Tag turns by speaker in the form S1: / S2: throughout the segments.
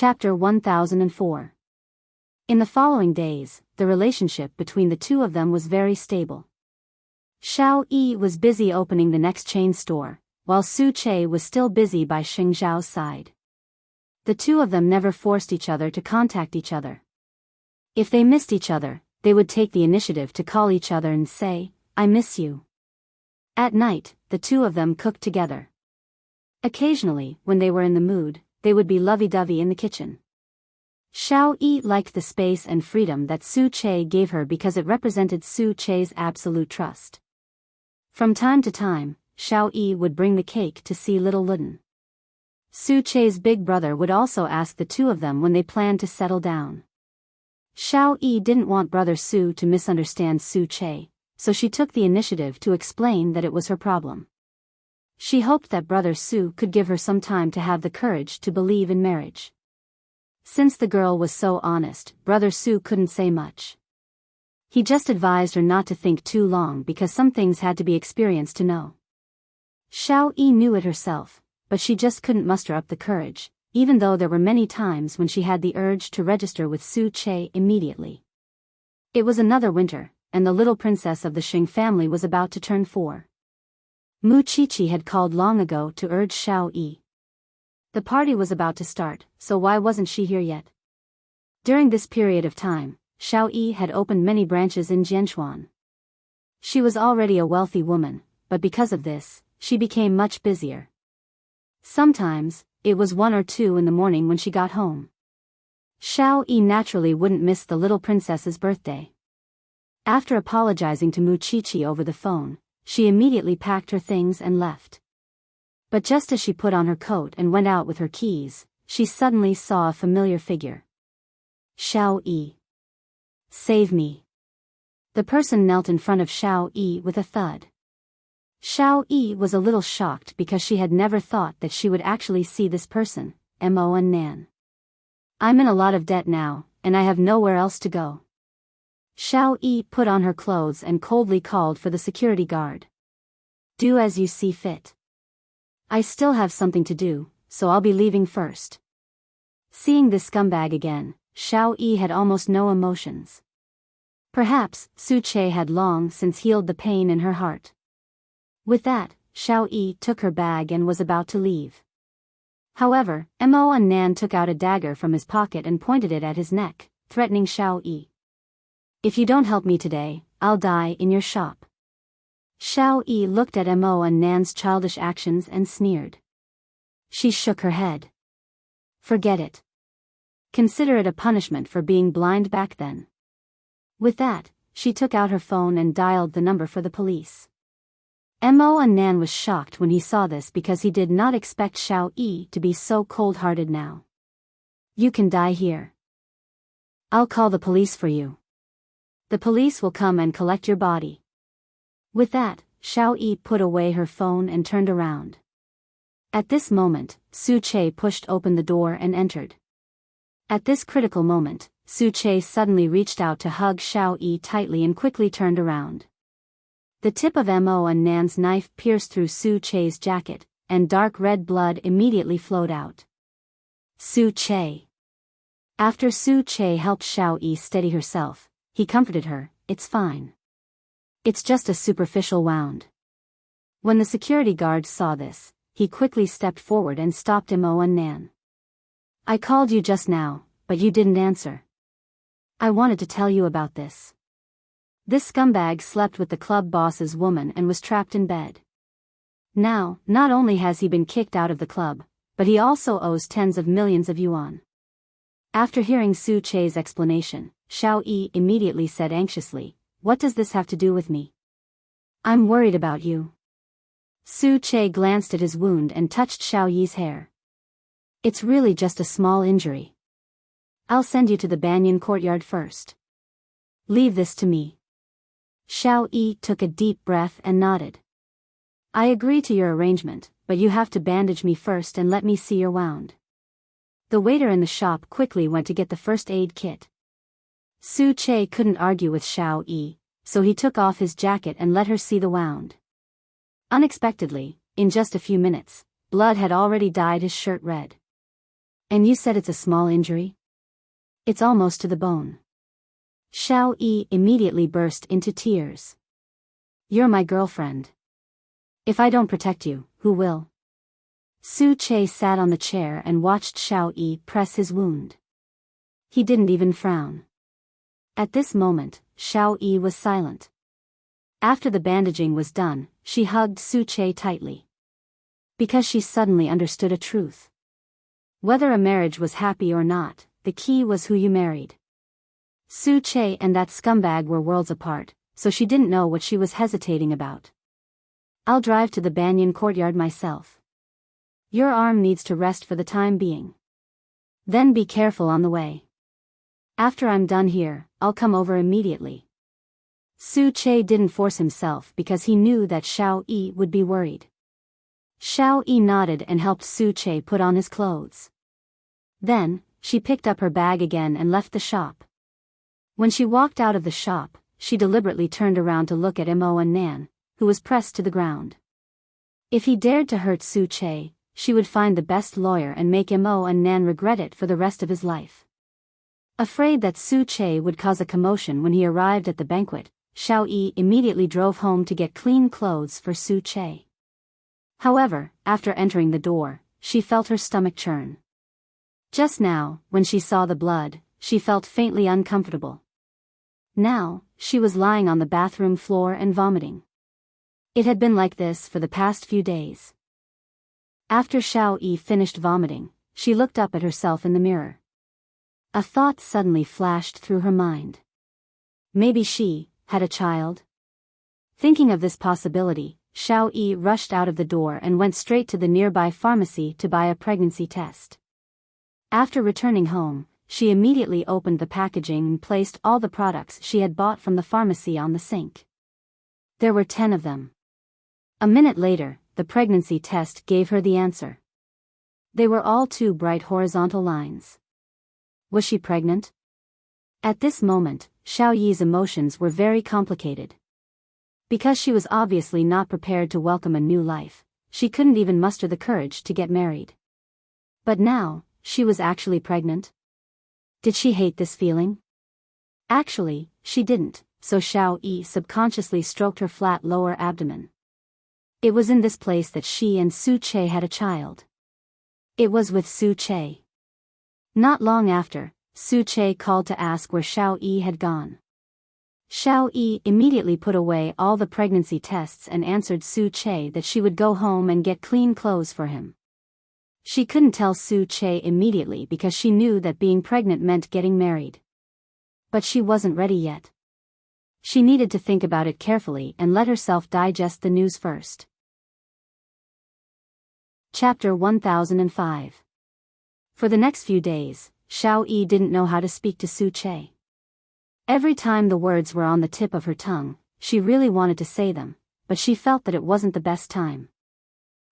S1: Chapter 1004. In the following days, the relationship between the two of them was very stable. Xiao Yi was busy opening the next chain store, while Su Che was still busy by Xing Zhao's side. The two of them never forced each other to contact each other. If they missed each other, they would take the initiative to call each other and say, "I miss you." At night, the two of them cooked together. Occasionally, when they were in the mood, they would be lovey-dovey in the kitchen. Xiao Yi liked the space and freedom that Su Che gave her because it represented Su Che's absolute trust. From time to time, Xiao Yi would bring the cake to see little Luden. Su Che's big brother would also ask the two of them when they planned to settle down. Xiao Yi didn't want brother Su to misunderstand Su Che, so she took the initiative to explain that it was her problem. She hoped that brother Su could give her some time to have the courage to believe in marriage. Since the girl was so honest, brother Su couldn't say much. He just advised her not to think too long because some things had to be experienced to know. Xiao Yi knew it herself, but she just couldn't muster up the courage, even though there were many times when she had the urge to register with Su Che immediately. It was another winter, and the little princess of the Xing family was about to turn 4. Mu Qiqi had called long ago to urge Xiao Yi. The party was about to start, so why wasn't she here yet? During this period of time, Xiao Yi had opened many branches in Jianchuan. She was already a wealthy woman, but because of this, she became much busier. Sometimes, it was 1 or 2 in the morning when she got home. Xiao Yi naturally wouldn't miss the little princess's birthday. After apologizing to Mu Qiqi over the phone, she immediately packed her things and left. But just as she put on her coat and went out with her keys, she suddenly saw a familiar figure. Xiao Yi. Save me. The person knelt in front of Xiao Yi with a thud. Xiao Yi was a little shocked because she had never thought that she would actually see this person, Mo and Nan. "I'm in a lot of debt now, and I have nowhere else to go." Xiao Yi put on her clothes and coldly called for the security guard. "Do as you see fit. I still have something to do, so I'll be leaving first." Seeing this scumbag again, Xiao Yi had almost no emotions. Perhaps Su Che had long since healed the pain in her heart. With that, Xiao Yi took her bag and was about to leave. However, Mo and Nan took out a dagger from his pocket and pointed it at his neck, threatening Xiao Yi. "If you don't help me today, I'll die in your shop." Xiao Yi looked at Mo and Nan's childish actions and sneered. She shook her head. "Forget it. Consider it a punishment for being blind back then." With that, she took out her phone and dialed the number for the police. Mo and Nan was shocked when he saw this because he did not expect Xiao Yi to be so cold-hearted now. "You can die here. I'll call the police for you. The police will come and collect your body." With that, Xiao Yi put away her phone and turned around. At this moment, Su Che pushed open the door and entered. At this critical moment, Su Che suddenly reached out to hug Xiao Yi tightly and quickly turned around. The tip of Mo and Nan's knife pierced through Su Che's jacket, and dark red blood immediately flowed out. Su Che. After Su Che helped Xiao Yi steady herself, he comforted her, "It's fine. It's just a superficial wound." When the security guard saw this, he quickly stepped forward and stopped Mo and Nan. "I called you just now, but you didn't answer. I wanted to tell you about this. This scumbag slept with the club boss's woman and was trapped in bed. Now, not only has he been kicked out of the club, but he also owes tens of millions of yuan." After hearing Su Che's explanation, Xiao Yi immediately said anxiously, "What does this have to do with me? I'm worried about you." Su Che glanced at his wound and touched Xiao Yi's hair. "It's really just a small injury. I'll send you to the Banyan courtyard first. Leave this to me." Xiao Yi took a deep breath and nodded. "I agree to your arrangement, but you have to bandage me first and let me see your wound." The waiter in the shop quickly went to get the first aid kit. Su Che couldn't argue with Xiao Yi, so he took off his jacket and let her see the wound. Unexpectedly, in just a few minutes, blood had already dyed his shirt red. And you said it's a small injury? It's almost to the bone. Xiao Yi immediately burst into tears. You're my girlfriend. If I don't protect you, who will? Su Che sat on the chair and watched Xiao Yi press his wound. He didn't even frown. At this moment, Xiao Yi was silent. After the bandaging was done, she hugged Su Che tightly. Because she suddenly understood a truth. Whether a marriage was happy or not, the key was who you married. Su Che and that scumbag were worlds apart, so she didn't know what she was hesitating about. I'll drive to the Banyan courtyard myself. Your arm needs to rest for the time being. Then be careful on the way. After I'm done here, I'll come over immediately. Su Che didn't force himself because he knew that Xiao Yi would be worried. Xiao Yi nodded and helped Su Che put on his clothes. Then, she picked up her bag again and left the shop. When she walked out of the shop, she deliberately turned around to look at Mo and Nan, who was pressed to the ground. If he dared to hurt Su Che, she would find the best lawyer and make Mo and Nan regret it for the rest of his life. Afraid that Su Che would cause a commotion when he arrived at the banquet, Xiao Yi immediately drove home to get clean clothes for Su Che. However, after entering the door, she felt her stomach churn. Just now, when she saw the blood, she felt faintly uncomfortable. Now, she was lying on the bathroom floor and vomiting. It had been like this for the past few days. After Xiao Yi finished vomiting, she looked up at herself in the mirror. A thought suddenly flashed through her mind. Maybe she had a child? Thinking of this possibility, Xiao Yi rushed out of the door and went straight to the nearby pharmacy to buy a pregnancy test. After returning home, she immediately opened the packaging and placed all the products she had bought from the pharmacy on the sink. There were 10 of them. A minute later, the pregnancy test gave her the answer. They were all 2 bright horizontal lines. Was she pregnant? At this moment, Xiao Yi's emotions were very complicated. Because she was obviously not prepared to welcome a new life, she couldn't even muster the courage to get married. But now, she was actually pregnant. Did she hate this feeling? Actually, she didn't, so Xiao Yi subconsciously stroked her flat lower abdomen. It was in this place that she and Su Che had a child. It was with Su Che. Not long after, Su Che called to ask where Xiao Yi had gone. Xiao Yi immediately put away all the pregnancy tests and answered Su Che that she would go home and get clean clothes for him. She couldn't tell Su Che immediately because she knew that being pregnant meant getting married. But she wasn't ready yet. She needed to think about it carefully and let herself digest the news first. Chapter 1005. For the next few days, Xiao Yi didn't know how to speak to Su Che. Every time the words were on the tip of her tongue, she really wanted to say them, but she felt that it wasn't the best time.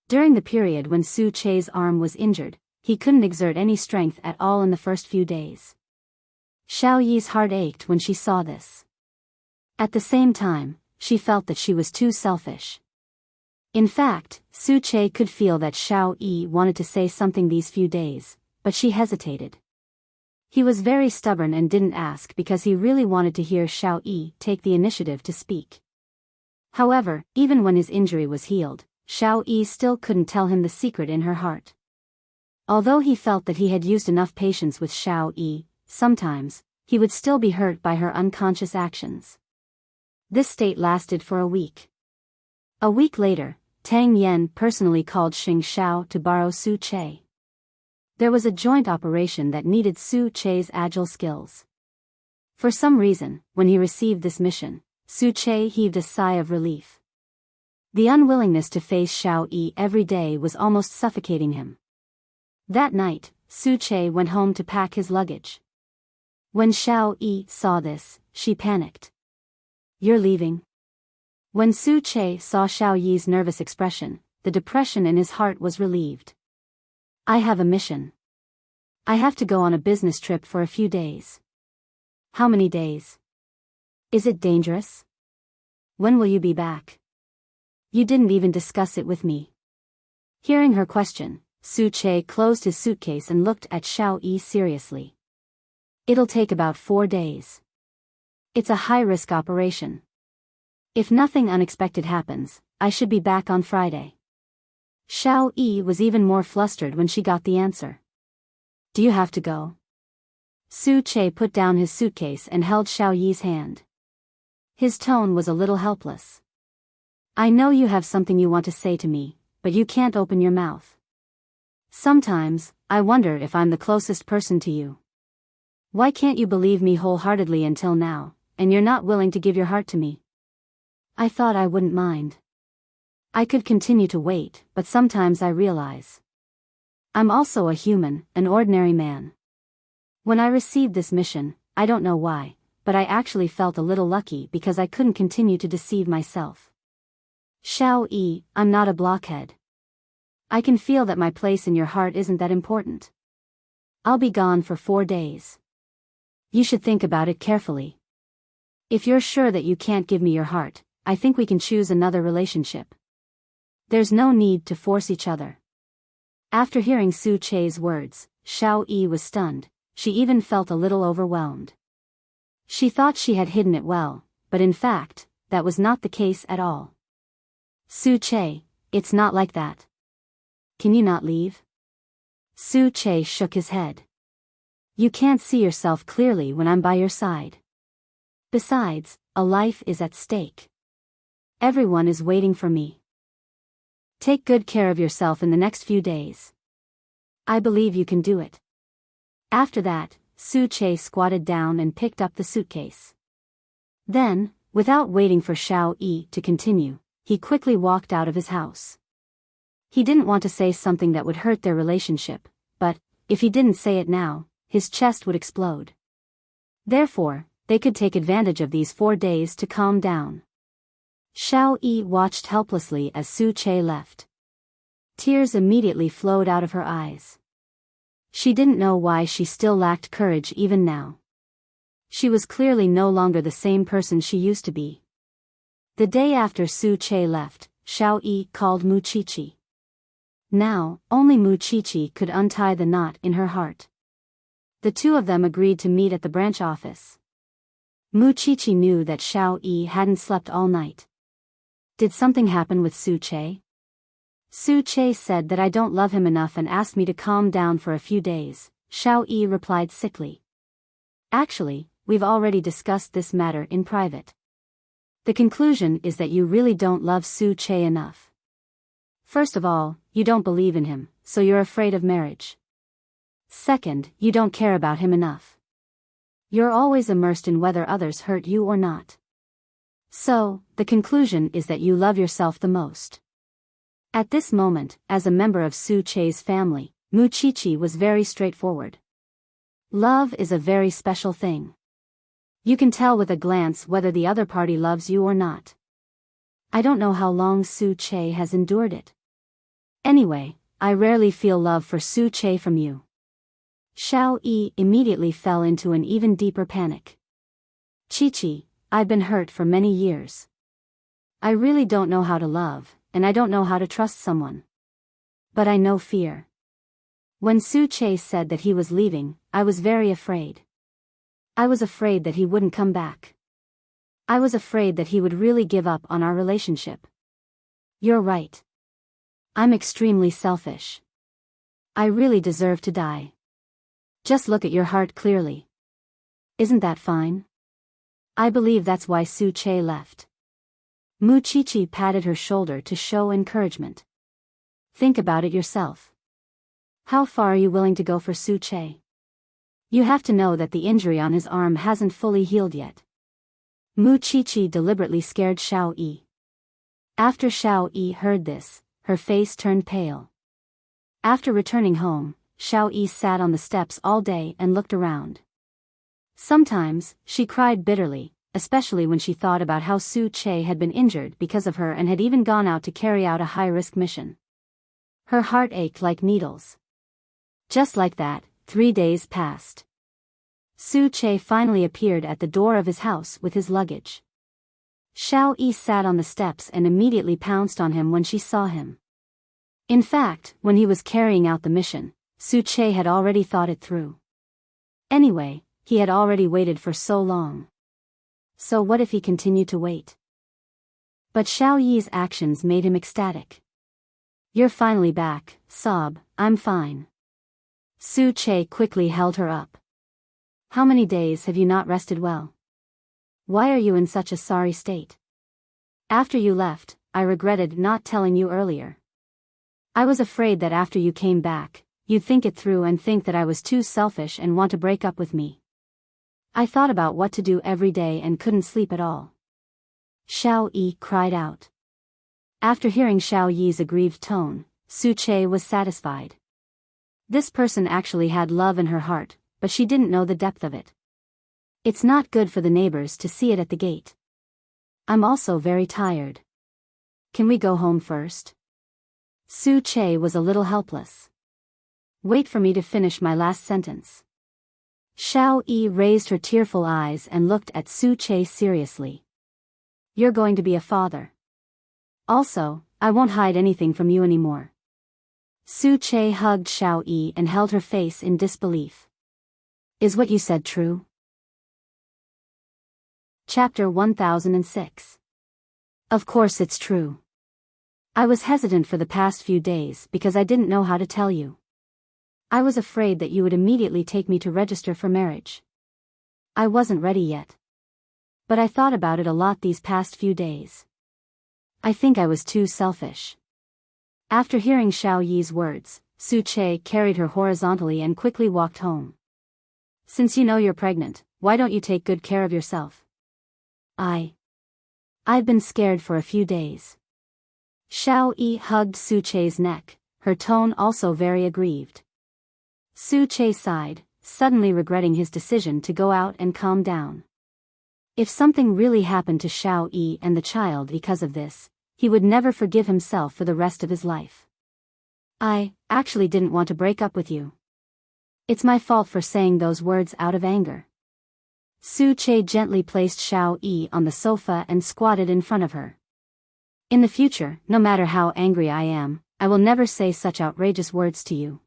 S1: During the period when Su Che's arm was injured, he couldn't exert any strength at all in the first few days. Xiao Yi's heart ached when she saw this. At the same time, she felt that she was too selfish. In fact, Su Che could feel that Xiao Yi wanted to say something these few days, but she hesitated. He was very stubborn and didn't ask because he really wanted to hear Xiao Yi take the initiative to speak. However, even when his injury was healed, Xiao Yi still couldn't tell him the secret in her heart. Although he felt that he had used enough patience with Xiao Yi, sometimes, he would still be hurt by her unconscious actions. This state lasted for a week. A week later, Tang Yan personally called Xing Xiao to borrow Su Che. There was a joint operation that needed Su Che's agile skills. For some reason, when he received this mission, Su Che heaved a sigh of relief. The unwillingness to face Xiao Yi every day was almost suffocating him. That night, Su Che went home to pack his luggage. When Xiao Yi saw this, she panicked. "You're leaving?" When Su Che saw Xiao Yi's nervous expression, the depression in his heart was relieved. "I have a mission. I have to go on a business trip for a few days." "How many days? Is it dangerous? When will you be back? You didn't even discuss it with me." Hearing her question, Su Che closed his suitcase and looked at Xiao Yi seriously. It'll take about 4 days. It's a high-risk operation. If nothing unexpected happens, I should be back on Friday. Xiao Yi was even more flustered when she got the answer. Do you have to go? Su Che put down his suitcase and held Xiao Yi's hand. His tone was a little helpless. I know you have something you want to say to me, but you can't open your mouth. Sometimes, I wonder if I'm the closest person to you. Why can't you believe me wholeheartedly until now, and you're not willing to give your heart to me? I thought I wouldn't mind. I could continue to wait, but sometimes I realize. I'm also a human, an ordinary man. When I received this mission, I don't know why, but I actually felt a little lucky because I couldn't continue to deceive myself. Xiao Yi, I'm not a blockhead. I can feel that my place in your heart isn't that important. I'll be gone for 4 days. You should think about it carefully. If you're sure that you can't give me your heart, I think we can choose another relationship. There's no need to force each other. After hearing Su Che's words, Xiao Yi was stunned. She even felt a little overwhelmed. She thought she had hidden it well, but in fact, that was not the case at all. Su Che, it's not like that. Can you not leave? Su Che shook his head. You can't see yourself clearly when I'm by your side. Besides, a life is at stake. Everyone is waiting for me. Take good care of yourself in the next few days. I believe you can do it. After that, Su Che squatted down and picked up the suitcase. Then, without waiting for Xiao Yi to continue, he quickly walked out of his house. He didn't want to say something that would hurt their relationship, but, if he didn't say it now, his chest would explode. Therefore, they could take advantage of these 4 days to calm down. Xiao Yi watched helplessly as Su Che left. Tears immediately flowed out of her eyes. She didn't know why she still lacked courage even now. She was clearly no longer the same person she used to be. The day after Su Che left, Xiao Yi called Mu Qiqi. Now, only Mu Qiqi could untie the knot in her heart. The two of them agreed to meet at the branch office. Mu Qiqi knew that Xiao Yi hadn't slept all night. Did something happen with Su Che? Su Che said that I don't love him enough and asked me to calm down for a few days, Xiao Yi replied sickly. Actually, we've already discussed this matter in private. The conclusion is that you really don't love Su Che enough. First of all, you don't believe in him, so you're afraid of marriage. Second, you don't care about him enough. You're always immersed in whether others hurt you or not. So, the conclusion is that you love yourself the most. At this moment, as a member of Su Che's family, Mu Qiqi was very straightforward. Love is a very special thing. You can tell with a glance whether the other party loves you or not. I don't know how long Su Che has endured it. Anyway, I rarely feel love for Su Che from you. Xiao Yi immediately fell into an even deeper panic. Qiqi, I've been hurt for many years. I really don't know how to love, and I don't know how to trust someone. But I know fear. When Su Che said that he was leaving, I was very afraid. I was afraid that he wouldn't come back. I was afraid that he would really give up on our relationship. You're right. I'm extremely selfish. I really deserve to die. Just look at your heart clearly. Isn't that fine? I believe that's why Su Che left. Mu Qiqi patted her shoulder to show encouragement. Think about it yourself. How far are you willing to go for Su Che? You have to know that the injury on his arm hasn't fully healed yet. Mu Qiqi deliberately scared Xiao Yi. After Xiao Yi heard this, her face turned pale. After returning home, Xiao Yi sat on the steps all day and looked around. Sometimes, she cried bitterly, especially when she thought about how Su Che had been injured because of her and had even gone out to carry out a high-risk mission. Her heart ached like needles. Just like that, 3 days passed. Su Che finally appeared at the door of his house with his luggage. Xiao Yi sat on the steps and immediately pounced on him when she saw him. In fact, when he was carrying out the mission, Su Che had already thought it through. Anyway, he had already waited for so long. So what if he continued to wait? But Xiao Yi's actions made him ecstatic. "You're finally back, sob, I'm fine." Su Che quickly held her up. "How many days have you not rested well? Why are you in such a sorry state? After you left, I regretted not telling you earlier. I was afraid that after you came back, you'd think it through and think that I was too selfish and want to break up with me. I thought about what to do every day and couldn't sleep at all." Xiao Yi cried out. After hearing Xiao Yi's aggrieved tone, Su Che was satisfied. This person actually had love in her heart, but she didn't know the depth of it. It's not good for the neighbors to see it at the gate. "I'm also very tired. Can we go home first?" Su Che was a little helpless. "Wait for me to finish my last sentence." Xiao Yi raised her tearful eyes and looked at Su Che seriously. "You're going to be a father. Also, I won't hide anything from you anymore." Su Che hugged Xiao Yi and held her face in disbelief. "Is what you said true?" Chapter 1006. Of course it's true. I was hesitant for the past few days because I didn't know how to tell you. I was afraid that you would immediately take me to register for marriage. I wasn't ready yet. But I thought about it a lot these past few days. I think I was too selfish. After hearing Xiao Yi's words, Su Che carried her horizontally and quickly walked home. "Since you know you're pregnant, why don't you take good care of yourself?" I've been scared for a few days." Xiao Yi hugged Su Che's neck, her tone also very aggrieved. Su Che sighed, suddenly regretting his decision to go out and calm down. If something really happened to Xiao Yi and the child because of this, he would never forgive himself for the rest of his life. "I actually didn't want to break up with you. It's my fault for saying those words out of anger." Su Che gently placed Xiao Yi on the sofa and squatted in front of her. "In the future, no matter how angry I am, I will never say such outrageous words to you."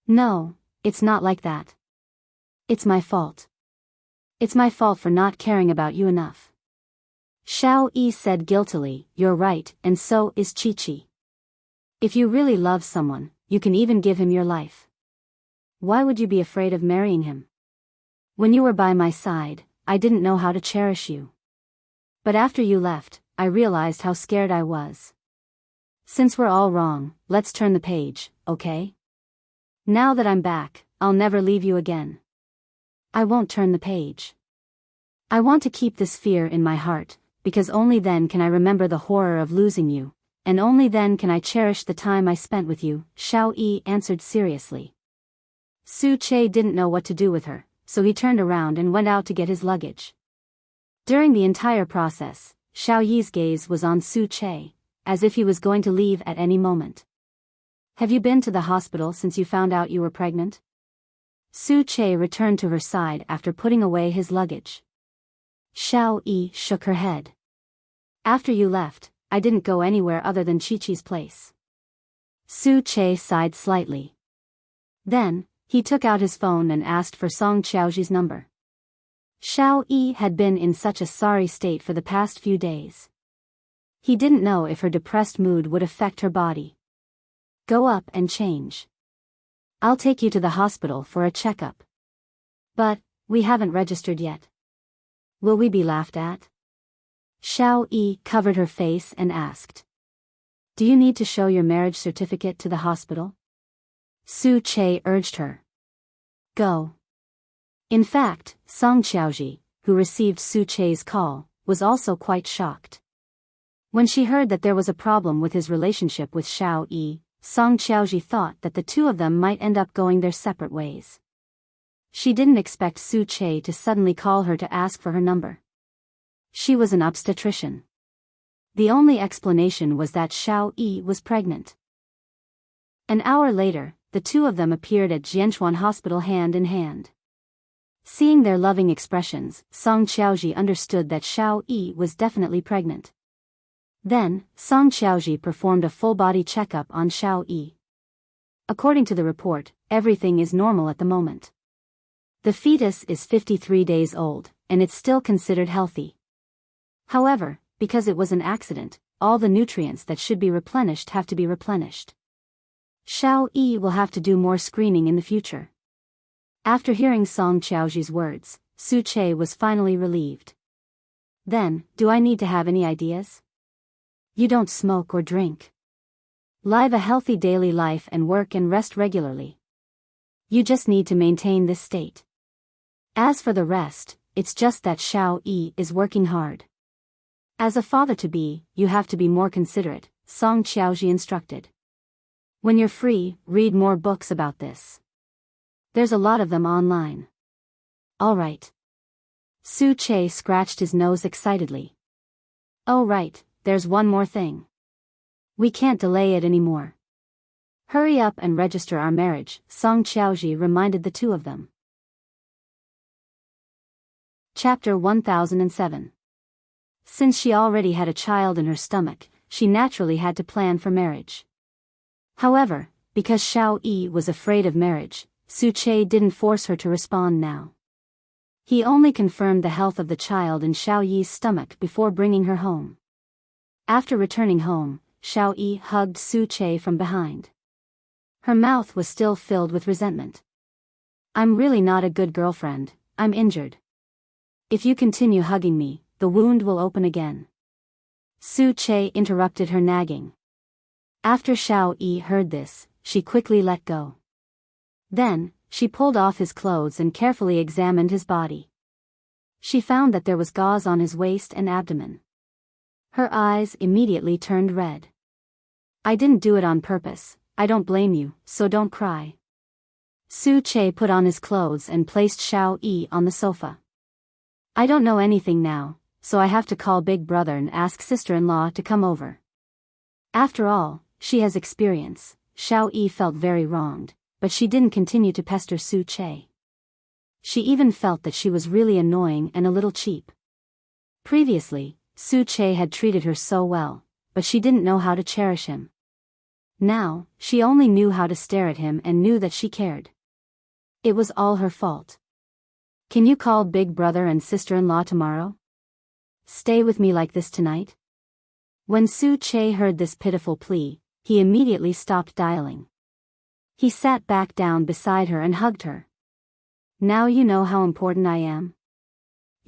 S1: "No, it's not like that. It's my fault. It's my fault for not caring about you enough." Xiao Yi said guiltily, "You're right, and so is Chi-Chi. If you really love someone, you can even give him your life. Why would you be afraid of marrying him? When you were by my side, I didn't know how to cherish you. But after you left, I realized how scared I was. Since we're all wrong, let's turn the page, okay? Now that I'm back, I'll never leave you again. I won't turn the page. I want to keep this fear in my heart, because only then can I remember the horror of losing you, and only then can I cherish the time I spent with you," Xiao Yi answered seriously. Su Che didn't know what to do with her, so he turned around and went out to get his luggage. During the entire process, Xiao Yi's gaze was on Su Che, as if he was going to leave at any moment. "Have you been to the hospital since you found out you were pregnant?" Su Che returned to her side after putting away his luggage. Xiao Yi shook her head. "After you left, I didn't go anywhere other than Chi-Chi's place." Su Che sighed slightly. Then, he took out his phone and asked for Song Qiaoji's number. Xiao Yi had been in such a sorry state for the past few days. He didn't know if her depressed mood would affect her body. "Go up and change. I'll take you to the hospital for a checkup. But, we haven't registered yet. Will we be laughed at?" Xiao Yi covered her face and asked. "Do you need to show your marriage certificate to the hospital?" Su Che urged her. "Go." In fact, Song Qiaoji, who received Su Che's call, was also quite shocked. When she heard that there was a problem with his relationship with Xiao Yi, Song Qiaoji thought that the two of them might end up going their separate ways. She didn't expect Su Che to suddenly call her to ask for her number. She was an obstetrician. The only explanation was that Xiao Yi was pregnant. An hour later, the two of them appeared at Jianchuan Hospital hand in hand. Seeing their loving expressions, Song Qiaoji understood that Xiao Yi was definitely pregnant. Then, Song Xiaoji performed a full-body checkup on Xiao Yi. According to the report, everything is normal at the moment. The fetus is 53 days old, and it's still considered healthy. However, because it was an accident, all the nutrients that should be replenished have to be replenished. Xiao Yi will have to do more screening in the future. After hearing Song Xiaoji's words, Su Che was finally relieved. Then, do I need to have any ideas? You don't smoke or drink. Live a healthy daily life and work and rest regularly. You just need to maintain this state. As for the rest, it's just that Xiao Yi is working hard. As a father-to-be, you have to be more considerate, Song Xiaoji instructed. When you're free, read more books about this. There's a lot of them online. All right. Su Che scratched his nose excitedly. Oh right, there's one more thing. We can't delay it anymore. Hurry up and register our marriage, Song Xiaoji reminded the two of them. Chapter 1007. Since she already had a child in her stomach, she naturally had to plan for marriage. However, because Xiao Yi was afraid of marriage, Su Che didn't force her to respond now. He only confirmed the health of the child in Xiao Yi's stomach before bringing her home. After returning home, Xiao Yi hugged Su Che from behind. Her mouth was still filled with resentment. I'm really not a good girlfriend, I'm injured. If you continue hugging me, the wound will open again. Su Che interrupted her nagging. After Xiao Yi heard this, she quickly let go. Then, she pulled off his clothes and carefully examined his body. She found that there was gauze on his waist and abdomen. Her eyes immediately turned red. I didn't do it on purpose, I don't blame you, so don't cry. Su Che put on his clothes and placed Xiao Yi on the sofa. I don't know anything now, so I have to call Big Brother and ask sister-in-law to come over. After all, she has experience. Xiao Yi felt very wronged, but she didn't continue to pester Su Che. She even felt that she was really annoying and a little cheap. Previously, Su Che had treated her so well, but she didn't know how to cherish him. Now, she only knew how to stare at him and knew that she cared. It was all her fault. Can you call Big Brother and sister-in-law tomorrow? Stay with me like this tonight? When Su Che heard this pitiful plea, he immediately stopped dialing. He sat back down beside her and hugged her. Now you know how important I am?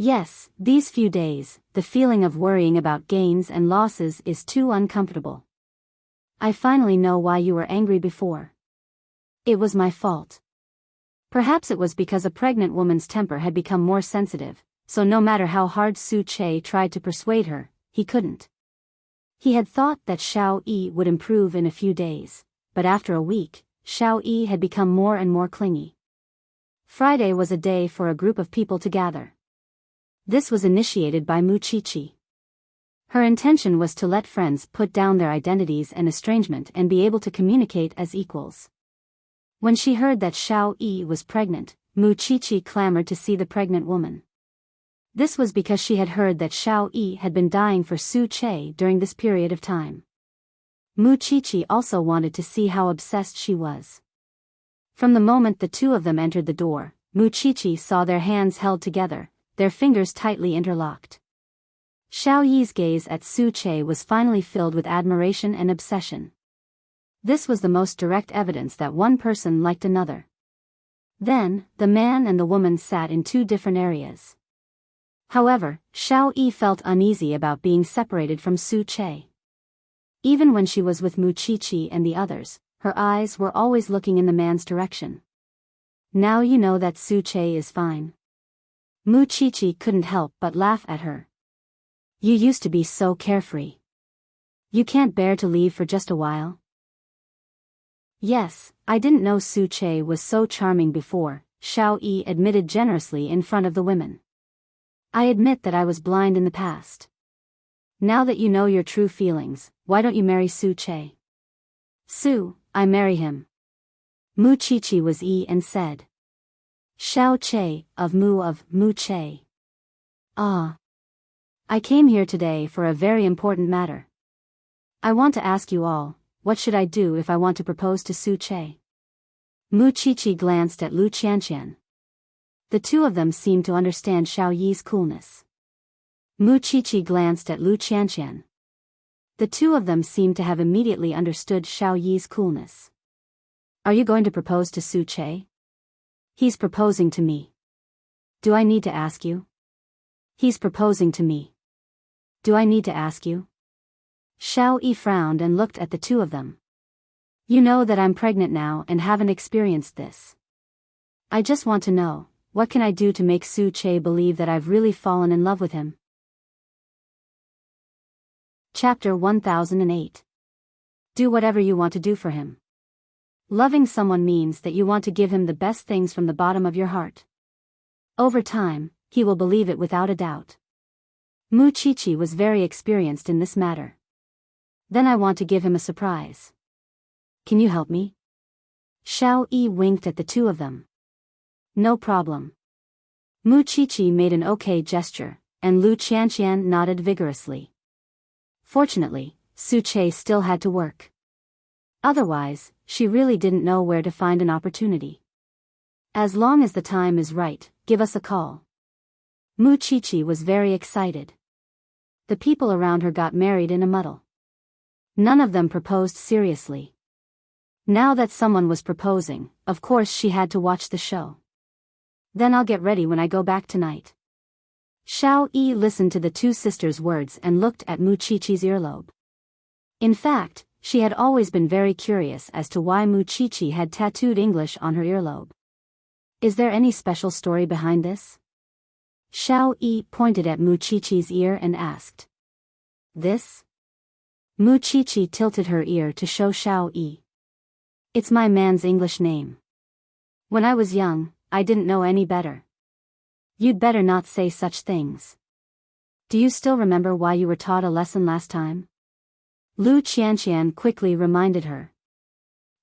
S1: Yes, these few days, the feeling of worrying about gains and losses is too uncomfortable. I finally know why you were angry before. It was my fault. Perhaps it was because a pregnant woman's temper had become more sensitive, so no matter how hard Su Che tried to persuade her, he couldn't. He had thought that Xiao Yi would improve in a few days, but after a week, Xiao Yi had become more and more clingy. Friday was a day for a group of people to gather. This was initiated by Mu Qiqi. Her intention was to let friends put down their identities and estrangement and be able to communicate as equals. When she heard that Xiao Yi was pregnant, Mu Qiqi clamored to see the pregnant woman. This was because she had heard that Xiao Yi had been dying for Su Che during this period of time. Mu Qiqi also wanted to see how obsessed she was. From the moment the two of them entered the door, Mu Qiqi saw their hands held together, their fingers tightly interlocked. Xiao Yi's gaze at Su Che was finally filled with admiration and obsession. This was the most direct evidence that one person liked another. Then, the man and the woman sat in two different areas. However, Xiao Yi felt uneasy about being separated from Su Che. Even when she was with Mu Qiqi and the others, her eyes were always looking in the man's direction. Now you know that Su Che is fine. Mu Qiqi couldn't help but laugh at her. You used to be so carefree. You can't bear to leave for just a while? Yes, I didn't know Su Che was so charming before, Xiao Yi admitted generously in front of the women. I admit that I was blind in the past. Now that you know your true feelings, why don't you marry Su Che? Su, I marry him. Mu Qiqi was and said. Xiao Che, of Mu Che. Ah. I came here today for a very important matter. I want to ask you all, what should I do if I want to propose to Su Che? Mu Qiqi glanced at Lu Qianqian. The two of them seemed to understand Xiao Yi's coolness. Mu Qiqi glanced at Lu Qianqian. The two of them seemed to have immediately understood Xiao Yi's coolness. Are you going to propose to Su Che? He's proposing to me. Do I need to ask you? He's proposing to me. Do I need to ask you? Xiao Yi frowned and looked at the two of them. You know that I'm pregnant now and haven't experienced this. I just want to know, what can I do to make Su Che believe that I've really fallen in love with him? Chapter 1008. Do whatever you want to do for him. Loving someone means that you want to give him the best things from the bottom of your heart. Over time, he will believe it without a doubt. Mu Qiqi was very experienced in this matter. Then I want to give him a surprise. Can you help me? Xiao Yi winked at the two of them. No problem. Mu Qiqi made an okay gesture, and Lu Qianqian nodded vigorously. Fortunately, Su Che still had to work. Otherwise, she really didn't know where to find an opportunity. As long as the time is right, give us a call. Mu Qiqi was very excited. The people around her got married in a muddle. None of them proposed seriously. Now that someone was proposing, of course she had to watch the show. Then I'll get ready when I go back tonight. Xiao Yi listened to the two sisters' words and looked at Mu Qiqi's earlobe. In fact, she had always been very curious as to why Mu Qiqi had tattooed English on her earlobe. Is there any special story behind this? Xiao Yi pointed at Mu Qiqi's ear and asked. This? Mu Qiqi tilted her ear to show Xiao Yi. It's my man's English name. When I was young, I didn't know any better. You'd better not say such things. Do you still remember why you were taught a lesson last time? Lu Qianqian quickly reminded her.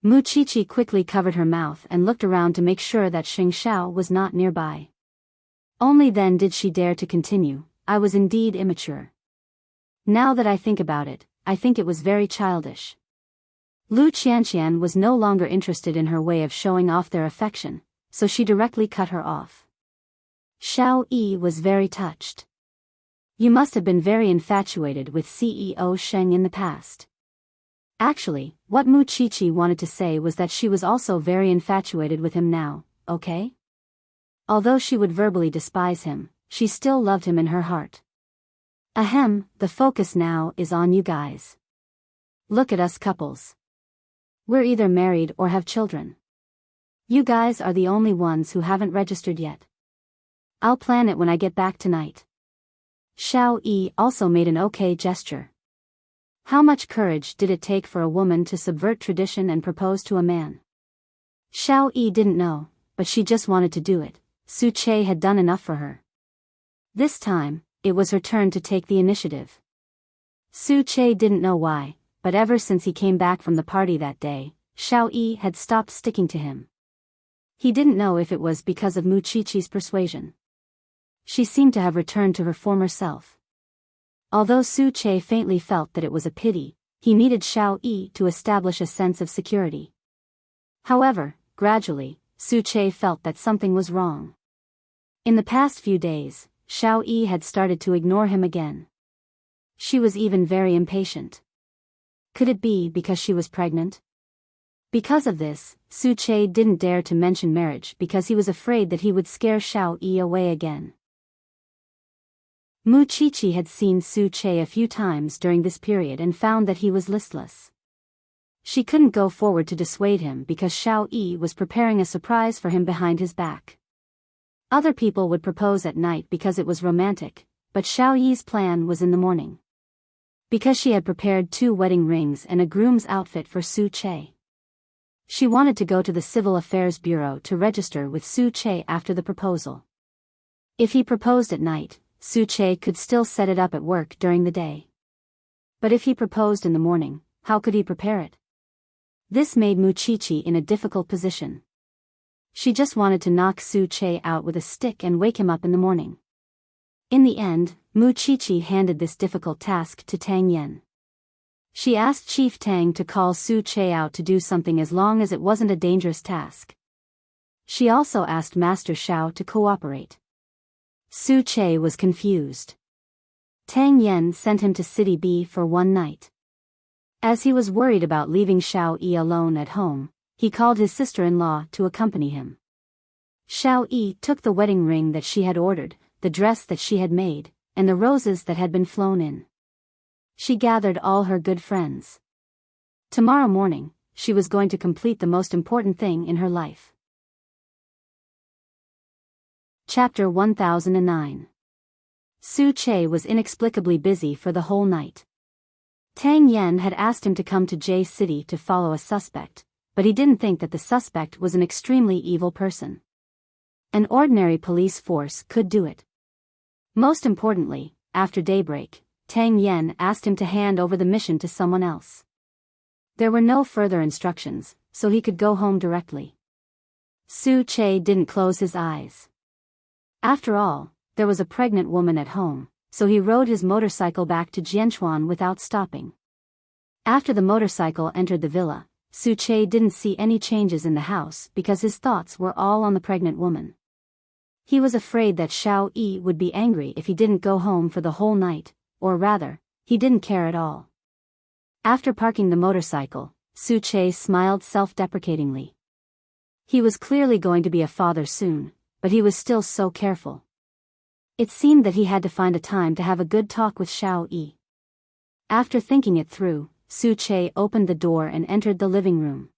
S1: Mu Qiqi quickly covered her mouth and looked around to make sure that Xing Xiao was not nearby. Only then did she dare to continue. I was indeed immature. Now that I think about it, I think it was very childish. Lu Qianqian was no longer interested in her way of showing off their affection, so she directly cut her off. Xiao Yi was very touched. You must have been very infatuated with CEO Sheng in the past. Actually, what Mu Qiqi wanted to say was that she was also very infatuated with him now, okay? Although she would verbally despise him, she still loved him in her heart. Ahem, the focus now is on you guys. Look at us couples. We're either married or have children. You guys are the only ones who haven't registered yet. I'll plan it when I get back tonight. Xiao Yi also made an okay gesture. How much courage did it take for a woman to subvert tradition and propose to a man? Xiao Yi didn't know, but she just wanted to do it. Su Che had done enough for her. This time, it was her turn to take the initiative. Su Che didn't know why, but ever since he came back from the party that day, Xiao Yi had stopped sticking to him. He didn't know if it was because of Mu Qiqi's persuasion. She seemed to have returned to her former self. Although Su Che faintly felt that it was a pity, he needed Xiao Yi to establish a sense of security. However, gradually, Su Che felt that something was wrong. In the past few days, Xiao Yi had started to ignore him again. She was even very impatient. Could it be because she was pregnant? Because of this, Su Che didn't dare to mention marriage because he was afraid that he would scare Xiao Yi away again. Mu Qiqi had seen Su Che a few times during this period and found that he was listless. She couldn't go forward to dissuade him because Xiao Yi was preparing a surprise for him behind his back. Other people would propose at night because it was romantic, but Xiao Yi's plan was in the morning. Because she had prepared 2 wedding rings and a groom's outfit for Su Che. She wanted to go to the Civil Affairs Bureau to register with Su Che after the proposal. If he proposed at night, Su Che could still set it up at work during the day. But if he proposed in the morning, how could he prepare it? This made Mu Qiqi in a difficult position. She just wanted to knock Su Che out with a stick and wake him up in the morning. In the end, Mu Qiqi handed this difficult task to Tang Yen. She asked Chief Tang to call Su Che out to do something as long as it wasn't a dangerous task. She also asked Master Xiao to cooperate. Su Che was confused. Tang Yen sent him to City B for one night. As he was worried about leaving Xiao Yi alone at home, he called his sister-in-law to accompany him. Xiao Yi took the wedding ring that she had ordered, the dress that she had made, and the roses that had been flown in. She gathered all her good friends. Tomorrow morning, she was going to complete the most important thing in her life. Chapter 1009. Su Che was inexplicably busy for the whole night. Tang Yen had asked him to come to J City to follow a suspect, but he didn't think that the suspect was an extremely evil person. An ordinary police force could do it. Most importantly, after daybreak, Tang Yen asked him to hand over the mission to someone else. There were no further instructions, so he could go home directly. Su Che didn't close his eyes. After all, there was a pregnant woman at home, so he rode his motorcycle back to Jianchuan without stopping. After the motorcycle entered the villa, Su Che didn't see any changes in the house because his thoughts were all on the pregnant woman. He was afraid that Xiao Yi would be angry if he didn't go home for the whole night, or rather, he didn't care at all. After parking the motorcycle, Su Che smiled self-deprecatingly. He was clearly going to be a father soon, but he was still so careful. It seemed that he had to find a time to have a good talk with Xiao Yi. After thinking it through, Su Che opened the door and entered the living room.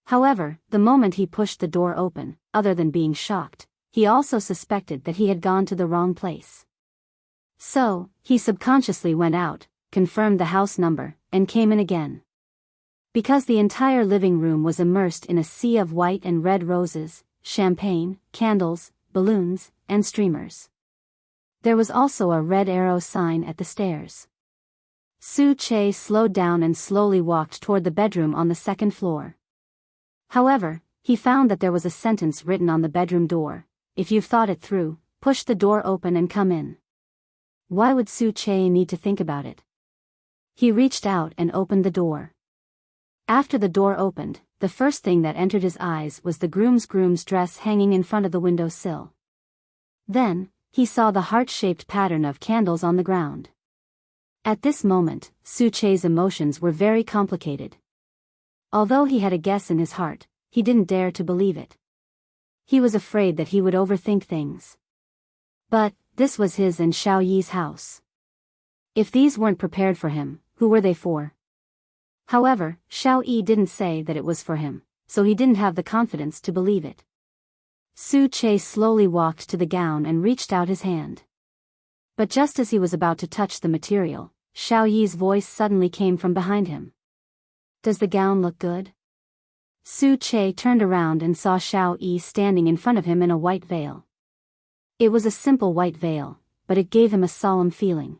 S1: However, the moment he pushed the door open, other than being shocked, he also suspected that he had gone to the wrong place. So, he subconsciously went out, confirmed the house number, and came in again. Because the entire living room was immersed in a sea of white and red roses, champagne, candles, balloons, and streamers. There was also a red arrow sign at the stairs. Su Che slowed down and slowly walked toward the bedroom on the second floor. However, he found that there was a sentence written on the bedroom door: "If you've thought it through, push the door open and come in." Why would Su Che need to think about it? He reached out and opened the door. After the door opened, the first thing that entered his eyes was the groom's dress hanging in front of the windowsill. Then, he saw the heart-shaped pattern of candles on the ground. At this moment, Su Che's emotions were very complicated. Although he had a guess in his heart, he didn't dare to believe it. He was afraid that he would overthink things. But, this was his and Xiao Yi's house. If these weren't prepared for him, who were they for? However, Xiao Yi didn't say that it was for him, so he didn't have the confidence to believe it. Su Che slowly walked to the gown and reached out his hand. But just as he was about to touch the material, Xiao Yi's voice suddenly came from behind him. "Does the gown look good?" Su Che turned around and saw Xiao Yi standing in front of him in a white veil. It was a simple white veil, but it gave him a solemn feeling.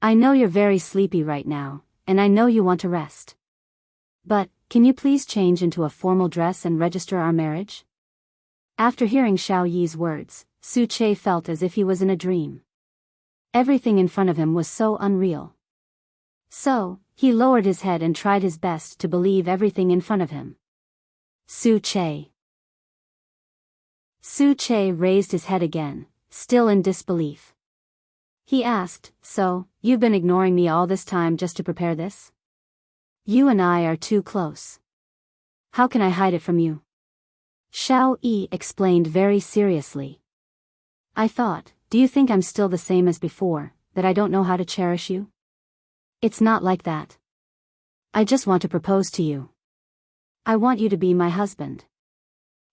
S1: "I know you're very sleepy right now, and I know you want to rest. But, can you please change into a formal dress and register our marriage?" After hearing Xiao Yi's words, Su Che felt as if he was in a dream. Everything in front of him was so unreal. So, he lowered his head and tried his best to believe everything in front of him. Su Che. Su Che raised his head again, still in disbelief. He asked, "So, you've been ignoring me all this time just to prepare this? You and I are too close. How can I hide it from you?" Xiao Yi explained very seriously. "I thought, do you think I'm still the same as before, that I don't know how to cherish you? It's not like that. I just want to propose to you. I want you to be my husband.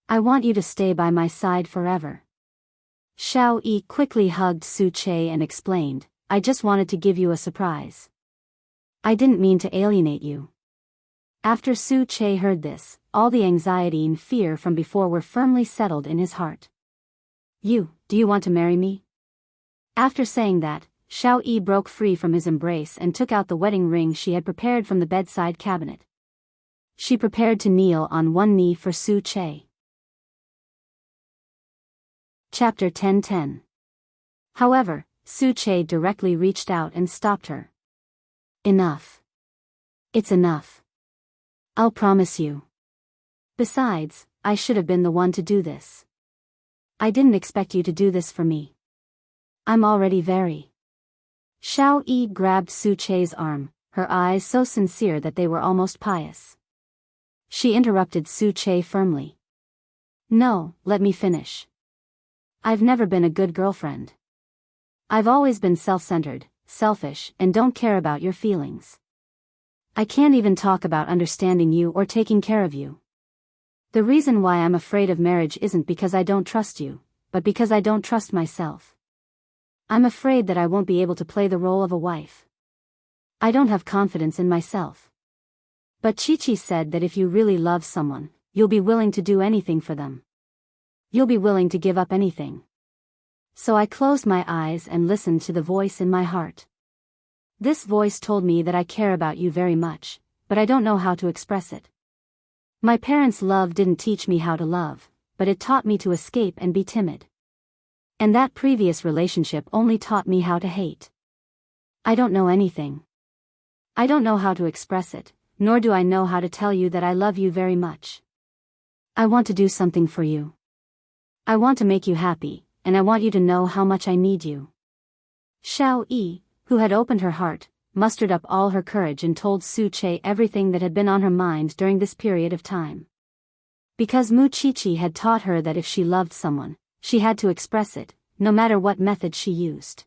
S1: I want you to stay by my side forever." Xiao Yi quickly hugged Su Che and explained, "I just wanted to give you a surprise. I didn't mean to alienate you." After Su Che heard this, all the anxiety and fear from before were firmly settled in his heart. Do you want to marry me?" After saying that, Xiao Yi broke free from his embrace and took out the wedding ring she had prepared from the bedside cabinet. She prepared to kneel on one knee for Su Che. Chapter 1010. However, Su Che directly reached out and stopped her. "Enough. It's enough. I'll promise you. Besides, I should have been the one to do this. I didn't expect you to do this for me. I'm already very. Xiao Yi grabbed Su Che's arm, her eyes so sincere that they were almost pious. She interrupted Su Che firmly. No, let me finish. I've never been a good girlfriend. I've always been self-centered, selfish, and don't care about your feelings. I can't even talk about understanding you or taking care of you. The reason why I'm afraid of marriage isn't because I don't trust you, but because I don't trust myself. I'm afraid that I won't be able to play the role of a wife. I don't have confidence in myself. But Chi-Chi said that if you really love someone, you'll be willing to do anything for them. You'll be willing to give up anything. So I closed my eyes and listened to the voice in my heart. This voice told me that I care about you very much, but I don't know how to express it. My parents' love didn't teach me how to love, but it taught me to escape and be timid. And that previous relationship only taught me how to hate. I don't know anything. I don't know how to express it, nor do I know how to tell you that I love you very much. I want to do something for you. I want to make you happy, and I want you to know how much I need you. Xiao Yi, who had opened her heart, mustered up all her courage and told Su Che everything that had been on her mind during this period of time. Because Mu Chi-Chi had taught her that if she loved someone, she had to express it, no matter what method she used.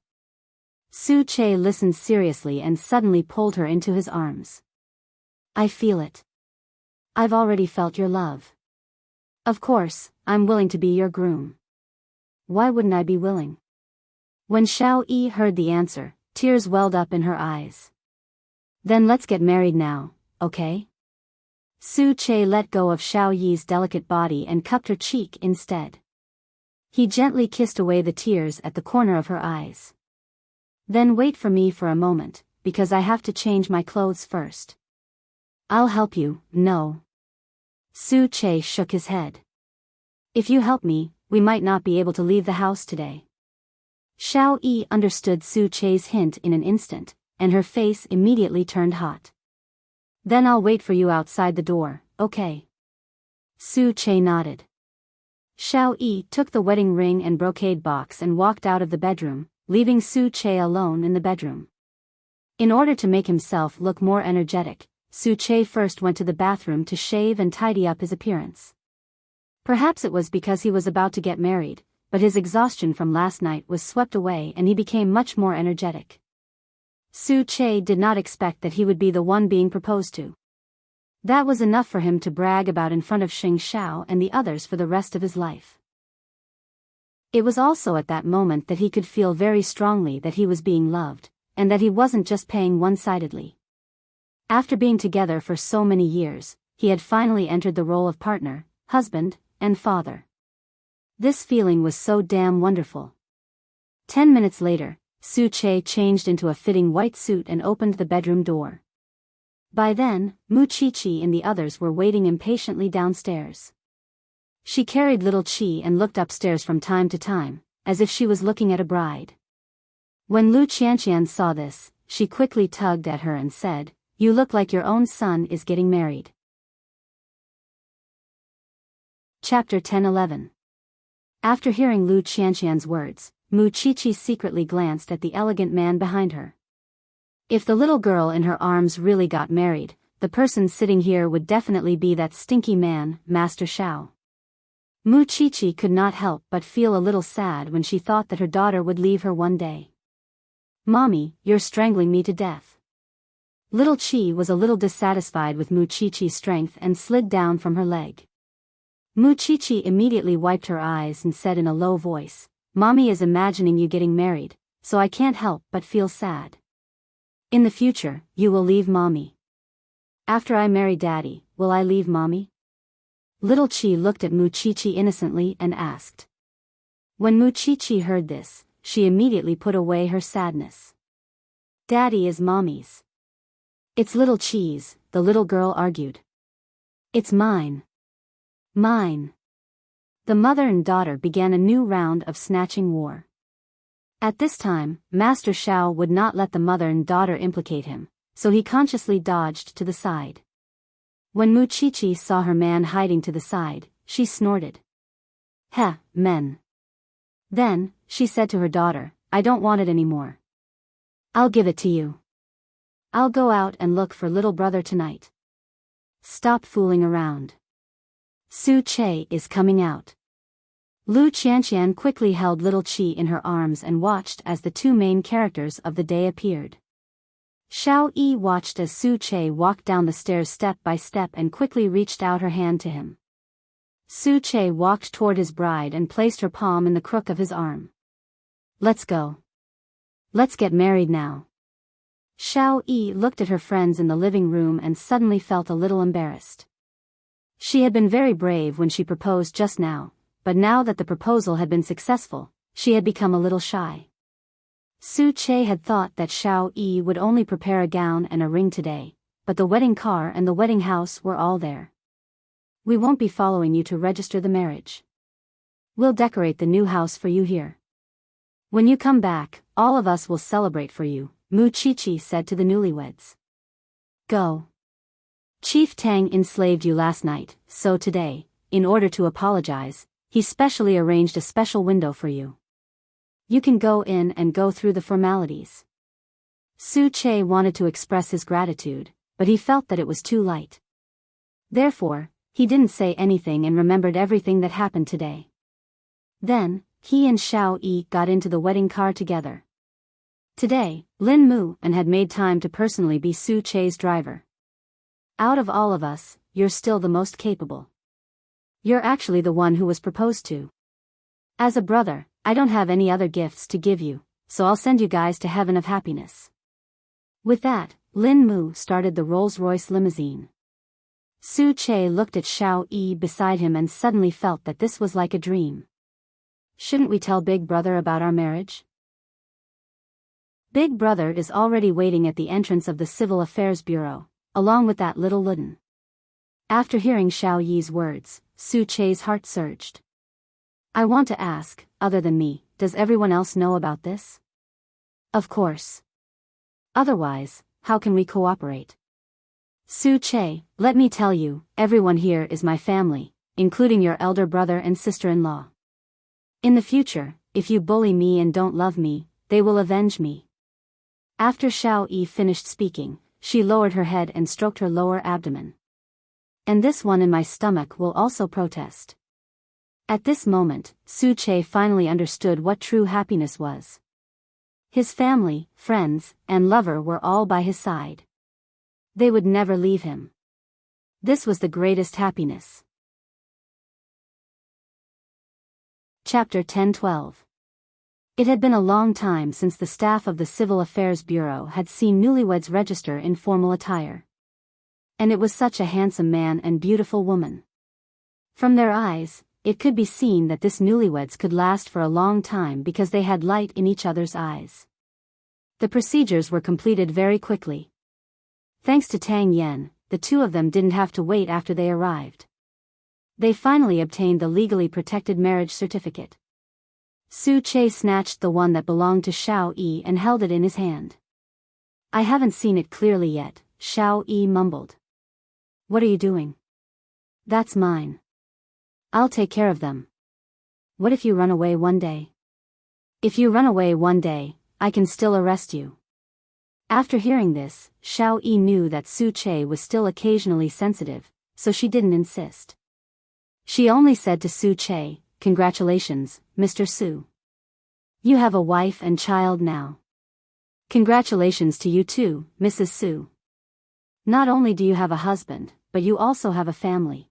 S1: Su Che listened seriously and suddenly pulled her into his arms. I feel it. I've already felt your love. Of course, I'm willing to be your groom. Why wouldn't I be willing? When Xiao Yi heard the answer, tears welled up in her eyes. Then let's get married now, okay? Su Che let go of Xiao Yi's delicate body and cupped her cheek instead. He gently kissed away the tears at the corner of her eyes. Then wait for me for a moment, because I have to change my clothes first. I'll help you, no. Su Che shook his head. If you help me, we might not be able to leave the house today. Xiao Yi understood Su Che's hint in an instant, and her face immediately turned hot. Then I'll wait for you outside the door, okay? Su Che nodded. Xiao Yi took the wedding ring and brocade box and walked out of the bedroom, leaving Su Che alone in the bedroom. In order to make himself look more energetic, Su Che first went to the bathroom to shave and tidy up his appearance. Perhaps it was because he was about to get married, but his exhaustion from last night was swept away and he became much more energetic. Su Che did not expect that he would be the one being proposed to. That was enough for him to brag about in front of Xing Xiao and the others for the rest of his life. It was also at that moment that he could feel very strongly that he was being loved, and that he wasn't just paying one-sidedly. After being together for so many years, he had finally entered the role of partner, husband, and father. This feeling was so damn wonderful. 10 minutes later, Su Che changed into a fitting white suit and opened the bedroom door. By then, Mu Chi-Chi and the others were waiting impatiently downstairs. She carried little Chi and looked upstairs from time to time, as if she was looking at a bride. When Lu Qianqian saw this, she quickly tugged at her and said, "You look like your own son is getting married." Chapter 10-11. After hearing Lu Qianqian's words, Mu Chi-Chi secretly glanced at the elegant man behind her. If the little girl in her arms really got married, the person sitting here would definitely be that stinky man, Master Xiao. Mu Chi-Chi could not help but feel a little sad when she thought that her daughter would leave her one day. "Mommy, you're strangling me to death." Little Chi was a little dissatisfied with Mu Chi-Chi's strength and slid down from her leg. Mu Chi-Chi immediately wiped her eyes and said in a low voice, "Mommy is imagining you getting married, so I can't help but feel sad. In the future, you will leave Mommy. After I marry Daddy, will I leave Mommy?" Little Chi looked at Mu Chi-Chi innocently and asked. When Mu Chi-Chi heard this, she immediately put away her sadness. "Daddy is Mommy's." "It's Little Chi's," the little girl argued. "It's mine. Mine." The mother and daughter began a new round of snatching war. At this time, Master Xiao would not let the mother and daughter implicate him, so he consciously dodged to the side. When Muchichi saw her man hiding to the side, she snorted. "Heh, men." Then, she said to her daughter, "I don't want it anymore. I'll give it to you. I'll go out and look for little brother tonight. Stop fooling around. Su Che is coming out." Lu Qianqian quickly held little Qi in her arms and watched as the two main characters of the day appeared. Xiao Yi watched as Su Che walked down the stairs step by step and quickly reached out her hand to him. Su Che walked toward his bride and placed her palm in the crook of his arm. "Let's go. Let's get married now." Xiao Yi looked at her friends in the living room and suddenly felt a little embarrassed. She had been very brave when she proposed just now, but now that the proposal had been successful, she had become a little shy. Su Che had thought that Xiao Yi would only prepare a gown and a ring today, but the wedding car and the wedding house were all there. "We won't be following you to register the marriage. We'll decorate the new house for you here. When you come back, all of us will celebrate for you," Muchichi said to the newlyweds. "Go. Chief Tang enslaved you last night, so today, in order to apologize, he specially arranged a special window for you. You can go in and go through the formalities." Su Che wanted to express his gratitude, but he felt that it was too light. Therefore, he didn't say anything and remembered everything that happened today. Then, he and Xiao Yi got into the wedding car together. Today, Lin Mu and had made time to personally be Su Che's driver. "Out of all of us, you're still the most capable. You're actually the one who was proposed to. As a brother, I don't have any other gifts to give you, so I'll send you guys to heaven of happiness." With that, Lin Mu started the Rolls-Royce limousine. Su Che looked at Xiao Yi beside him and suddenly felt that this was like a dream. "Shouldn't we tell Big Brother about our marriage?" Big Brother is already waiting at the entrance of the Civil Affairs Bureau, along with that little Luden. After hearing Xiao Yi's words, Su Che's heart surged. "I want to ask, other than me, does everyone else know about this?" "Of course. Otherwise, how can we cooperate?" "Su Che, let me tell you, everyone here is my family, including your elder brother and sister-in-law. In the future, if you bully me and don't love me, they will avenge me." After Xiao Yi finished speaking, she lowered her head and stroked her lower abdomen. "And this one in my stomach will also protest." At this moment, Su Che finally understood what true happiness was. His family, friends, and lover were all by his side. They would never leave him. This was the greatest happiness. Chapter 10-12. It had been a long time since the staff of the Civil Affairs Bureau had seen newlyweds register in formal attire. And it was such a handsome man and beautiful woman. From their eyes, it could be seen that this newlyweds could last for a long time because they had light in each other's eyes. The procedures were completed very quickly. Thanks to Tang Yen, the two of them didn't have to wait after they arrived. They finally obtained the legally protected marriage certificate. Su Che snatched the one that belonged to Xiao Yi and held it in his hand. "I haven't seen it clearly yet," Xiao Yi mumbled. "What are you doing?" "That's mine. I'll take care of them." "What if you run away one day?" "If you run away one day, I can still arrest you." After hearing this, Xiao Yi knew that Su Che was still occasionally sensitive, so she didn't insist. She only said to Su Che, "Congratulations, Mr. Su. You have a wife and child now. Congratulations to you too, Mrs. Su. Not only do you have a husband, but you also have a family."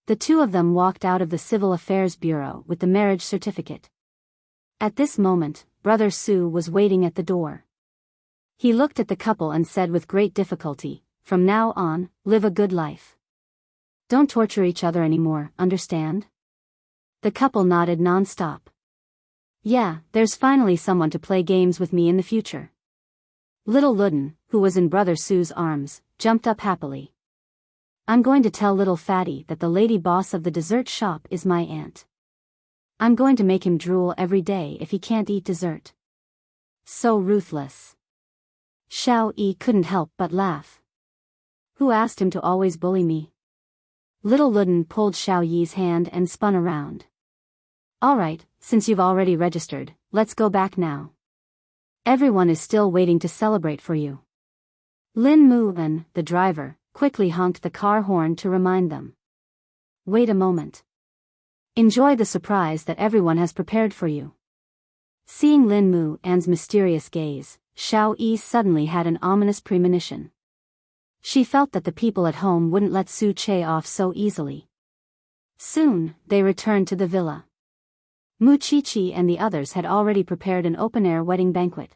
S1: The two of them walked out of the Civil Affairs Bureau with the marriage certificate. At this moment, Brother Su was waiting at the door. He looked at the couple and said with great difficulty, "From now on, live a good life. Don't torture each other anymore, understand?" The couple nodded non-stop. "Yeah, there's finally someone to play games with me in the future." Little Luden, who was in Brother Su's arms, jumped up happily. "I'm going to tell little Fatty that the lady boss of the dessert shop is my aunt. I'm going to make him drool every day if he can't eat dessert. So ruthless." Xiao Yi couldn't help but laugh. Who asked him to always bully me? Little Luden pulled Xiao Yi's hand and spun around. Alright, since you've already registered, let's go back now. Everyone is still waiting to celebrate for you. Lin Muan, the driver, quickly honked the car horn to remind them. Wait a moment. Enjoy the surprise that everyone has prepared for you. Seeing Lin Muan's mysterious gaze, Xiao Yi suddenly had an ominous premonition. She felt that the people at home wouldn't let Su Che off so easily. Soon, they returned to the villa. Mu Chichi and the others had already prepared an open-air wedding banquet.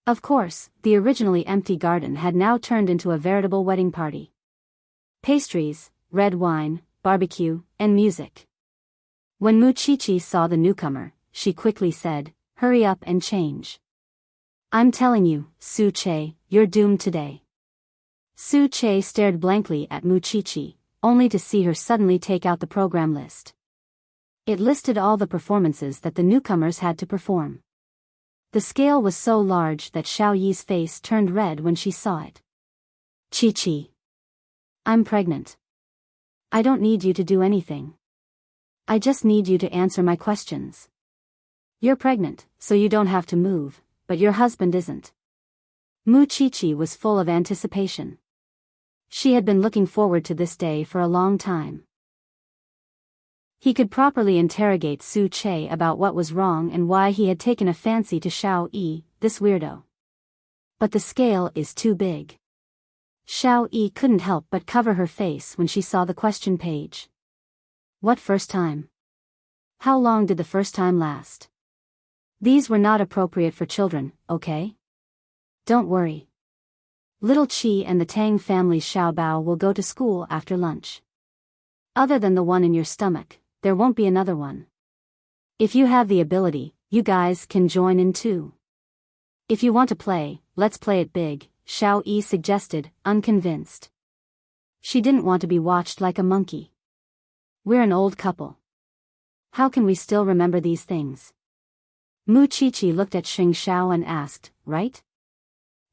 S1: Of course, the originally empty garden had now turned into a veritable wedding party. Pastries, red wine, barbecue, and music. When Mu Chichi saw the newcomer, she quickly said, "Hurry up and change. I'm telling you, Su Che, you're doomed today." Su Che stared blankly at Mu Chichi, only to see her suddenly take out the program list. It listed all the performances that the newcomers had to perform. The scale was so large that Xiao Yi's face turned red when she saw it. Chi-Chi. I'm pregnant. I don't need you to do anything. I just need you to answer my questions. You're pregnant, so you don't have to move, but your husband isn't. Mu Chi-Chi was full of anticipation. She had been looking forward to this day for a long time. He could properly interrogate Su Che about what was wrong and why he had taken a fancy to Xiao Yi, this weirdo. But the scale is too big. Xiao Yi couldn't help but cover her face when she saw the question page. What first time? How long did the first time last? These were not appropriate for children, okay? Don't worry. Little Qi and the Tang family's Xiao Bao will go to school after lunch. Other than the one in your stomach, there won't be another one. If you have the ability, you guys can join in too. If you want to play, let's play it big, Xiao Yi suggested, unconvinced. She didn't want to be watched like a monkey. We're an old couple. How can we still remember these things? Mu Chichi looked at Xing Xiao and asked, right?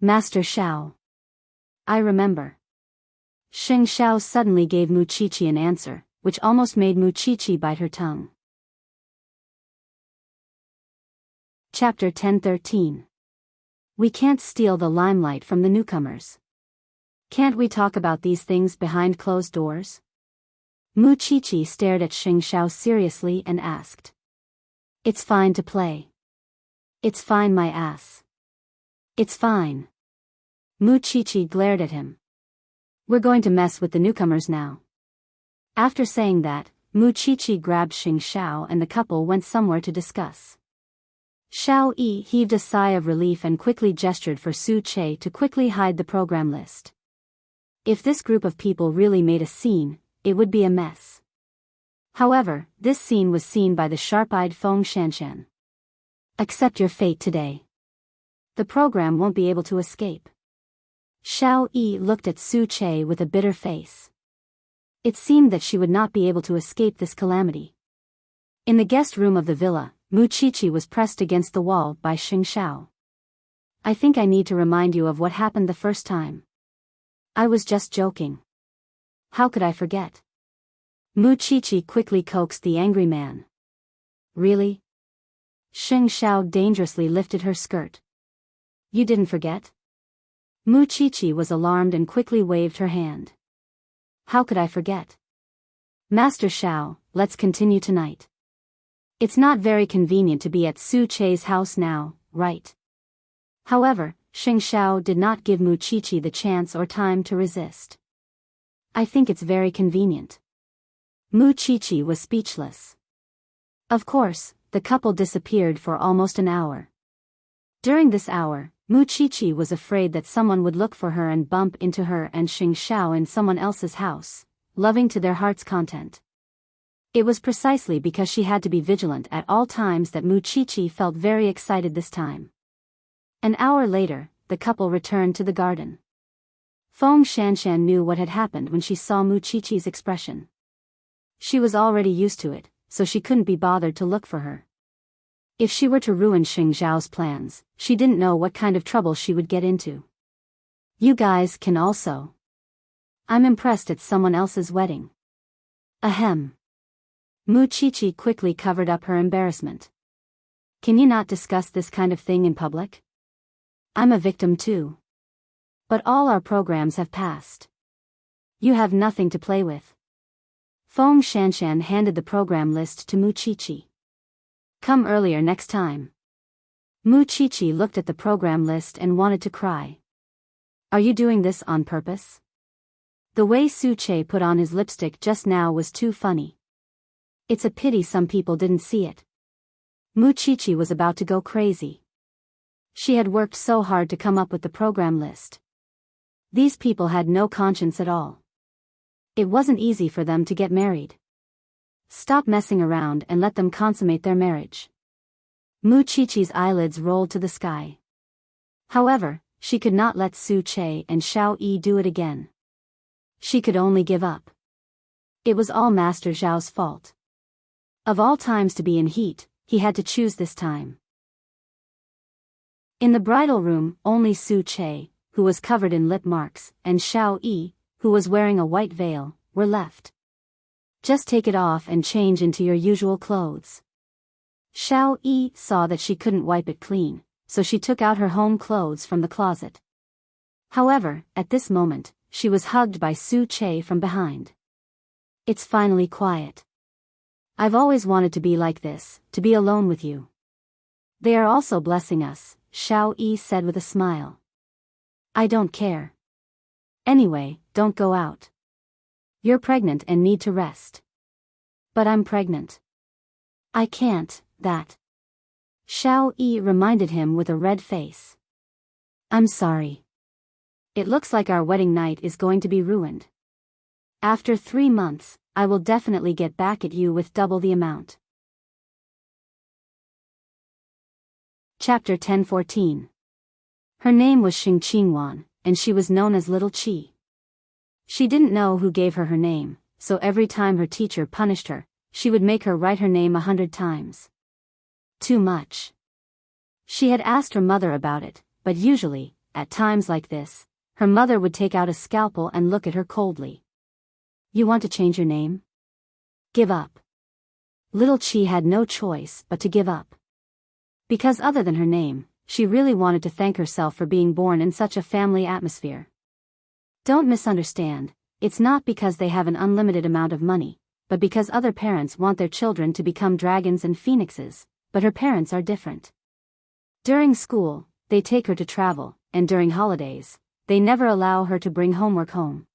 S1: Master Xiao. I remember. Xing Xiao suddenly gave Mu Chichi an answer, which almost made Mu Chichi bite her tongue. Chapter 10:13. We can't steal the limelight from the newcomers. Can't we talk about these things behind closed doors? Mu Chichi stared at Xing Xiao seriously and asked. It's fine to play. It's fine, my ass. It's fine. Mu Chichi glared at him. We're going to mess with the newcomers now. After saying that, Mu Chichi grabbed Xing Xiao and the couple went somewhere to discuss. Xiao Yi heaved a sigh of relief and quickly gestured for Su Che to quickly hide the program list. If this group of people really made a scene, it would be a mess. However, this scene was seen by the sharp-eyed Feng Shanshan. Accept your fate today. The program won't be able to escape. Xiao Yi looked at Su Che with a bitter face. It seemed that she would not be able to escape this calamity. In the guest room of the villa, Mu Chichi was pressed against the wall by Xing Xiao. I think I need to remind you of what happened the first time. I was just joking. How could I forget? Mu Chichi quickly coaxed the angry man. Really? Xing Xiao dangerously lifted her skirt. You didn't forget? Mu Chichi was alarmed and quickly waved her hand. How could I forget? Master Xiao, let's continue tonight. It's not very convenient to be at Su Che's house now, right? However, Xing Xiao did not give Mu Chichi the chance or time to resist. I think it's very convenient. Mu Chichi was speechless. Of course, the couple disappeared for almost an hour. During this hour, Mu Chichi was afraid that someone would look for her and bump into her and Xing Xiao in someone else's house, loving to their heart's content. It was precisely because she had to be vigilant at all times that Mu Chichi felt very excited this time. An hour later, the couple returned to the garden. Feng Shanshan knew what had happened when she saw Mu Chichi's expression. She was already used to it, so she couldn't be bothered to look for her. If she were to ruin Xing Zhao's plans, she didn't know what kind of trouble she would get into. You guys can also. I'm impressed it's someone else's wedding. Ahem. Mu Qiqi quickly covered up her embarrassment. Can you not discuss this kind of thing in public? I'm a victim too. But all our programs have passed. You have nothing to play with. Feng Shanshan handed the program list to Mu Qiqi. Come earlier next time. Mu Qiqi looked at the program list and wanted to cry. Are you doing this on purpose? The way Su Che put on his lipstick just now was too funny. It's a pity some people didn't see it. Mu Qiqi was about to go crazy. She had worked so hard to come up with the program list. These people had no conscience at all. It wasn't easy for them to get married. Stop messing around and let them consummate their marriage. Mu Qiqi's eyelids rolled to the sky. However, she could not let Su Che and Xiao Yi do it again. She could only give up. It was all Master Zhao's fault. Of all times to be in heat, he had to choose this time. In the bridal room, only Su Che, who was covered in lip marks, and Xiao Yi, who was wearing a white veil, were left. Just take it off and change into your usual clothes. Xiao Yi saw that she couldn't wipe it clean, so she took out her home clothes from the closet. However, at this moment, she was hugged by Su Che from behind. It's finally quiet. I've always wanted to be like this, to be alone with you. They are also blessing us, Xiao Yi said with a smile. I don't care. Anyway, don't go out. You're pregnant and need to rest. But I'm pregnant. I can't, that. Xiao Yi reminded him with a red face. I'm sorry. It looks like our wedding night is going to be ruined. After 3 months, I will definitely get back at you with double the amount. Chapter 10:14. Her name was Xing Qingwan, and she was known as Little Qi. She didn't know who gave her her name, so every time her teacher punished her, she would make her write her name 100 times. Too much. She had asked her mother about it, but usually, at times like this, her mother would take out a scalpel and look at her coldly. You want to change your name? Give up. Little Qi had no choice but to give up. Because other than her name, she really wanted to thank herself for being born in such a family atmosphere. Don't misunderstand, it's not because they have an unlimited amount of money, but because other parents want their children to become dragons and phoenixes, but her parents are different. During school, they take her to travel, and during holidays, they never allow her to bring homework home.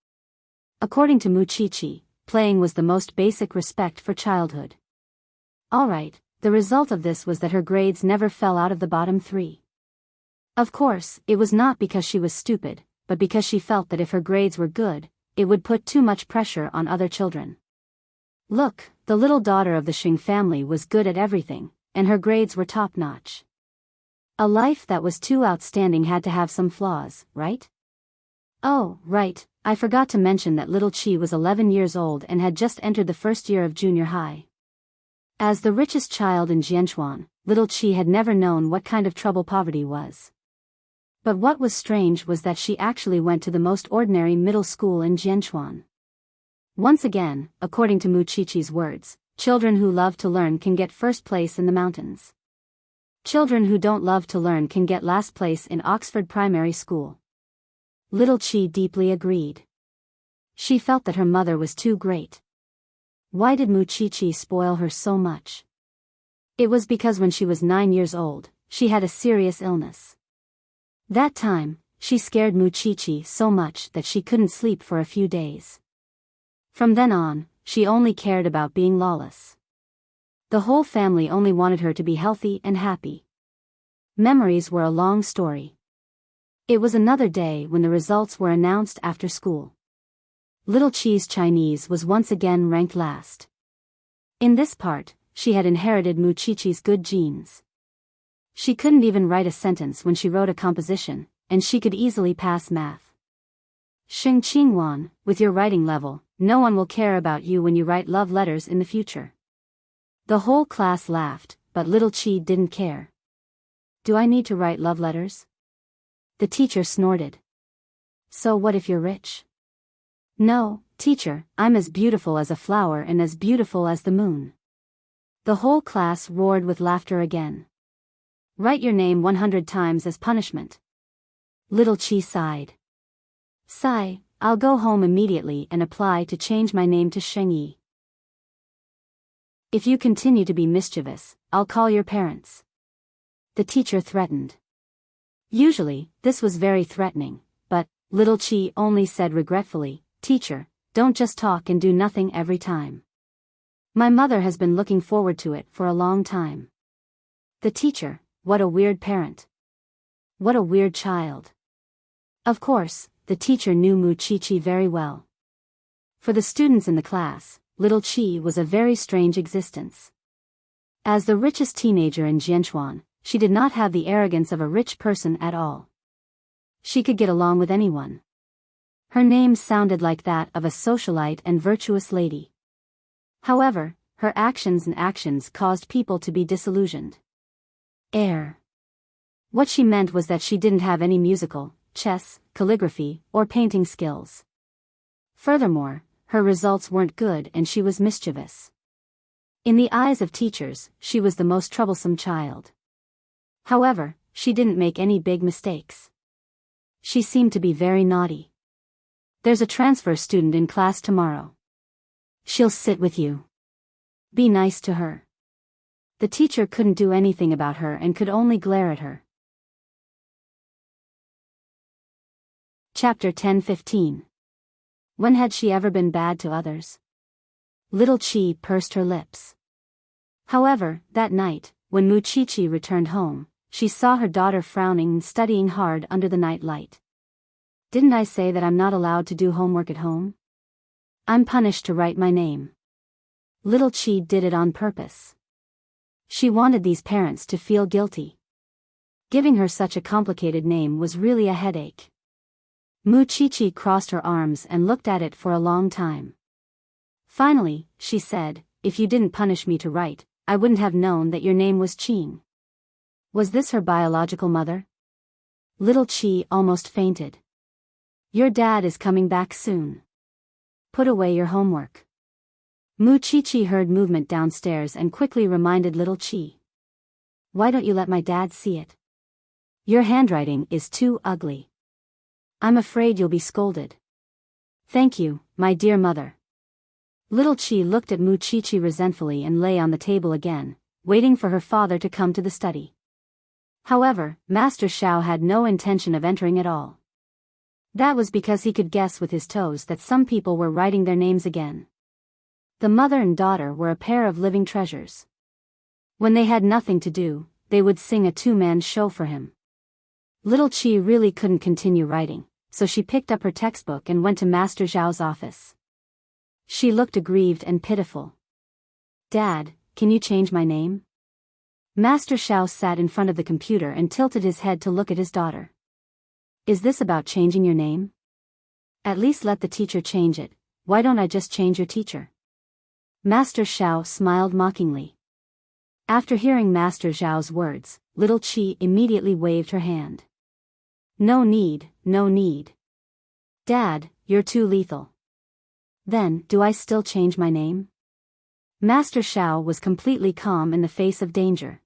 S1: According to Mu Qiqi, playing was the most basic respect for childhood. Alright, the result of this was that her grades never fell out of the bottom 3. Of course, it was not because she was stupid, but because she felt that if her grades were good, it would put too much pressure on other children. Look, the little daughter of the Xing family was good at everything, and her grades were top-notch. A life that was too outstanding had to have some flaws, right? Oh, right, I forgot to mention that little Qi was 11 years old and had just entered the first year of junior high. As the richest child in Jianchuan, little Qi had never known what kind of trouble poverty was. But what was strange was that she actually went to the most ordinary middle school in Jianchuan. Once again, according to Mu Qiqi's words, children who love to learn can get first place in the mountains. Children who don't love to learn can get last place in Oxford Primary School. Little Qi deeply agreed. She felt that her mother was too great. Why did Mu Qiqi spoil her so much? It was because when she was 9 years old, she had a serious illness. That time, she scared Mu Qiqi so much that she couldn't sleep for a few days. From then on, she only cared about being lawless. The whole family only wanted her to be healthy and happy. Memories were a long story. It was another day when the results were announced after school. Little Qi's Chinese was once again ranked last. In this part, she had inherited Mu Qiqi's good genes. She couldn't even write a sentence when she wrote a composition, and she could easily pass math. Xing Qingwan, with your writing level, no one will care about you when you write love letters in the future. The whole class laughed, but little Chi didn't care. Do I need to write love letters? The teacher snorted. So what if you're rich? No, teacher, I'm as beautiful as a flower and as beautiful as the moon. The whole class roared with laughter again. Write your name 100 times as punishment. Little Chi sighed. Sigh, I'll go home immediately and apply to change my name to Shengyi. If you continue to be mischievous, I'll call your parents. The teacher threatened. Usually, this was very threatening, but little Chi only said regretfully, Teacher, don't just talk and do nothing every time. My mother has been looking forward to it for a long time. The teacher, what a weird parent. What a weird child. Of course, the teacher knew Mu Chi very well. For the students in the class, little Chi was a very strange existence. As the richest teenager in Jianchuan, she did not have the arrogance of a rich person at all. She could get along with anyone. Her name sounded like that of a socialite and virtuous lady. However, her actions caused people to be disillusioned. What she meant was that she didn't have any musical, chess, calligraphy, or painting skills. Furthermore, her results weren't good and she was mischievous. In the eyes of teachers, she was the most troublesome child. However, she didn't make any big mistakes. She seemed to be very naughty. There's a transfer student in class tomorrow. She'll sit with you. Be nice to her. The teacher couldn't do anything about her and could only glare at her. Chapter 10-15. When had she ever been bad to others? Little Chi pursed her lips. However, that night, when Mu Chi returned home, she saw her daughter frowning and studying hard under the night light. Didn't I say that I'm not allowed to do homework at home? I'm punished to write my name. Little Chi did it on purpose. She wanted these parents to feel guilty. Giving her such a complicated name was really a headache. Mu Chi crossed her arms and looked at it for a long time. Finally, she said, if you didn't punish me to write, I wouldn't have known that your name was Qing. Was this her biological mother? Little Chi almost fainted. Your dad is coming back soon. Put away your homework. Mu Chi heard movement downstairs and quickly reminded little Chi. Why don't you let my dad see it? Your handwriting is too ugly. I'm afraid you'll be scolded. Thank you, my dear mother. Little Chi looked at Mu Chi resentfully and lay on the table again, waiting for her father to come to the study. However, Master Xiao had no intention of entering at all. That was because he could guess with his toes that some people were writing their names again. The mother and daughter were a pair of living treasures. When they had nothing to do, they would sing a two-man show for him. Little Chi really couldn't continue writing, so she picked up her textbook and went to Master Zhao's office. She looked aggrieved and pitiful. Dad, can you change my name? Master Xiao sat in front of the computer and tilted his head to look at his daughter. Is this about changing your name? At least let the teacher change it. Why don't I just change your teacher? Master Xiao smiled mockingly. After hearing Master Zhao's words, little Chi immediately waved her hand. No need, no need. Dad, you're too lethal. Then, do I still change my name? Master Xiao was completely calm in the face of danger.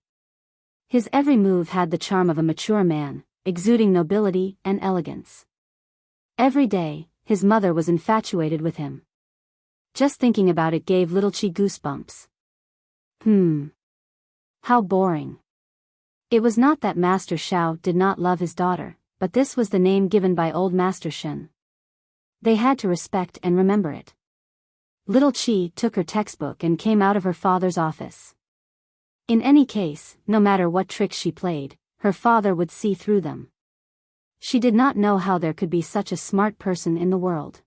S1: His every move had the charm of a mature man, exuding nobility and elegance. Every day, his mother was infatuated with him. Just thinking about it gave little Chi goosebumps. How boring. It was not that Master Xiao did not love his daughter, but this was the name given by old Master Shen. They had to respect and remember it. Little Chi took her textbook and came out of her father's office. In any case, no matter what tricks she played, her father would see through them. She did not know how there could be such a smart person in the world.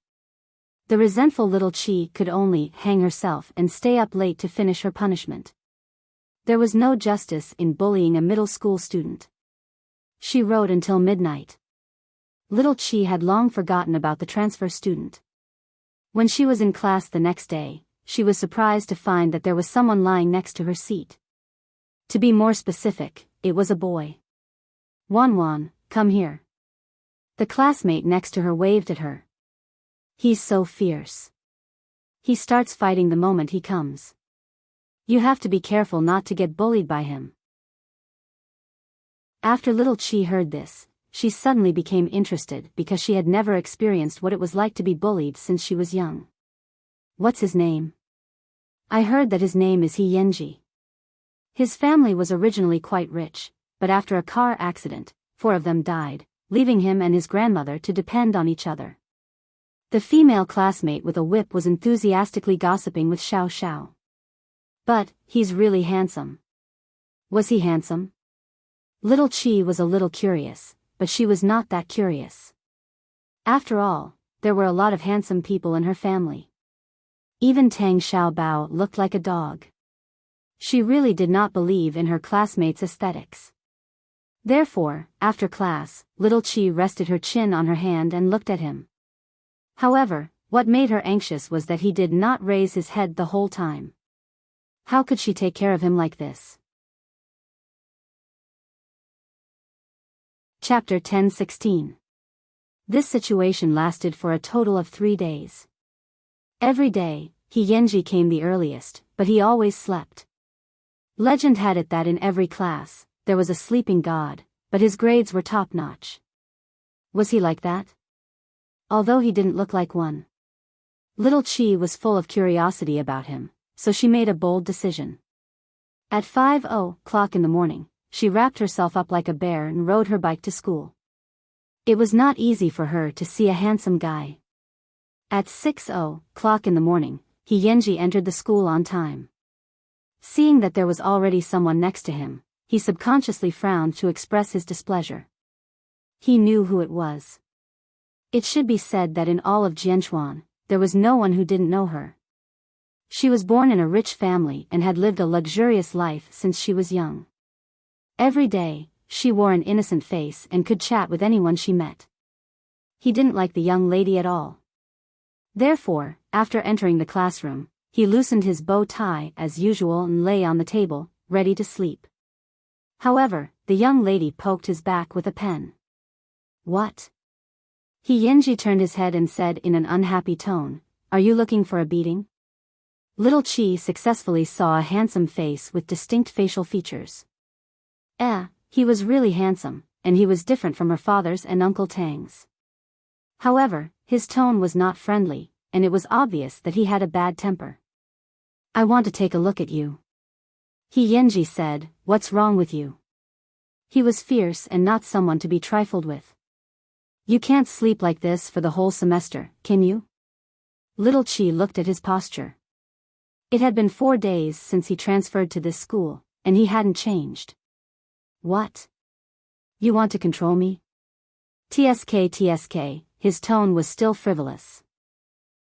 S1: The resentful little Chi could only hang herself and stay up late to finish her punishment. There was no justice in bullying a middle school student. She wrote until midnight. Little Chi had long forgotten about the transfer student. When she was in class the next day, she was surprised to find that there was someone lying next to her seat. To be more specific, it was a boy. Wanwan, come here. The classmate next to her waved at her. He's so fierce. He starts fighting the moment he comes. You have to be careful not to get bullied by him. After little Chi heard this, she suddenly became interested because she had never experienced what it was like to be bullied since she was young. What's his name? I heard that his name is He Yenji. His family was originally quite rich, but after a car accident, 4 of them died, leaving him and his grandmother to depend on each other. The female classmate with a whip was enthusiastically gossiping with Xiao Xiao. But, he's really handsome. Was he handsome? Little Chi was a little curious, but she was not that curious. After all, there were a lot of handsome people in her family. Even Tang Xiaobao looked like a dog. She really did not believe in her classmates' aesthetics. Therefore, after class, little Chi rested her chin on her hand and looked at him. However, what made her anxious was that he did not raise his head the whole time. How could she take care of him like this? Chapter 10:16. This situation lasted for a total of 3 days. Every day, He Yenji came the earliest, but he always slept. Legend had it that in every class, there was a sleeping god, but his grades were top-notch. Was he like that? Although he didn't look like one. Little Chi was full of curiosity about him, so she made a bold decision. At 5:00 in the morning, she wrapped herself up like a bear and rode her bike to school. It was not easy for her to see a handsome guy. At 6:00 in the morning, He Yenji entered the school on time. Seeing that there was already someone next to him, he subconsciously frowned to express his displeasure. He knew who it was. It should be said that in all of Jianchuan, there was no one who didn't know her. She was born in a rich family and had lived a luxurious life since she was young. Every day, she wore an innocent face and could chat with anyone she met. He didn't like the young lady at all. Therefore, after entering the classroom, he loosened his bow tie as usual and lay on the table, ready to sleep. However, the young lady poked his back with a pen. What? He Yenji turned his head and said in an unhappy tone, "Are you looking for a beating?" Little Chi successfully saw a handsome face with distinct facial features. He was really handsome, and he was different from her father's and Uncle Tang's. However, his tone was not friendly, and it was obvious that he had a bad temper. "I want to take a look at you." He Yenji said, "What's wrong with you?" He was fierce and not someone to be trifled with. "You can't sleep like this for the whole semester, can you?" Little Chi looked at his posture. It had been 4 days since he transferred to this school, and he hadn't changed. "What? You want to control me?" TSK, his tone was still frivolous.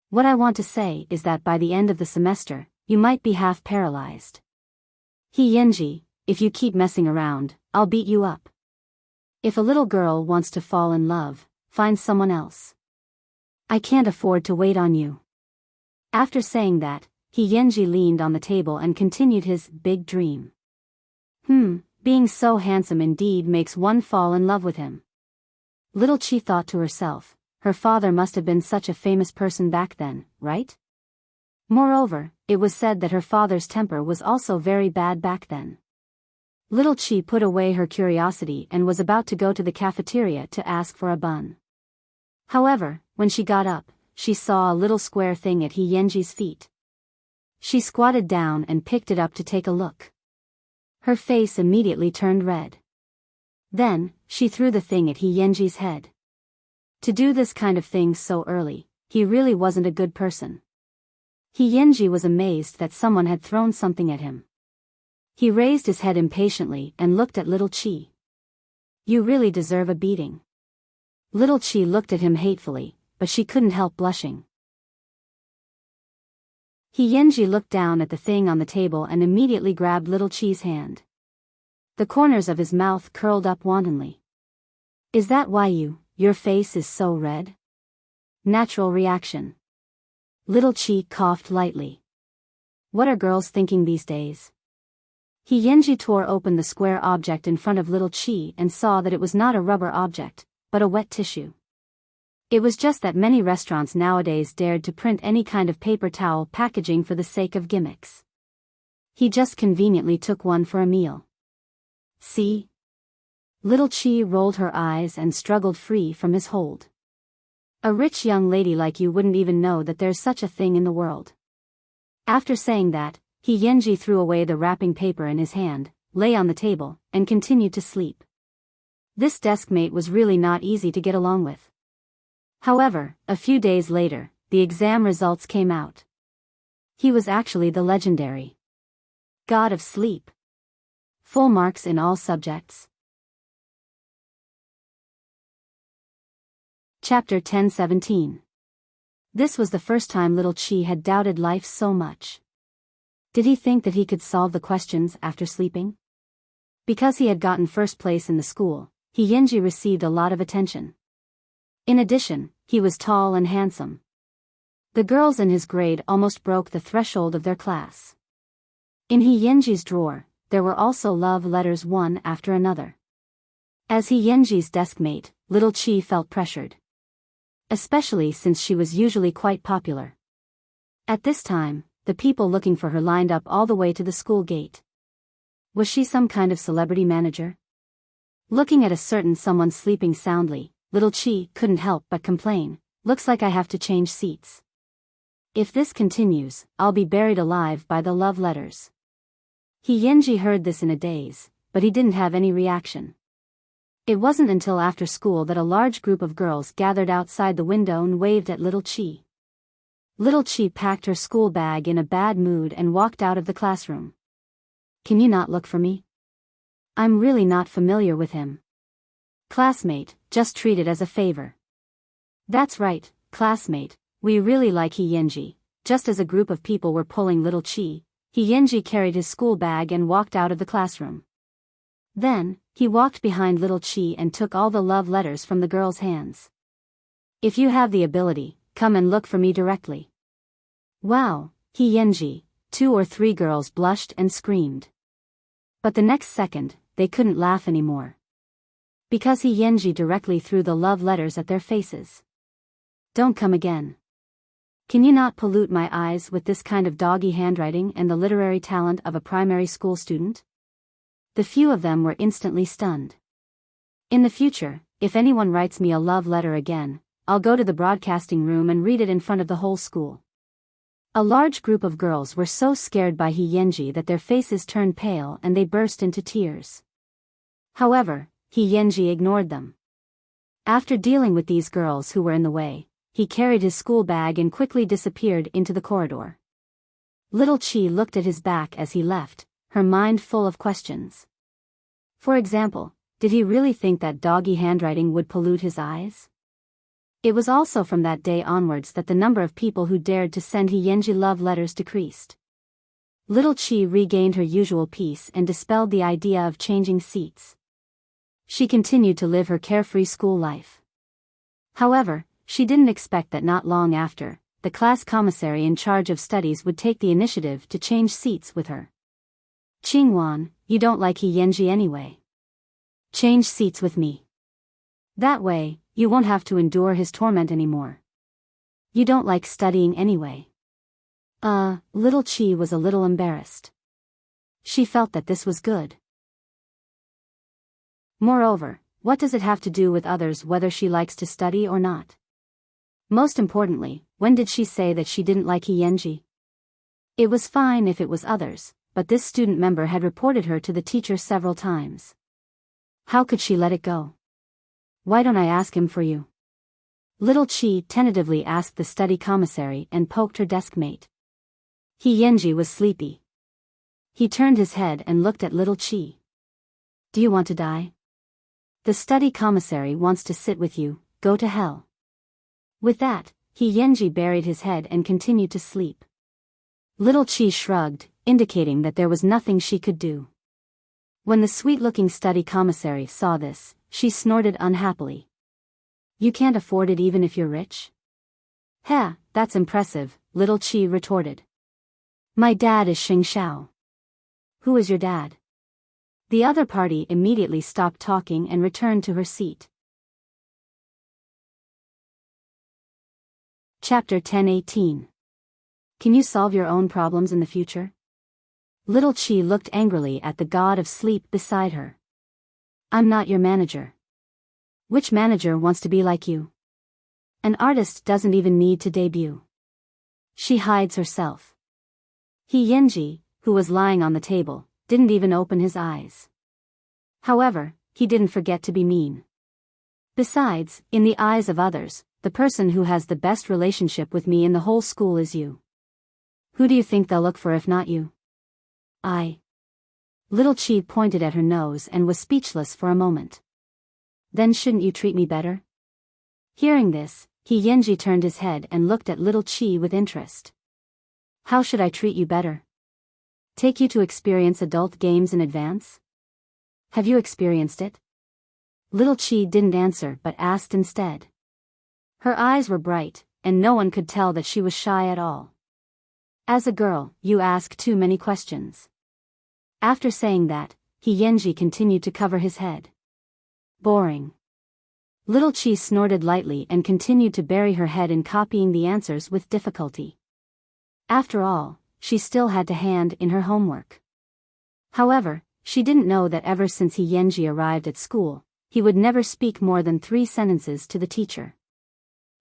S1: "What I want to say is that by the end of the semester, you might be half paralyzed. He Yenji, if you keep messing around, I'll beat you up. If a little girl wants to fall in love, find someone else. I can't afford to wait on you." After saying that, He Yenji leaned on the table and continued his big dream. Being so handsome indeed makes one fall in love with him. Little Chi thought to herself, her father must have been such a famous person back then, right? Moreover, it was said that her father's temper was also very bad back then. Little Chi put away her curiosity and was about to go to the cafeteria to ask for a bun. However, when she got up, she saw a little square thing at He Yenji's feet. She squatted down and picked it up to take a look. Her face immediately turned red. Then, she threw the thing at He Yenji's head. To do this kind of thing so early, he really wasn't a good person. He Yenji was amazed that someone had thrown something at him. He raised his head impatiently and looked at Little Chi. "You really deserve a beating." Little Chi looked at him hatefully, but she couldn't help blushing. He Yenji looked down at the thing on the table and immediately grabbed Little Chi's hand. The corners of his mouth curled up wantonly. "Is that why your face is so red?" Natural reaction. Little Chi coughed lightly. What are girls thinking these days? He Yenji tore open the square object in front of little Chi and saw that it was not a rubber object, but a wet tissue. It was just that many restaurants nowadays dared to print any kind of paper towel packaging for the sake of gimmicks. He just conveniently took one for a meal. See? Little Chi rolled her eyes and struggled free from his hold. A rich young lady like you wouldn't even know that there's such a thing in the world. After saying that, He Yenji threw away the wrapping paper in his hand, lay on the table, and continued to sleep. This deskmate was really not easy to get along with. However, a few days later, the exam results came out. He was actually the legendary God of Sleep. Full marks in all subjects. Chapter 10:17. This was the first time little Chi had doubted life so much. Did he think that he could solve the questions after sleeping? Because he had gotten first place in the school, He Yenji received a lot of attention. In addition, he was tall and handsome. The girls in his grade almost broke the threshold of their class. In He Yenji's drawer, there were also love letters one after another. As He Yenji's deskmate, little Chi felt pressured. Especially since she was usually quite popular. At this time, the people looking for her lined up all the way to the school gate. Was she some kind of celebrity manager? Looking at a certain someone sleeping soundly, little Chi couldn't help but complain, "Looks like I have to change seats. If this continues, I'll be buried alive by the love letters." He Yenji heard this in a daze, but he didn't have any reaction. It wasn't until after school that a large group of girls gathered outside the window and waved at little Chi. Little Chi packed her school bag in a bad mood and walked out of the classroom. "Can you not look for me? I'm really not familiar with him." "Classmate, just treat it as a favor." "That's right, classmate, we really like He Yenji." Just as a group of people were pulling little Chi, He Yenji carried his school bag and walked out of the classroom. Then, he walked behind little Chi and took all the love letters from the girls' hands. "If you have the ability, come and look for me directly." "Wow, He Yenji," 2 or 3 girls blushed and screamed. But the next second, they couldn't laugh anymore. Because He Yenji directly threw the love letters at their faces. "Don't come again. Can you not pollute my eyes with this kind of doggy handwriting and the literary talent of a primary school student?" The few of them were instantly stunned. "In the future, if anyone writes me a love letter again, I'll go to the broadcasting room and read it in front of the whole school." A large group of girls were so scared by He Yenji that their faces turned pale and they burst into tears. However, He Yenji ignored them. After dealing with these girls who were in the way, he carried his school bag and quickly disappeared into the corridor. Little Chi looked at his back as he left, her mind full of questions. For example, did he really think that doggy handwriting would pollute his eyes? It was also from that day onwards that the number of people who dared to send He Yenji love letters decreased. Little Chi regained her usual peace and dispelled the idea of changing seats. She continued to live her carefree school life. However, she didn't expect that not long after, the class commissary in charge of studies would take the initiative to change seats with her. "Qingwan, you don't like He Yenji anyway. Change seats with me. That way, you won't have to endure his torment anymore. You don't like studying anyway." Little Chi was a little embarrassed. She felt that this was good. Moreover, what does it have to do with others whether she likes to study or not? Most importantly, when did she say that she didn't like He Yenji? It was fine if it was others, but this student member had reported her to the teacher several times. How could she let it go? "Why don't I ask him for you?" Little Chi tentatively asked the study commissary and poked her deskmate. He Yenji was sleepy. He turned his head and looked at little Chi. "Do you want to die? The study commissary wants to sit with you, go to hell." With that, He Yenji buried his head and continued to sleep. Little Chi shrugged, indicating that there was nothing she could do. When the sweet-looking study commissary saw this, she snorted unhappily. "You can't afford it even if you're rich?" "Heh, that's impressive," little Chi retorted. "My dad is Xing Shao." "Who is your dad?" The other party immediately stopped talking and returned to her seat. Chapter 10:18. Can you solve your own problems in the future? Little Chi looked angrily at the god of sleep beside her. I'm not your manager. Which manager wants to be like you? An artist doesn't even need to debut. She hides herself. Yenji, who was lying on the table, didn't even open his eyes. However, he didn't forget to be mean. Besides, in the eyes of others, the person who has the best relationship with me in the whole school is you. Who do you think they'll look for if not you? Little Chi pointed at her nose and was speechless for a moment. Then shouldn't you treat me better? Hearing this, Yenji turned his head and looked at Little Chi with interest. How should I treat you better? Take you to experience adult games in advance? Have you experienced it? Little Chi didn't answer but asked instead. Her eyes were bright, and no one could tell that she was shy at all. As a girl, you ask too many questions. After saying that, Yenji continued to cover his head. Boring. Little Chi snorted lightly and continued to bury her head in copying the answers with difficulty. After all, she still had to hand in her homework. However, she didn't know that ever since Yenji arrived at school, he would never speak more than 3 sentences to the teacher.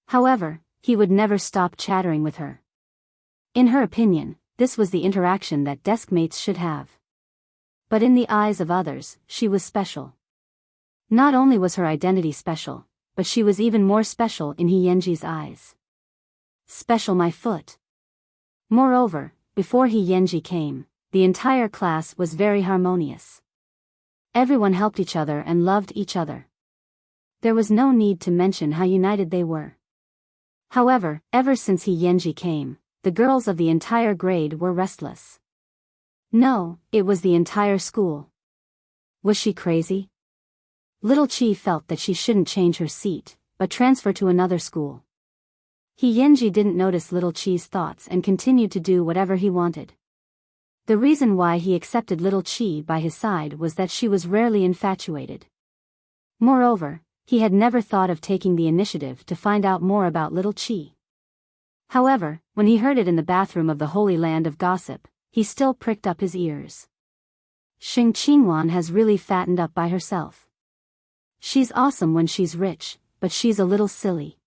S1: However, he would never stop chattering with her. In her opinion, this was the interaction that desk mates should have. But in the eyes of others, she was special. Not only was her identity special, but she was even more special in Yenji's eyes. Special my foot. Moreover, before Yenji came, the entire class was very harmonious. Everyone helped each other and loved each other. There was no need to mention how united they were. However, ever since Yenji came, the girls of the entire grade were restless. No, it was the entire school. Was she crazy? Little Chi felt that she shouldn't change her seat, but transfer to another school. Yenji didn't notice Little Chi's thoughts and continued to do whatever he wanted. The reason why he accepted Little Chi by his side was that she was rarely infatuated. Moreover, he had never thought of taking the initiative to find out more about Little Chi. However, when he heard it in the bathroom of the Holy Land of Gossip, he still pricked up his ears. Xing Qingwan has really fattened up by herself. She's awesome when she's rich, but she's a little silly.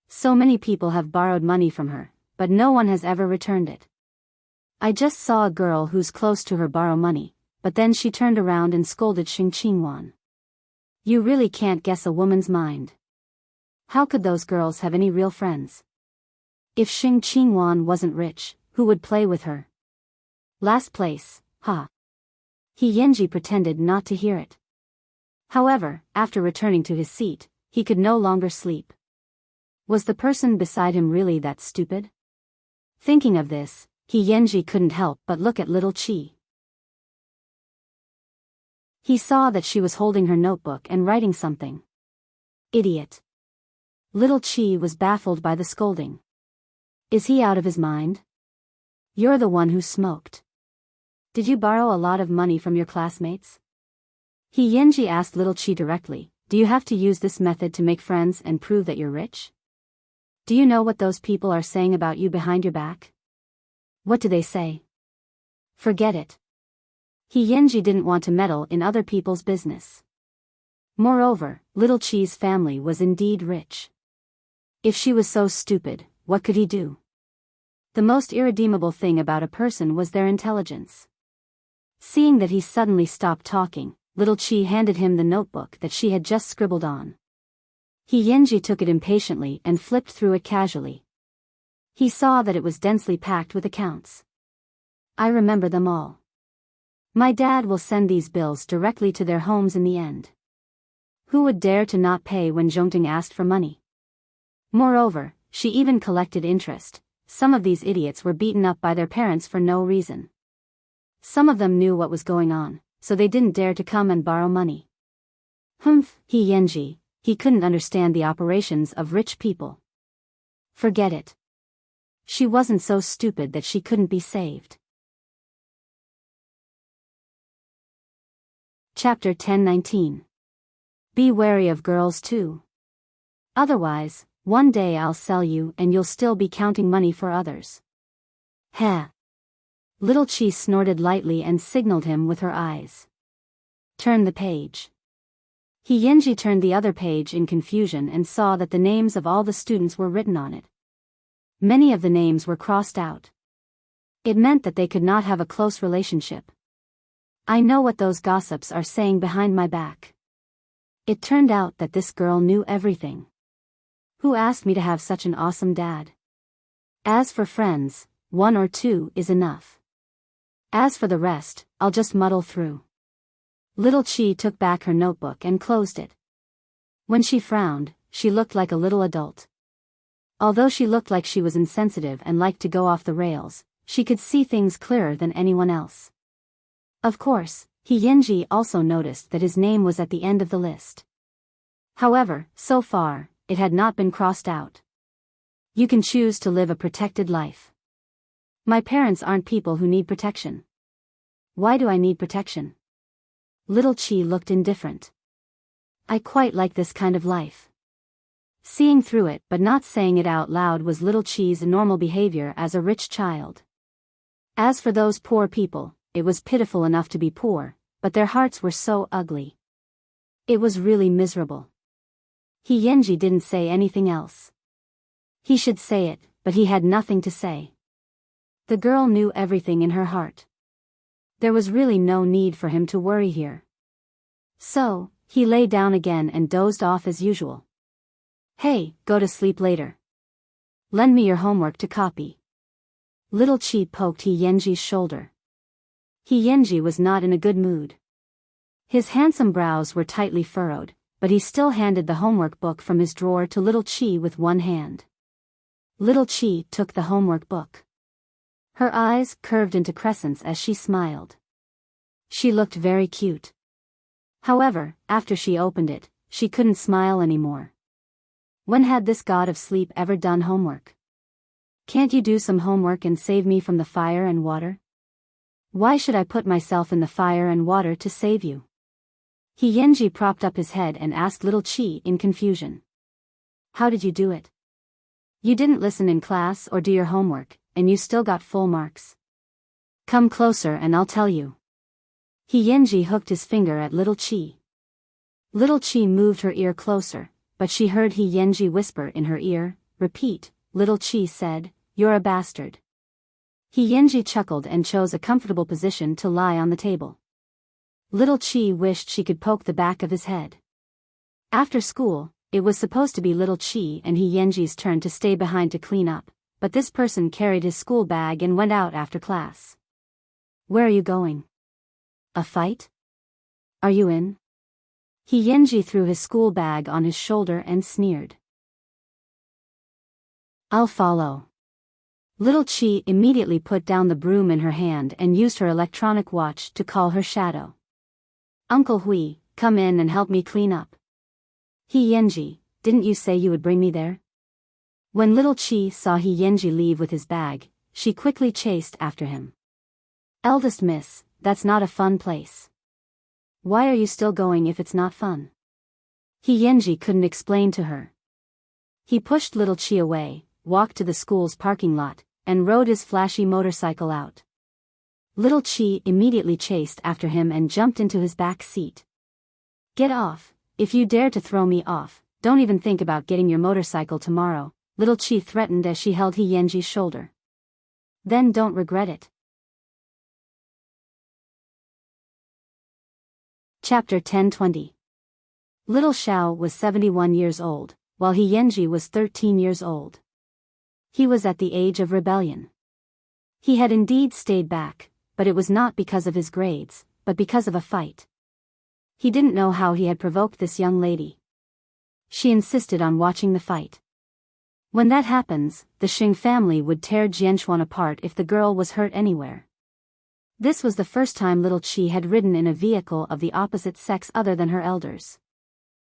S1: So many people have borrowed money from her, but no one has ever returned it. I just saw a girl who's close to her borrow money, but then she turned around and scolded Xing Qingwan. You really can't guess a woman's mind. How could those girls have any real friends? If Xing Qingwan wasn't rich, who would play with her? Last place, ha. Yenji pretended not to hear it. However, after returning to his seat, he could no longer sleep. Was the person beside him really that stupid? Thinking of this, Yenji couldn't help but look at Little Chi. He saw that she was holding her notebook and writing something. Idiot. Little Chi was baffled by the scolding. Is he out of his mind? You're the one who smoked. Did you borrow a lot of money from your classmates? Yenji asked Little Chi directly, do you have to use this method to make friends and prove that you're rich? Do you know what those people are saying about you behind your back? What do they say? Forget it. Yenji didn't want to meddle in other people's business. Moreover, Little Chi's family was indeed rich. If she was so stupid, what could he do? The most irredeemable thing about a person was their intelligence. Seeing that he suddenly stopped talking, Little Chi handed him the notebook that she had just scribbled on. Yenji took it impatiently and flipped through it casually. He saw that it was densely packed with accounts. I remember them all. My dad will send these bills directly to their homes in the end. Who would dare to not pay when Zhongting asked for money? Moreover, she even collected interest. Some of these idiots were beaten up by their parents for no reason. Some of them knew what was going on, so they didn't dare to come and borrow money. Yenji, he couldn't understand the operations of rich people. Forget it. She wasn't so stupid that she couldn't be saved. Chapter 10:19. Be wary of girls too. Otherwise, one day I'll sell you and you'll still be counting money for others. Heh. Little Chi snorted lightly and signaled him with her eyes. Turn the page. He Yinji turned the other page in confusion and saw that the names of all the students were written on it. Many of the names were crossed out. It meant that they could not have a close relationship. I know what those gossips are saying behind my back. It turned out that this girl knew everything. Who asked me to have such an awesome dad? As for friends, 1 or 2 is enough. As for the rest, I'll just muddle through. Little Chi took back her notebook and closed it. When she frowned, she looked like a little adult. Although she looked like she was insensitive and liked to go off the rails, she could see things clearer than anyone else. Of course, He Yinji also noticed that his name was at the end of the list. However, so far, it had not been crossed out. You can choose to live a protected life. My parents aren't people who need protection. Why do I need protection? Little Chi looked indifferent. I quite like this kind of life. Seeing through it but not saying it out loud was Little Chi's normal behavior as a rich child. As for those poor people, it was pitiful enough to be poor, but their hearts were so ugly. It was really miserable. He Yinji didn't say anything else. He should say it, but he had nothing to say. The girl knew everything in her heart. There was really no need for him to worry here. So, he lay down again and dozed off as usual. Hey, go to sleep later. Lend me your homework to copy. Little Chi poked He Yinji's shoulder. He Yinji was not in a good mood. His handsome brows were tightly furrowed, but he still handed the homework book from his drawer to Little Chi with one hand. Little Chi took the homework book. Her eyes curved into crescents as she smiled. She looked very cute. However, after she opened it, she couldn't smile anymore. When had this god of sleep ever done homework? Can't you do some homework and save me from the fire and water? Why should I put myself in the fire and water to save you? He Yinji propped up his head and asked Little Chi in confusion. How did you do it? You didn't listen in class or do your homework, and you still got full marks. Come closer and I'll tell you. He Yinji hooked his finger at Little Chi. Little Chi moved her ear closer, but she heard He Yinji whisper in her ear, repeat. Little Chi said, You're a bastard. He Yinji chuckled and chose a comfortable position to lie on the table. Little Chi wished she could poke the back of his head. After school, it was supposed to be Little Chi and He Yinji's turn to stay behind to clean up, but this person carried his school bag and went out after class. Where are you going? A fight? Are you in? He Yinji threw his school bag on his shoulder and sneered. I'll follow. Little Chi immediately put down the broom in her hand and used her electronic watch to call her shadow. Uncle Hui, come in and help me clean up. He Yinji, didn't you say you would bring me there? When Little Chi saw He Yinji leave with his bag, she quickly chased after him. Eldest miss, that's not a fun place. Why are you still going if it's not fun? He Yinji couldn't explain to her. He pushed Little Chi away, walked to the school's parking lot, and rode his flashy motorcycle out. Little Chi immediately chased after him and jumped into his back seat. Get off, if you dare to throw me off, don't even think about getting your motorcycle tomorrow, Little Chi threatened as she held He Yinji's shoulder. Then don't regret it. Chapter 10:20. Little Xiao was 71 years old, while He Yinji was 13 years old. He was at the age of rebellion. He had indeed stayed back, but it was not because of his grades, but because of a fight. He didn't know how he had provoked this young lady. She insisted on watching the fight. When that happens, the Xing family would tear Jianchuan apart if the girl was hurt anywhere. This was the first time Little Chi had ridden in a vehicle of the opposite sex other than her elders.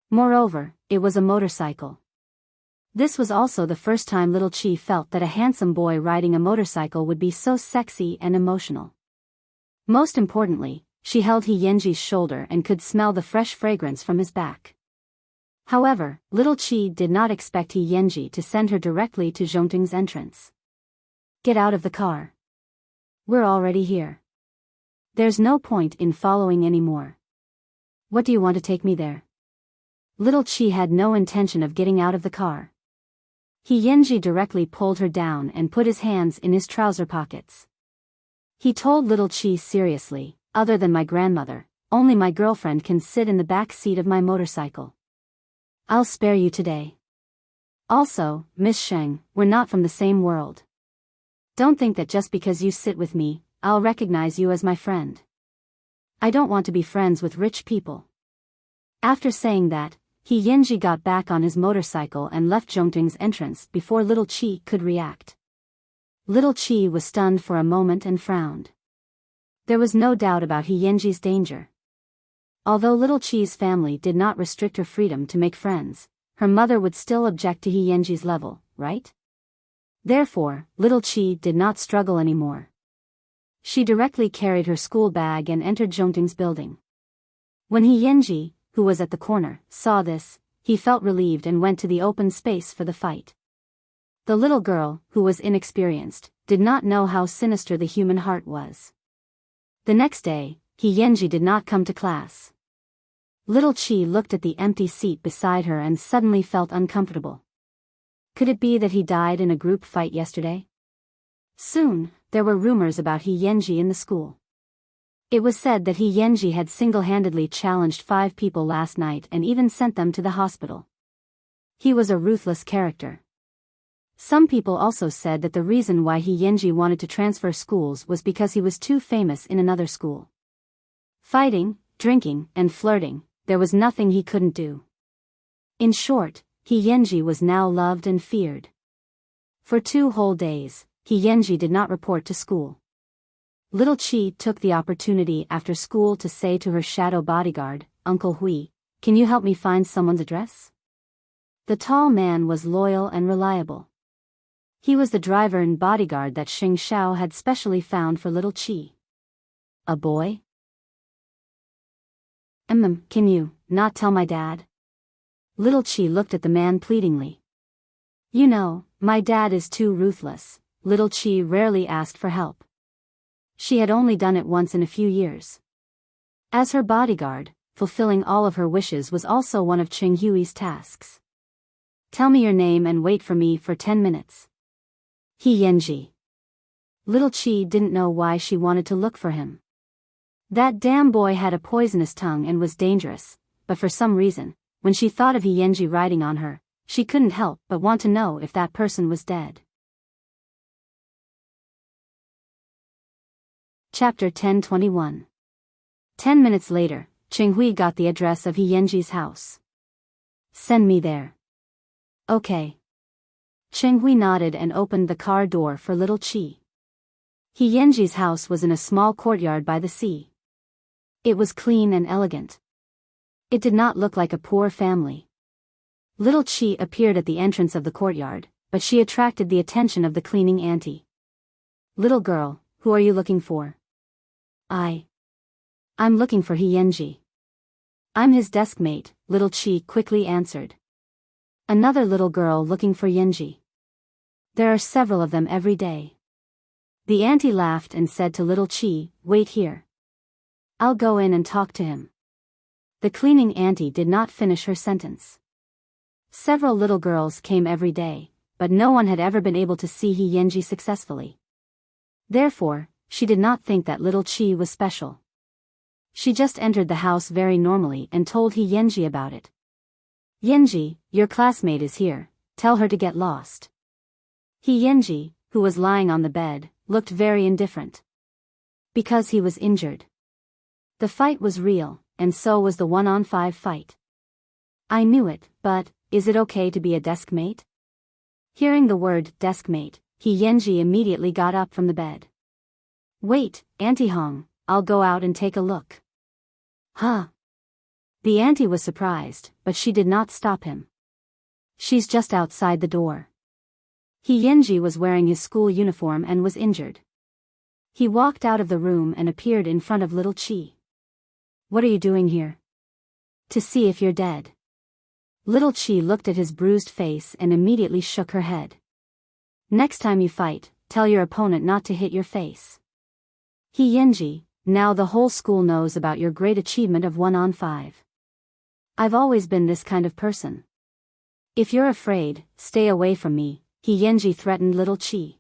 S1: Moreover, it was a motorcycle. This was also the first time Little Chi felt that a handsome boy riding a motorcycle would be so sexy and emotional. Most importantly, she held He Yenji's shoulder and could smell the fresh fragrance from his back. However, little Chi did not expect He Yenji to send her directly to Zhongting's entrance. Get out of the car. We're already here. There's no point in following anymore. What do you want to take me there? Little Chi had no intention of getting out of the car. He Yenji directly pulled her down and put his hands in his trouser pockets. He told little Chi seriously, other than my grandmother, only my girlfriend can sit in the back seat of my motorcycle. I'll spare you today. Also, Miss Sheng, we're not from the same world. Don't think that just because you sit with me, I'll recognize you as my friend. I don't want to be friends with rich people. After saying that, He Yenji got back on his motorcycle and left Zhongting's entrance before little Chi could react. Little Chi was stunned for a moment and frowned. There was no doubt about He Yenji's danger. Although little Chi's family did not restrict her freedom to make friends, her mother would still object to He Yenji's level, right? Therefore, little Chi did not struggle anymore. She directly carried her school bag and entered Zhongting's building. When He Yenji, who was at the corner, saw this, he felt relieved and went to the open space for the fight. The little girl, who was inexperienced, did not know how sinister the human heart was. The next day, He Yenji did not come to class. Little Chi looked at the empty seat beside her and suddenly felt uncomfortable. Could it be that he died in a group fight yesterday? Soon, there were rumors about He Yenji in the school. It was said that He Yenji had single-handedly challenged 5 people last night and even sent them to the hospital. He was a ruthless character. Some people also said that the reason why He Yenji wanted to transfer schools was because he was too famous in another school. Fighting, drinking, and flirting, there was nothing he couldn't do. In short, He Yenji was now loved and feared. For 2 whole days, He Yenji did not report to school. Little Chi took the opportunity after school to say to her shadow bodyguard, Uncle Hui, can you help me find someone's address? The tall man was loyal and reliable. He was the driver and bodyguard that Xing Xiao had specially found for little Chi. A boy? Can you not tell my dad? Little Chi looked at the man pleadingly. You know, my dad is too ruthless. Little Chi rarely asked for help. She had only done it once in a few years. As her bodyguard, fulfilling all of her wishes was also one of Ching Hui's tasks. Tell me your name and wait for me for 10 minutes. He Yenji. Little Chi didn't know why she wanted to look for him. That damn boy had a poisonous tongue and was dangerous, but for some reason, when she thought of He Yenji riding on her, she couldn't help but want to know if that person was dead. Chapter 10:21. 10 minutes later, Ching Hui got the address of He Yenji's house. Send me there. Okay. Ching Hui nodded and opened the car door for little Chi. He Yenji's house was in a small courtyard by the sea. It was clean and elegant. It did not look like a poor family. Little Chi appeared at the entrance of the courtyard, but she attracted the attention of the cleaning auntie. Little girl, who are you looking for? I'm looking for He Yenji. I'm his desk mate, little Chi quickly answered. Another little girl looking for Yenji. There are several of them every day. The auntie laughed and said to little Chi, wait here. I'll go in and talk to him. The cleaning auntie did not finish her sentence. Several little girls came every day, but no one had ever been able to see He Yenji successfully. Therefore, she did not think that little Chi was special. She just entered the house very normally and told He Yenji about it. Yenji, your classmate is here, tell her to get lost. He Yenji, who was lying on the bed, looked very indifferent. Because he was injured. The fight was real, and so was the 1-on-5 fight. I knew it, but, is it okay to be a desk mate? Hearing the word desk mate, He Yenji immediately got up from the bed. Wait, Auntie Hong, I'll go out and take a look. Huh? The auntie was surprised, but she did not stop him. She's just outside the door. He Yenji was wearing his school uniform and was injured. He walked out of the room and appeared in front of little Chi. What are you doing here? To see if you're dead. Little Chi looked at his bruised face and immediately shook her head. Next time you fight, tell your opponent not to hit your face. He Yenji, now the whole school knows about your great achievement of 1-on-5. I've always been this kind of person. If you're afraid, stay away from me, He Yenji threatened Little Chi.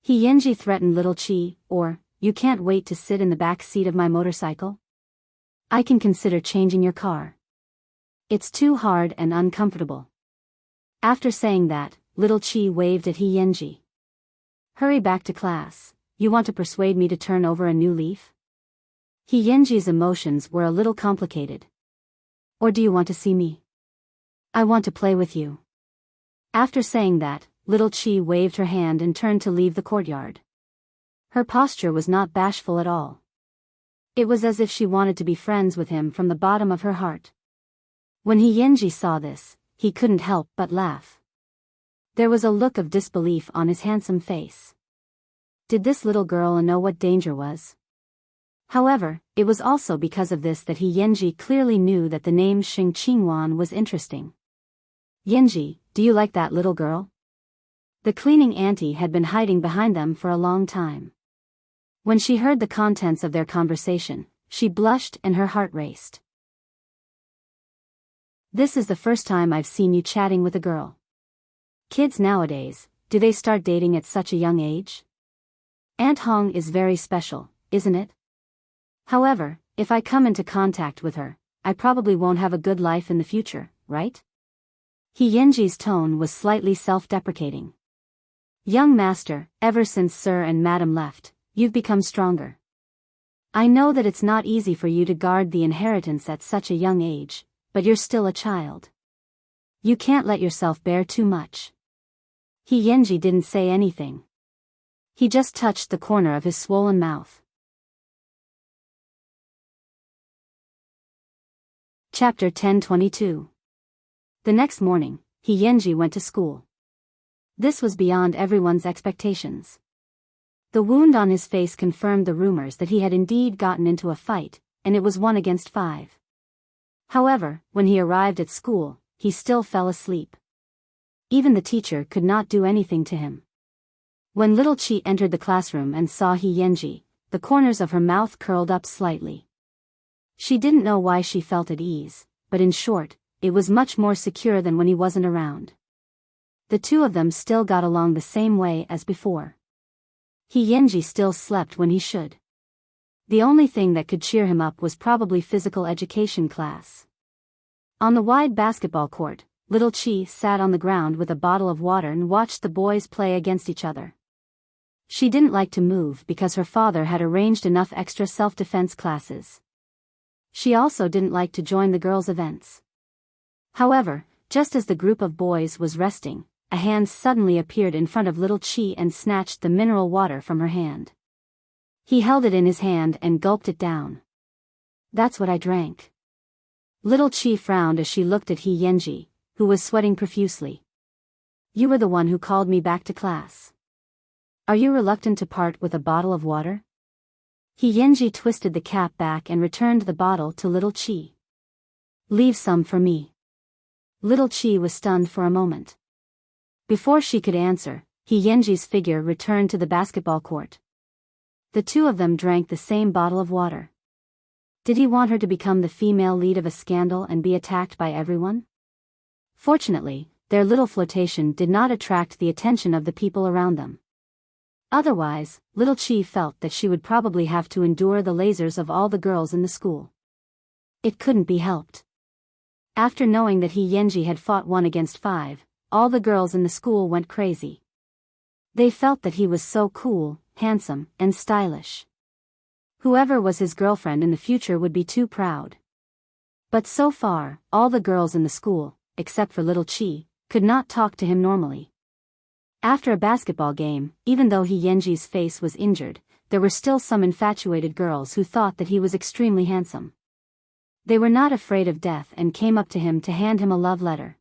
S1: He Yenji threatened Little Chi, or, you can't wait to sit in the back seat of my motorcycle? I can consider changing your car. It's too hard and uncomfortable. After saying that, Little Chi waved at He Yenji. Hurry back to class, you want to persuade me to turn over a new leaf? He Yenji's emotions were a little complicated. Or do you want to see me? I want to play with you. After saying that, Little Chi waved her hand and turned to leave the courtyard. Her posture was not bashful at all. It was as if she wanted to be friends with him from the bottom of her heart. When He Yenji saw this, he couldn't help but laugh. There was a look of disbelief on his handsome face. Did this little girl know what danger was? However, it was also because of this that He Yenji clearly knew that the name Xing Qingwan was interesting. Yenji, do you like that little girl? The cleaning auntie had been hiding behind them for a long time. When she heard the contents of their conversation, she blushed and her heart raced. This is the first time I've seen you chatting with a girl. Kids nowadays, do they start dating at such a young age? Aunt Hong is very special, isn't it? However, if I come into contact with her, I probably won't have a good life in the future, right? He Yenji's tone was slightly self-deprecating. Young master, ever since Sir and Madam left, you've become stronger. I know that it's not easy for you to guard the inheritance at such a young age, but you're still a child. You can't let yourself bear too much. He Yenji didn't say anything. He just touched the corner of his swollen mouth. Chapter 1022. The next morning, He Yenji went to school. This was beyond everyone's expectations. The wound on his face confirmed the rumors that he had indeed gotten into a fight, and it was 1-against-5. However, when he arrived at school, he still fell asleep. Even the teacher could not do anything to him. When Little Chi entered the classroom and saw He Yenji, the corners of her mouth curled up slightly. She didn't know why she felt at ease, but in short, it was much more secure than when he wasn't around. The two of them still got along the same way as before. He Yenji still slept when he should. The only thing that could cheer him up was probably physical education class. On the wide basketball court, Little Chi sat on the ground with a bottle of water and watched the boys play against each other. She didn't like to move because her father had arranged enough extra self-defense classes. She also didn't like to join the girls' events. However, just as the group of boys was resting, a hand suddenly appeared in front of Little Chi and snatched the mineral water from her hand. He held it in his hand and gulped it down. That's what I drank. Little Chi frowned as she looked at He Yenji, who was sweating profusely. You were the one who called me back to class. Are you reluctant to part with a bottle of water? He Yenji twisted the cap back and returned the bottle to Little Chi. Leave some for me. Little Chi was stunned for a moment. Before she could answer, He Yenji's figure returned to the basketball court. The two of them drank the same bottle of water. Did he want her to become the female lead of a scandal and be attacked by everyone? Fortunately, their little flirtation did not attract the attention of the people around them. Otherwise, Little Chi felt that she would probably have to endure the lasers of all the girls in the school. It couldn't be helped. After knowing that He Yenji had fought 1-against-5, all the girls in the school went crazy. They felt that he was so cool, handsome, and stylish. Whoever was his girlfriend in the future would be too proud. But so far, all the girls in the school, except for Little Chi, could not talk to him normally. After a basketball game, even though He Yenji's face was injured, there were still some infatuated girls who thought that he was extremely handsome. They were not afraid of death and came up to him to hand him a love letter.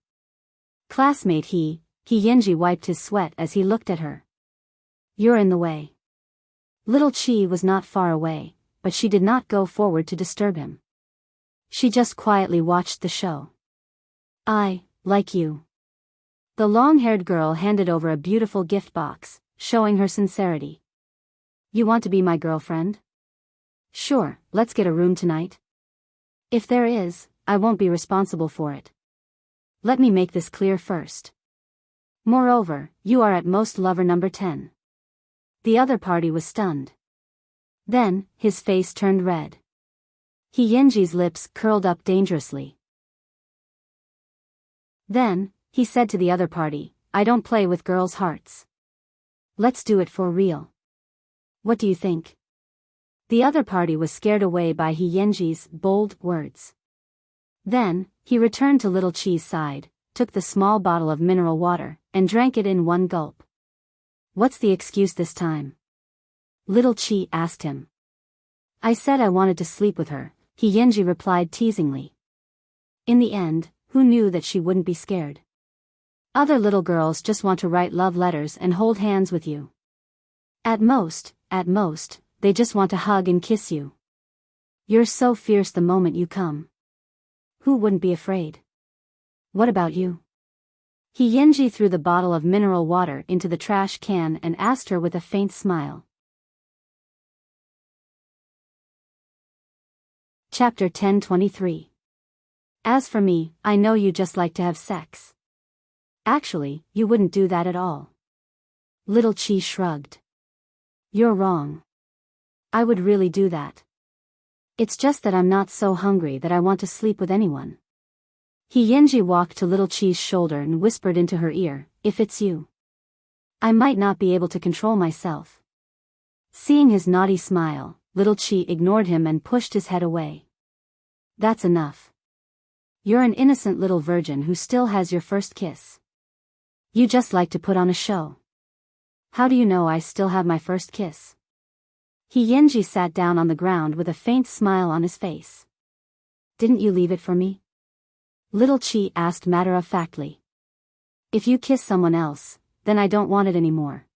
S1: Classmate He Yenji wiped his sweat as he looked at her. You're in the way. Little Chi was not far away, but she did not go forward to disturb him. She just quietly watched the show. I, like you. The long-haired girl handed over a beautiful gift box, showing her sincerity. You want to be my girlfriend? Sure, let's get a room tonight. If there is, I won't be responsible for it. Let me make this clear first. Moreover, you are at most lover number 10. The other party was stunned. Then, his face turned red. Yenji's lips curled up dangerously. Then, he said to the other party, I don't play with girls' hearts. Let's do it for real. What do you think? The other party was scared away by Yenji's bold words. Then, he returned to Little Chi's side, took the small bottle of mineral water, and drank it in one gulp. What's the excuse this time? Little Chi asked him. I said I wanted to sleep with her, Yenji replied teasingly. In the end, who knew that she wouldn't be scared? Other little girls just want to write love letters and hold hands with you. At most, they just want to hug and kiss you. You're so fierce the moment you come. Who wouldn't be afraid? What about you? Yenji threw the bottle of mineral water into the trash can and asked her with a faint smile. Chapter 10:23. As for me, I know you just like to have sex. Actually, you wouldn't do that at all. Little Chi shrugged. You're wrong. I would really do that. It's just that I'm not so hungry that I want to sleep with anyone. Yenji walked to Little Chi's shoulder and whispered into her ear, if it's you. I might not be able to control myself. Seeing his naughty smile, Little Chi ignored him and pushed his head away. That's enough. You're an innocent little virgin who still has your first kiss. You just like to put on a show. How do you know I still have my first kiss? Yenji sat down on the ground with a faint smile on his face. Didn't you leave it for me? Little Chi asked matter-of-factly. If you kiss someone else, then I don't want it anymore.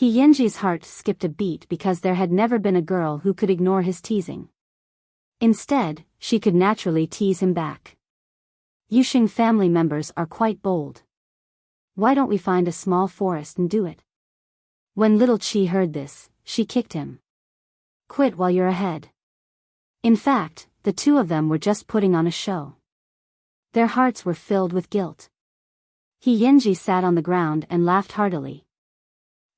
S1: Yenji's heart skipped a beat because there had never been a girl who could ignore his teasing. Instead, she could naturally tease him back. Yuxing family members are quite bold. Why don't we find a small forest and do it? When Little Chi heard this, she kicked him. Quit while you're ahead. In fact, the two of them were just putting on a show. Their hearts were filled with guilt. Yenji sat on the ground and laughed heartily.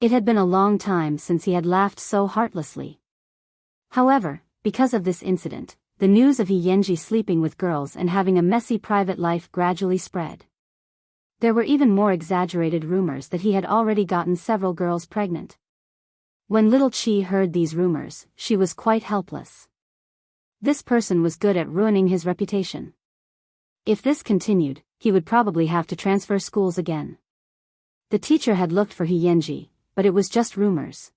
S1: It had been a long time since he had laughed so heartlessly. However, because of this incident, the news of Yenji sleeping with girls and having a messy private life gradually spread. There were even more exaggerated rumors that he had already gotten several girls pregnant. When Little Chi heard these rumors, she was quite helpless. This person was good at ruining his reputation. If this continued, he would probably have to transfer schools again. The teacher had looked for Yenji, but it was just rumors.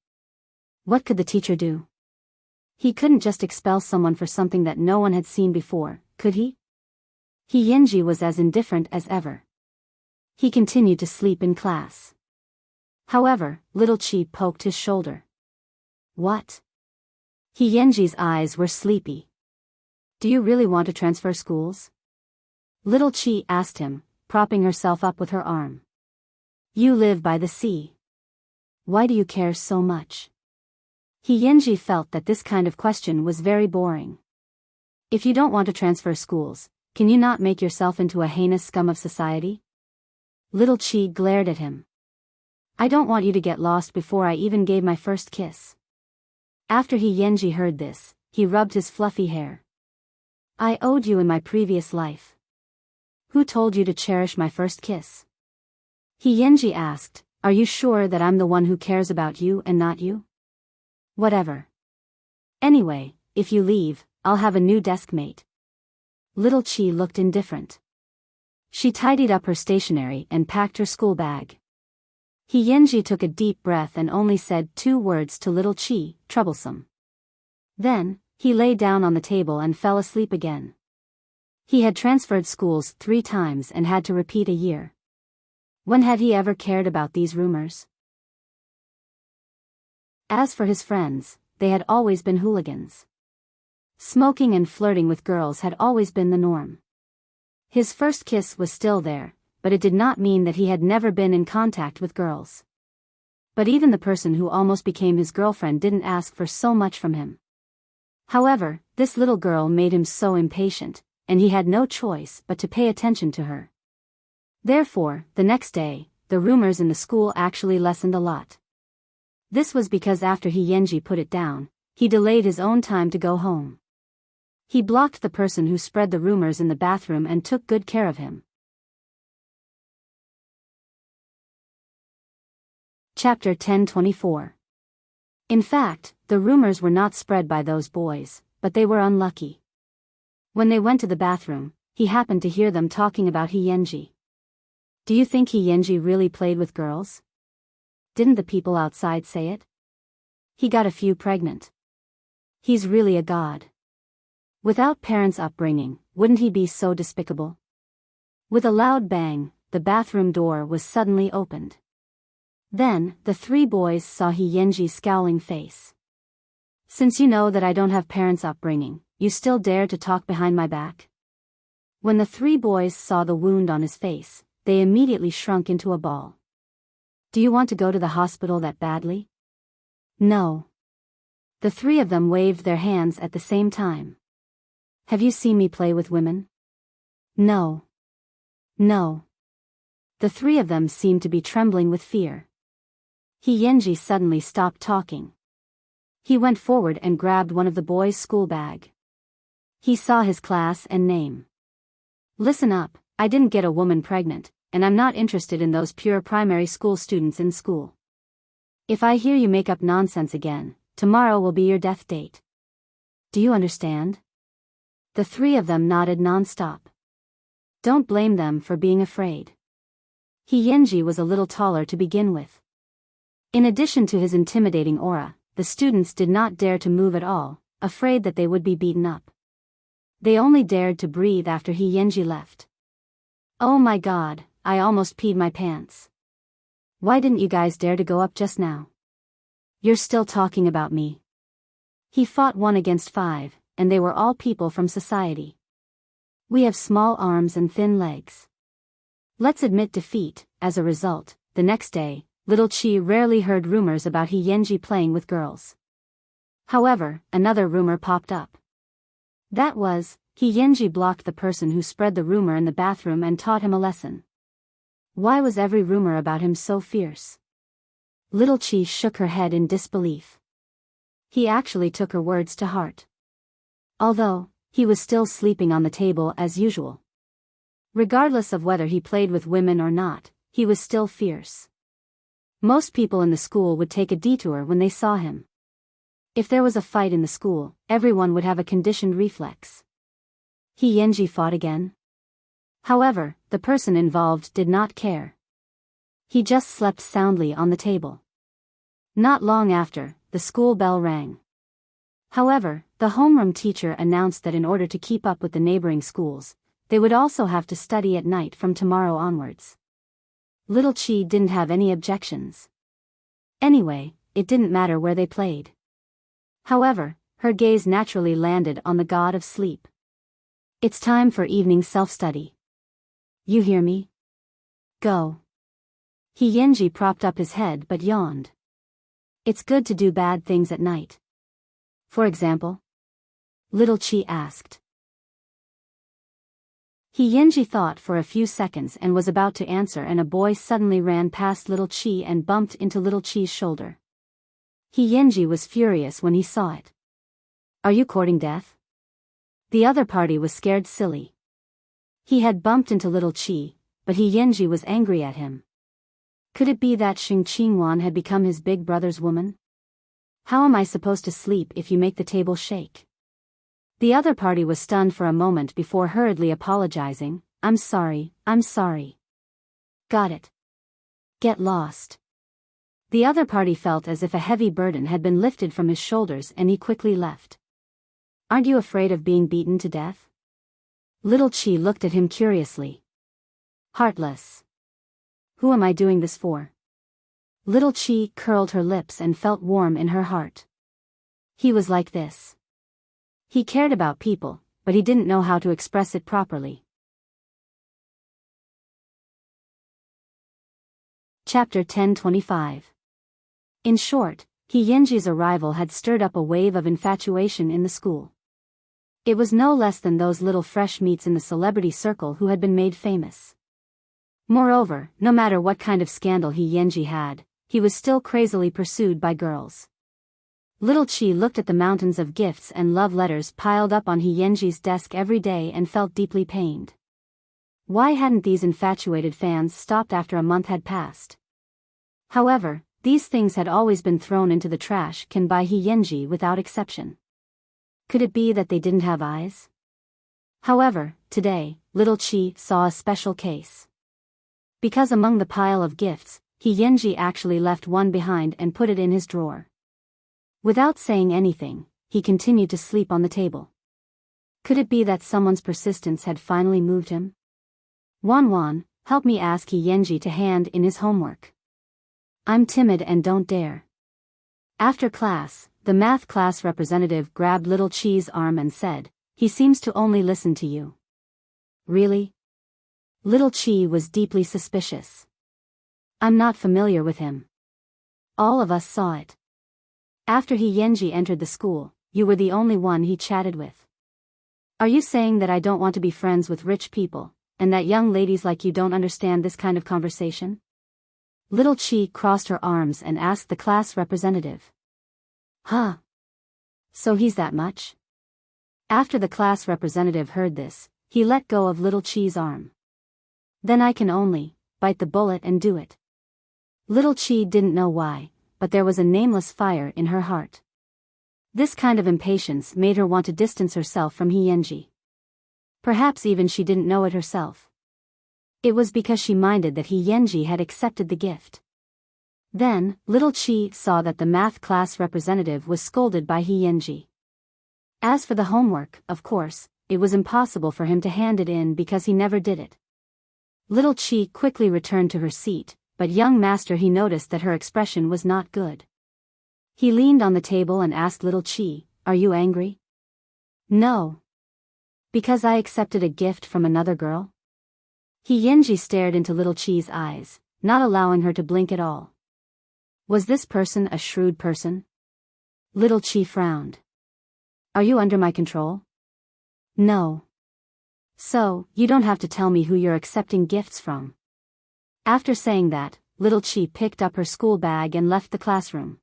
S1: What could the teacher do? He couldn't just expel someone for something that no one had seen before, could he? Yenji was as indifferent as ever. He continued to sleep in class. However, Little Chi poked his shoulder. What? Yenji's eyes were sleepy. Do you really want to transfer schools? Little Chi asked him, propping herself up with her arm. You live by the sea. Why do you care so much? Yenji felt that this kind of question was very boring. If you don't want to transfer schools, can you not make yourself into a heinous scum of society? Little Chi glared at him. I don't want you to get lost before I even gave my first kiss. After Yenji heard this, he rubbed his fluffy hair. I owed you in my previous life. Who told you to cherish my first kiss? Yenji asked, are you sure that I'm the one who cares about you and not you? Whatever. Anyway, if you leave, I'll have a new desk mate. Little Chi looked indifferent. She tidied up her stationery and packed her school bag. Yenji took a deep breath and only said 2 words to Little Chi, troublesome. Then, he lay down on the table and fell asleep again. He had transferred schools 3 times and had to repeat a year. When had he ever cared about these rumors? As for his friends, they had always been hooligans. Smoking and flirting with girls had always been the norm. His first kiss was still there, but it did not mean that he had never been in contact with girls. But even the person who almost became his girlfriend didn't ask for so much from him. However, this little girl made him so impatient, and he had no choice but to pay attention to her. Therefore, the next day, the rumors in the school actually lessened a lot. This was because after Yenji put it down, he delayed his own time to go home. He blocked the person who spread the rumors in the bathroom and took good care of him. Chapter 10:24. In fact, the rumors were not spread by those boys, but they were unlucky. When they went to the bathroom, he happened to hear them talking about Yenji. Do you think Yenji really played with girls? Didn't the people outside say it? He got a few pregnant. He's really a god. Without parents' upbringing, wouldn't he be so despicable? With a loud bang, the bathroom door was suddenly opened. Then, the three boys saw Yenji's scowling face. Since you know that I don't have parents' upbringing, you still dare to talk behind my back? When the three boys saw the wound on his face, they immediately shrunk into a ball. Do you want to go to the hospital that badly? No. The three of them waved their hands at the same time. Have you seen me play with women? No. No. The three of them seemed to be trembling with fear. Yenji suddenly stopped talking. He went forward and grabbed one of the boys' school bag. He saw his class and name. Listen up, I didn't get a woman pregnant, and I'm not interested in those pure primary school students in school. If I hear you make up nonsense again, tomorrow will be your death date. Do you understand? The three of them nodded non-stop. Don't blame them for being afraid. Yenji was a little taller to begin with. In addition to his intimidating aura, the students did not dare to move at all, afraid that they would be beaten up. They only dared to breathe after Yenji left. Oh my god, I almost peed my pants. Why didn't you guys dare to go up just now? You're still talking about me. He fought 1 against 5, and they were all people from society. We have small arms and thin legs. Let's admit defeat. As a result, the next day, Little Chi rarely heard rumors about Yenji playing with girls. However, another rumor popped up. That was, Yenji blocked the person who spread the rumor in the bathroom and taught him a lesson. Why was every rumor about him so fierce? Little Chi shook her head in disbelief. He actually took her words to heart. Although, he was still sleeping on the table as usual. Regardless of whether he played with women or not, he was still fierce. Most people in the school would take a detour when they saw him. If there was a fight in the school, everyone would have a conditioned reflex. Yenji fought again. However, the person involved did not care. He just slept soundly on the table. Not long after, the school bell rang. However, the homeroom teacher announced that in order to keep up with the neighboring schools, they would also have to study at night from tomorrow onwards. Little Chi didn't have any objections. Anyway, it didn't matter where they played. However, her gaze naturally landed on the god of sleep. It's time for evening self-study. You hear me? Go. Yenji propped up his head but yawned. It's good to do bad things at night. For example? Little Chi asked. Yenji thought for a few seconds and was about to answer, and a boy suddenly ran past Little Chi and bumped into Little Chi's shoulder. Yenji was furious when he saw it. Are you courting death? The other party was scared silly. He had bumped into Little Chi, but Yenji was angry at him. Could it be that Xing Qingwan had become his big brother's woman? How am I supposed to sleep if you make the table shake? The other party was stunned for a moment before hurriedly apologizing. I'm sorry. Got it. Get lost. The other party felt as if a heavy burden had been lifted from his shoulders and he quickly left. Aren't you afraid of being beaten to death? Little Chi looked at him curiously. Heartless. Who am I doing this for? Little Chi curled her lips and felt warm in her heart. He was like this. He cared about people, but he didn't know how to express it properly. Chapter 10:25. In short, Yenji's arrival had stirred up a wave of infatuation in the school. It was no less than those little fresh meats in the celebrity circle who had been made famous. Moreover, no matter what kind of scandal Yenji had, he was still crazily pursued by girls. Little Chi looked at the mountains of gifts and love letters piled up on Yenji's desk every day and felt deeply pained. Why hadn't these infatuated fans stopped after a month had passed? However, these things had always been thrown into the trash can by Yenji without exception. Could it be that they didn't have eyes? However, today, Little Chi saw a special case. Because among the pile of gifts, Yenji actually left one behind and put it in his drawer. Without saying anything, he continued to sleep on the table. Could it be that someone's persistence had finally moved him? Wan, help me ask Yenji to hand in his homework. I'm timid and don't dare. After class, the math class representative grabbed Little Chi's arm and said, he seems to only listen to you. Really? Little Chi was deeply suspicious. I'm not familiar with him. All of us saw it. After Yenji entered the school, you were the only one he chatted with. Are you saying that I don't want to be friends with rich people, and that young ladies like you don't understand this kind of conversation? Little Chi crossed her arms and asked the class representative. Huh? So he's that much? After the class representative heard this, he let go of Little Chi's arm. Then I can only bite the bullet and do it. Little Chi didn't know why, but there was a nameless fire in her heart. This kind of impatience made her want to distance herself from Yenji. Perhaps even she didn't know it herself. It was because she minded that Yenji had accepted the gift. Then, Little Chi saw that the math class representative was scolded by Yenji. As for the homework, of course, it was impossible for him to hand it in because he never did it. Little Chi quickly returned to her seat, but young master he noticed that her expression was not good. He leaned on the table and asked Little Chi, are you angry? No. Because I accepted a gift from another girl? Yenji stared into Little Chi's eyes, not allowing her to blink at all. Was this person a shrewd person? Little Chi frowned. Are you under my control? No. So, you don't have to tell me who you're accepting gifts from. After saying that, Little Chi picked up her school bag and left the classroom.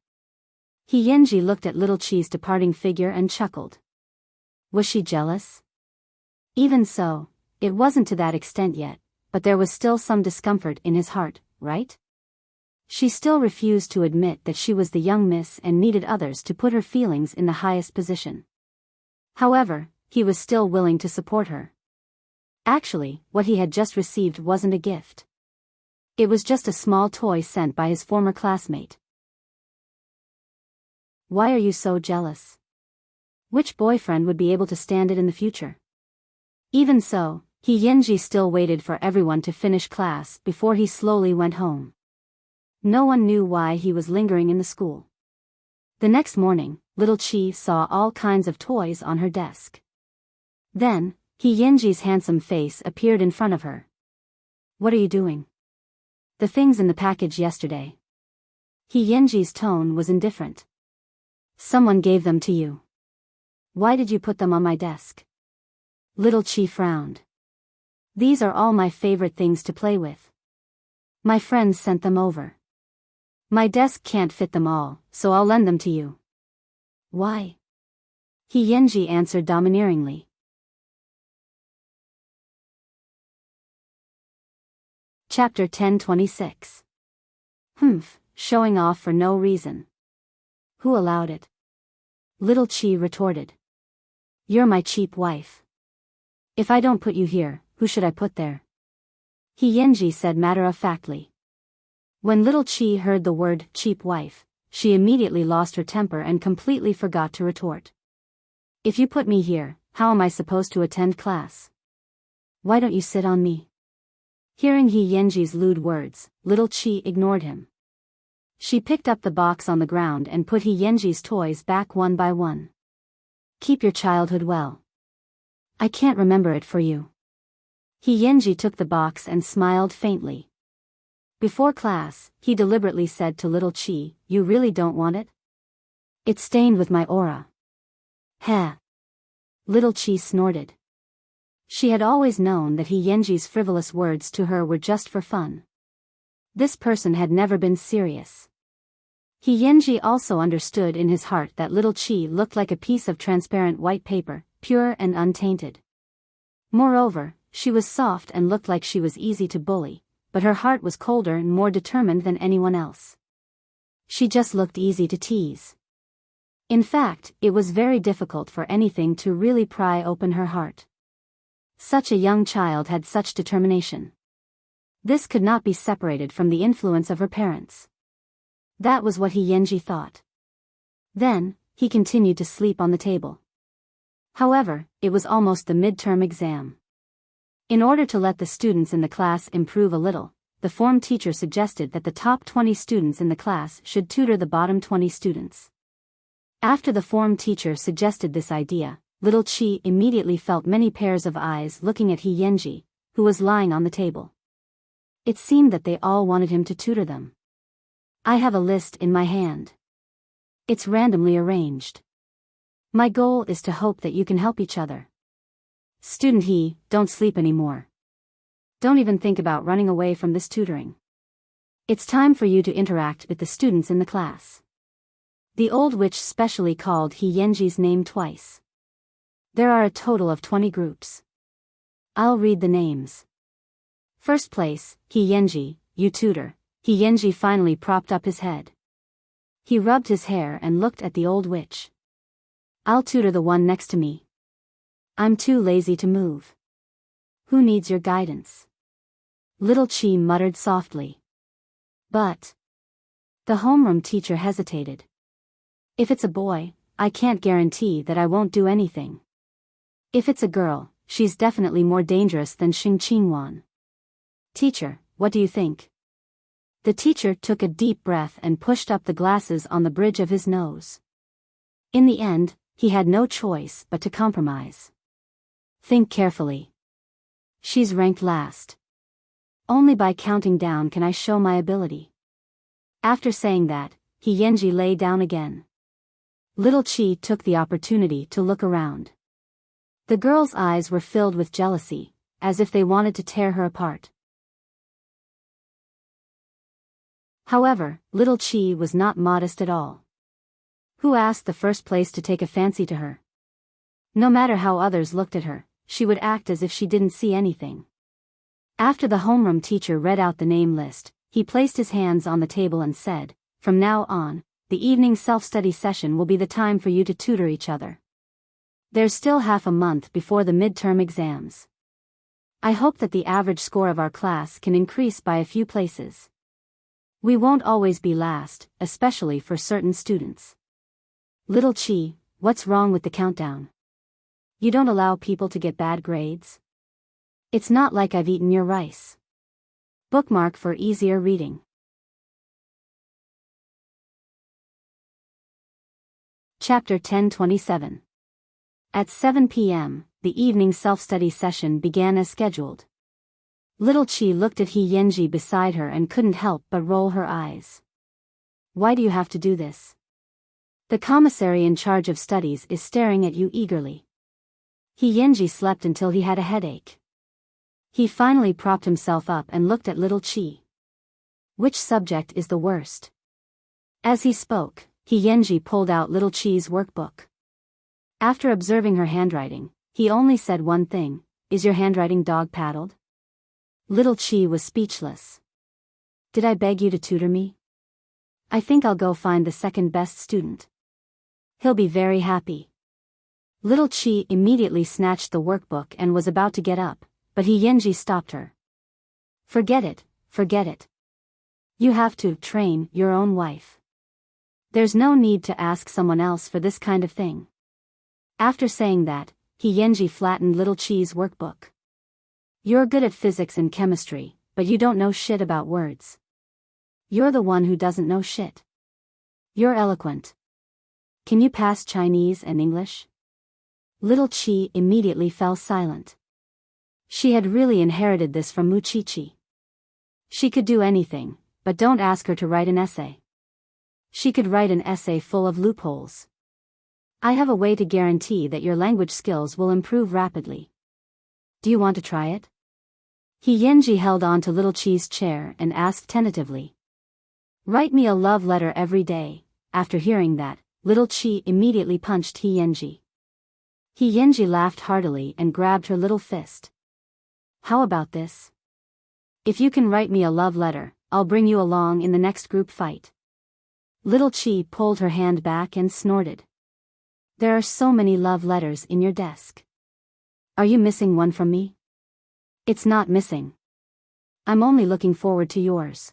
S1: Yenji looked at Little Chi's departing figure and chuckled. Was she jealous? Even so, it wasn't to that extent yet, but there was still some discomfort in his heart, right? She still refused to admit that she was the young miss and needed others to put her feelings in the highest position. However, he was still willing to support her. Actually, what he had just received wasn't a gift. It was just a small toy sent by his former classmate. Why are you so jealous? Which boyfriend would be able to stand it in the future? Even so, Yenji still waited for everyone to finish class before he slowly went home. No one knew why he was lingering in the school. The next morning, Little Chi saw all kinds of toys on her desk. Then, Yenji's handsome face appeared in front of her. What are you doing? The things in the package yesterday. Yenji's tone was indifferent. Someone gave them to you. Why did you put them on my desk? Little Chi frowned. These are all my favorite things to play with. My friends sent them over. My desk can't fit them all, so I'll lend them to you. Why? Yenji answered domineeringly. Chapter 10:26. Showing off for no reason. Who allowed it? Little Chi retorted. You're my cheap wife. If I don't put you here, who should I put there? Yenji said matter-of-factly. When Little Chi heard the word cheap wife, she immediately lost her temper and completely forgot to retort. If you put me here, how am I supposed to attend class? Why don't you sit on me? Hearing Yenji's lewd words, Little Chi ignored him. She picked up the box on the ground and put Yenji's toys back one by one. Keep your childhood well. I can't remember it for you. He Yenji took the box and smiled faintly. Before class, he deliberately said to little Chi, you really don't want it? It's stained with my aura. Heh. Little Chi snorted. She had always known that he Yenji's frivolous words to her were just for fun. This person had never been serious. He Yenji also understood in his heart that little Chi looked like a piece of transparent white paper, pure and untainted. Moreover, she was soft and looked like she was easy to bully, but her heart was colder and more determined than anyone else. She just looked easy to tease. In fact, it was very difficult for anything to really pry open her heart. Such a young child had such determination. This could not be separated from the influence of her parents. That was what he Yenji thought. Then, he continued to sleep on the table. However, it was almost the midterm exam. In order to let the students in the class improve a little, the form teacher suggested that the top 20 students in the class should tutor the bottom 20 students. After the form teacher suggested this idea, little Chi immediately felt many pairs of eyes looking at he Yenji, who was lying on the table. It seemed that they all wanted him to tutor them. I have a list in my hand. It's randomly arranged. My goal is to hope that you can help each other. Student He, don't sleep anymore. Don't even think about running away from this tutoring. It's time for you to interact with the students in the class. The old witch specially called he Yenji's name twice. There are a total of 20 groups. I'll read the names. First place, he Yenji, you tutor. He Yenji finally propped up his head. He rubbed his hair and looked at the old witch. I'll tutor the one next to me. I'm too lazy to move. Who needs your guidance? Little Chi muttered softly. But the homeroom teacher hesitated. If it's a boy, I can't guarantee that I won't do anything. If it's a girl, she's definitely more dangerous than Xing Qingwan. Teacher, what do you think? The teacher took a deep breath and pushed up the glasses on the bridge of his nose. In the end, he had no choice but to compromise. Think carefully. She's ranked last. Only by counting down can I show my ability. After saying that, he Yenji lay down again. Little Chi took the opportunity to look around. The girl's eyes were filled with jealousy, as if they wanted to tear her apart. However, little Chi was not modest at all. Who asked the first place to take a fancy to her? No matter how others looked at her, she would act as if she didn't see anything. After the homeroom teacher read out the name list, he placed his hands on the table and said, from now on, the evening self-study session will be the time for you to tutor each other. There's still half a month before the midterm exams. I hope that the average score of our class can increase by a few places. We won't always be last, especially for certain students. Little Chi, what's wrong with the countdown? You don't allow people to get bad grades? It's not like I've eaten your rice. Bookmark for easier reading. Chapter 1027. At 7 p.m., the evening self-study session began as scheduled. Little Chi looked at he Yenji beside her and couldn't help but roll her eyes. Why do you have to do this? The commissary in charge of studies is staring at you eagerly. He Yenji slept until he had a headache. He finally propped himself up and looked at little Chi. Which subject is the worst? As he spoke, he Yenji pulled out little Chi's workbook. After observing her handwriting, he only said one thing, is your handwriting dog-paddled? Little Chi was speechless. Did I beg you to tutor me? I think I'll go find the second best student. He'll be very happy. Little Chi immediately snatched the workbook and was about to get up, but he Yenji stopped her. Forget it, forget it. You have to train your own wife. There's no need to ask someone else for this kind of thing. After saying that, he Yenji flattened little Chi's workbook. You're good at physics and chemistry, but you don't know shit about words. You're the one who doesn't know shit. You're eloquent. Can you pass Chinese and English? Little Chi immediately fell silent. She had really inherited this from Muchichi. She could do anything, but don't ask her to write an essay. She could write an essay full of loopholes. I have a way to guarantee that your language skills will improve rapidly. Do you want to try it? Yenji held on to Little Chi's chair and asked tentatively. Write me a love letter every day. After hearing that, Little Chi immediately punched Yenji. Yenji laughed heartily and grabbed her little fist. How about this? If you can write me a love letter, I'll bring you along in the next group fight. Little Chi pulled her hand back and snorted. There are so many love letters in your desk. Are you missing one from me? It's not missing. I'm only looking forward to yours.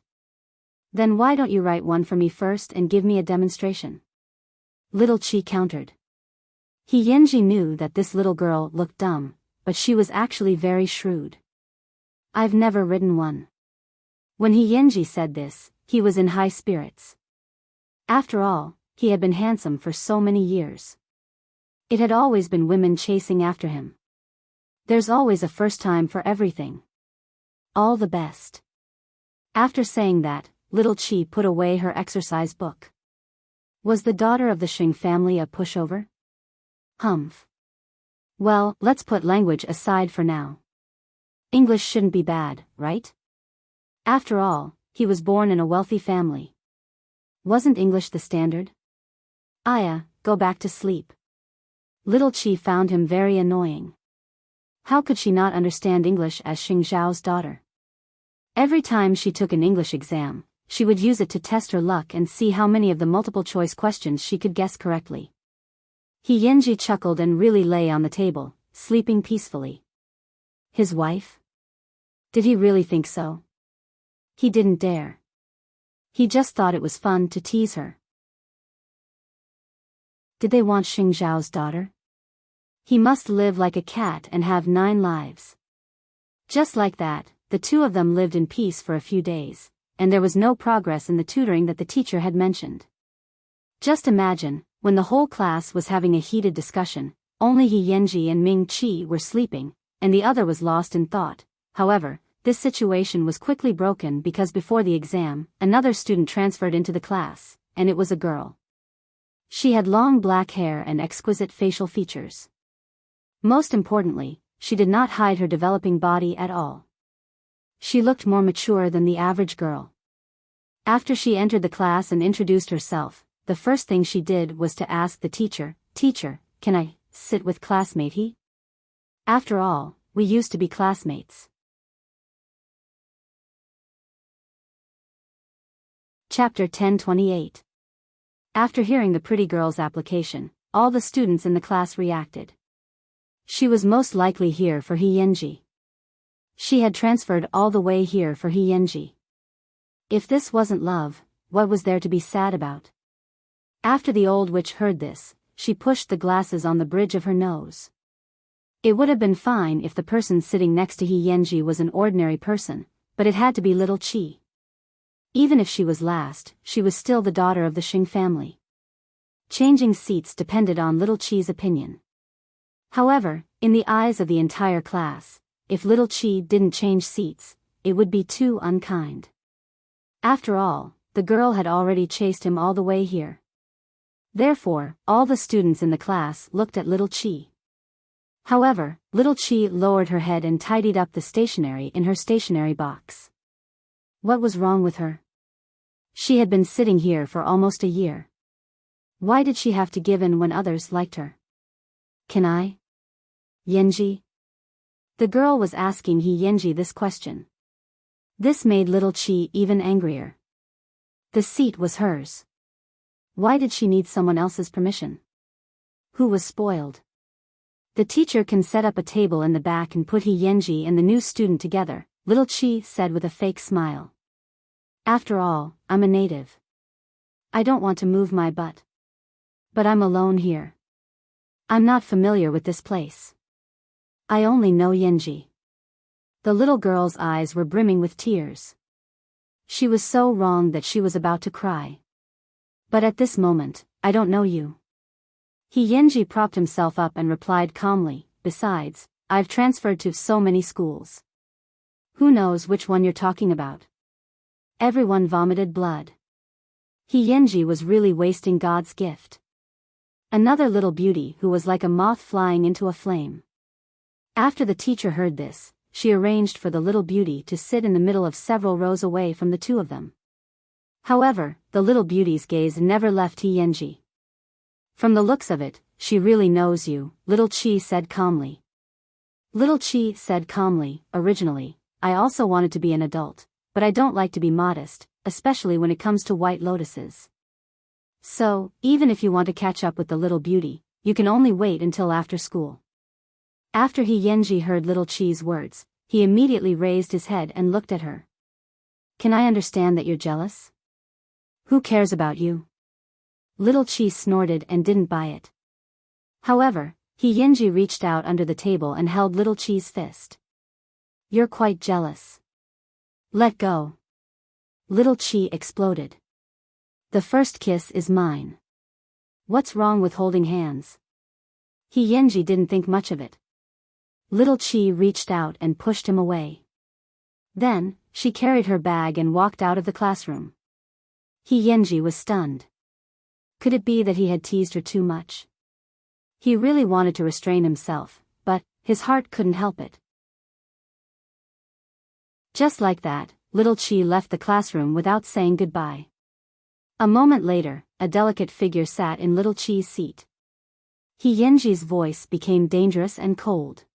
S1: Then why don't you write one for me first and give me a demonstration? Little Chi countered. Yenji knew that this little girl looked dumb, but she was actually very shrewd. I've never written one. When Yenji said this, he was in high spirits. After all, he had been handsome for so many years. It had always been women chasing after him. There's always a first time for everything. All the best. After saying that, Little Chi put away her exercise book. Was the daughter of the Xing family a pushover? Humph. Well, let's put language aside for now. English shouldn't be bad, right? After all, he was born in a wealthy family. Wasn't English the standard? Aya, go back to sleep. Little Chi found him very annoying. How could she not understand English as Xing Zhao's daughter? Every time she took an English exam, she would use it to test her luck and see how many of the multiple-choice questions she could guess correctly. Yenji chuckled and really lay on the table, sleeping peacefully. His wife? Did he really think so? He didn't dare. He just thought it was fun to tease her. Did they want Xing Zhao's daughter? He must live like a cat and have 9 lives. Just like that, the two of them lived in peace for a few days, and there was no progress in the tutoring that the teacher had mentioned. Just imagine, when the whole class was having a heated discussion, only Yenji and Ming Chi were sleeping, and the other was lost in thought. However, this situation was quickly broken because before the exam, another student transferred into the class, and it was a girl. She had long black hair and exquisite facial features. Most importantly, she did not hide her developing body at all. She looked more mature than the average girl. After she entered the class and introduced herself, the first thing she did was to ask the teacher, "Teacher, can I sit with classmate he? After all, we used to be classmates." Chapter 10:28. After hearing the pretty girl's application, all the students in the class reacted. She was most likely here for Yenji. She had transferred all the way here for Yenji. If this wasn't love, what was there to be sad about? After the old witch heard this, she pushed the glasses on the bridge of her nose. It would have been fine if the person sitting next to Yenji was an ordinary person, but it had to be Little Chi. Even if she was last, she was still the daughter of the Xing family. Changing seats depended on Little Chi's opinion. However, in the eyes of the entire class, if Little Chi didn't change seats, it would be too unkind. After all, the girl had already chased him all the way here. Therefore, all the students in the class looked at Little Chi. However, Little Chi lowered her head and tidied up the stationery in her stationery box. What was wrong with her? She had been sitting here for almost a year. Why did she have to give in when others liked her? Can I? Yenji? The girl was asking Yenji this question. This made Little Chi even angrier. The seat was hers. Why did she need someone else's permission? Who was spoiled? The teacher can set up a table in the back and put Yenji and the new student together, Little Chi said with a fake smile. After all, I'm a native. I don't want to move my butt. But I'm alone here. I'm not familiar with this place. I only know Yenji. The little girl's eyes were brimming with tears. She was so wrong that she was about to cry. But at this moment, I don't know you. He Yenji propped himself up and replied calmly, besides, I've transferred to so many schools. Who knows which one you're talking about? Everyone vomited blood. He Yenji was really wasting God's gift. Another little beauty who was like a moth flying into a flame. After the teacher heard this, she arranged for the little beauty to sit in the middle of several rows away from the two of them. However, the little beauty's gaze never left He Yenji. From the looks of it, she really knows you, Little Chi said calmly. Little Chi said calmly, originally, I also wanted to be an adult, but I don't like to be modest, especially when it comes to white lotuses. So, even if you want to catch up with the little beauty, you can only wait until after school. After He Yenji heard Little Chi's words, he immediately raised his head and looked at her. Can I understand that you're jealous? Who cares about you? Little Chi snorted and didn't buy it. However, He Yenji reached out under the table and held Little Chi's fist. You're quite jealous. Let go. Little Chi exploded. The first kiss is mine. What's wrong with holding hands? He Yenji didn't think much of it. Little Chi reached out and pushed him away. Then, she carried her bag and walked out of the classroom. He Yenji was stunned. Could it be that he had teased her too much? He really wanted to restrain himself, but his heart couldn't help it. Just like that, Little Chi left the classroom without saying goodbye. A moment later, a delicate figure sat in Little Chi's seat. He Yenji's voice became dangerous and cold.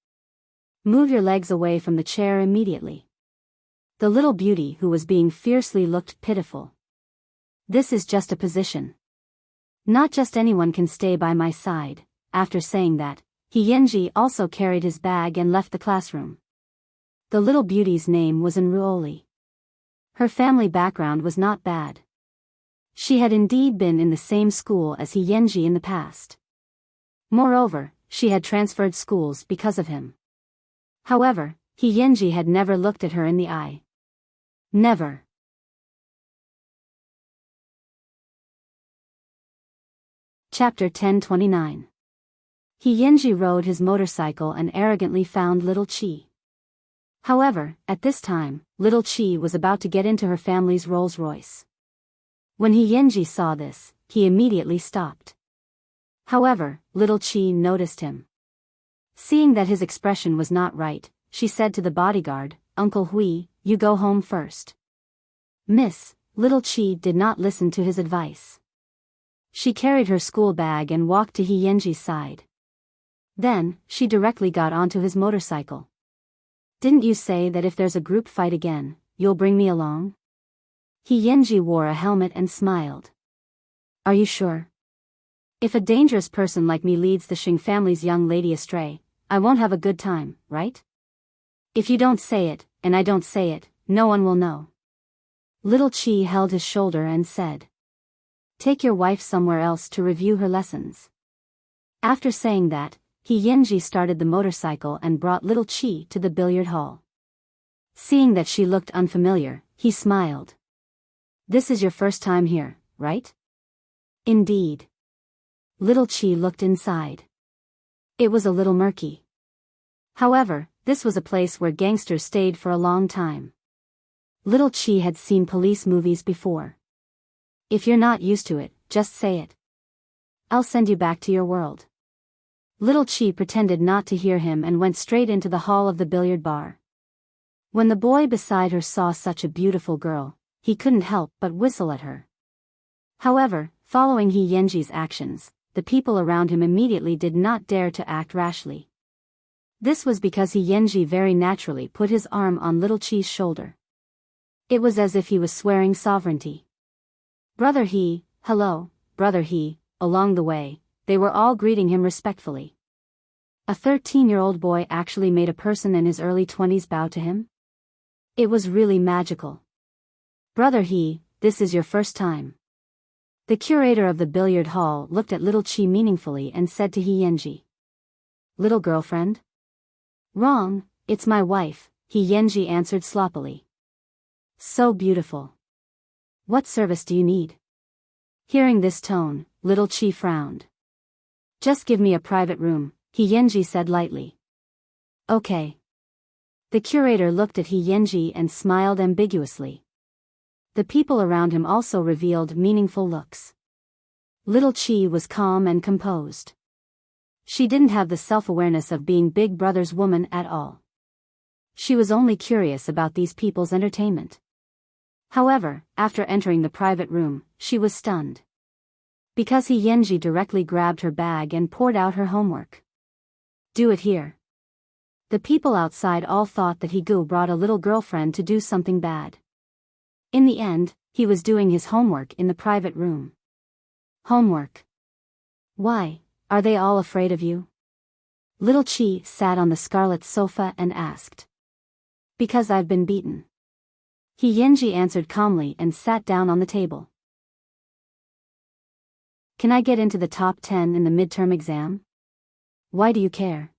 S1: Move your legs away from the chair immediately. The little beauty who was being fiercely looked pitiful. This is just a position. Not just anyone can stay by my side. After saying that, He Yenji also carried his bag and left the classroom. The little beauty's name was Enruoli. Her family background was not bad. She had indeed been in the same school as He Yenji in the past. Moreover, she had transferred schools because of him. However, He Yenji had never looked at her in the eye. Never. Chapter 1029. He Yenji rode his motorcycle and arrogantly found Little Chi. However, at this time, Little Chi was about to get into her family's Rolls-Royce. When He Yenji saw this, he immediately stopped. However, Little Chi noticed him. Seeing that his expression was not right, she said to the bodyguard, Uncle Hui, you go home first. Miss, Little Chi did not listen to his advice. She carried her school bag and walked to He Yenji's side. Then, she directly got onto his motorcycle. Didn't you say that if there's a group fight again, you'll bring me along? He Yenji wore a helmet and smiled. Are you sure? If a dangerous person like me leads the Xing family's young lady astray, I won't have a good time, right? If you don't say it, and I don't say it, no one will know. Little Chi held his shoulder and said. Take your wife somewhere else to review her lessons. After saying that, He Yenji started the motorcycle and brought Little Chi to the billiard hall. Seeing that she looked unfamiliar, he smiled. This is your first time here, right? Indeed. Little Chi looked inside. It was a little murky. However, this was a place where gangsters stayed for a long time. Little Chi had seen police movies before. If you're not used to it, just say it. I'll send you back to your world. Little Chi pretended not to hear him and went straight into the hall of the billiard bar. When the boy beside her saw such a beautiful girl, he couldn't help but whistle at her. However, following He Yenji's actions, the people around him immediately did not dare to act rashly. This was because He Yenji very naturally put his arm on Little Chi's shoulder. It was as if he was swearing sovereignty. Brother He, hello, Brother He. Along the way, they were all greeting him respectfully. A 13-year-old boy actually made a person in his early 20s bow to him? It was really magical. Brother He, this is your first time. The curator of the billiard hall looked at Little Chi meaningfully and said to He Yenji. Little girlfriend? Wrong, it's my wife, He Yenji answered sloppily. So beautiful. What service do you need? Hearing this tone, Little Chi frowned. Just give me a private room, He Yenji said lightly. Okay. The curator looked at He Yenji and smiled ambiguously. The people around him also revealed meaningful looks. Little Chi was calm and composed. She didn't have the self-awareness of being Big Brother's woman at all. She was only curious about these people's entertainment. However, after entering the private room, she was stunned. Because He Yenji directly grabbed her bag and poured out her homework. Do it here. The people outside all thought that Higu brought a little girlfriend to do something bad. In the end, he was doing his homework in the private room. Homework. Why, are they all afraid of you? Little Chi sat on the scarlet sofa and asked. Because I've been beaten. He Yenji answered calmly and sat down on the table. Can I get into the top 10 in the midterm exam? Why do you care?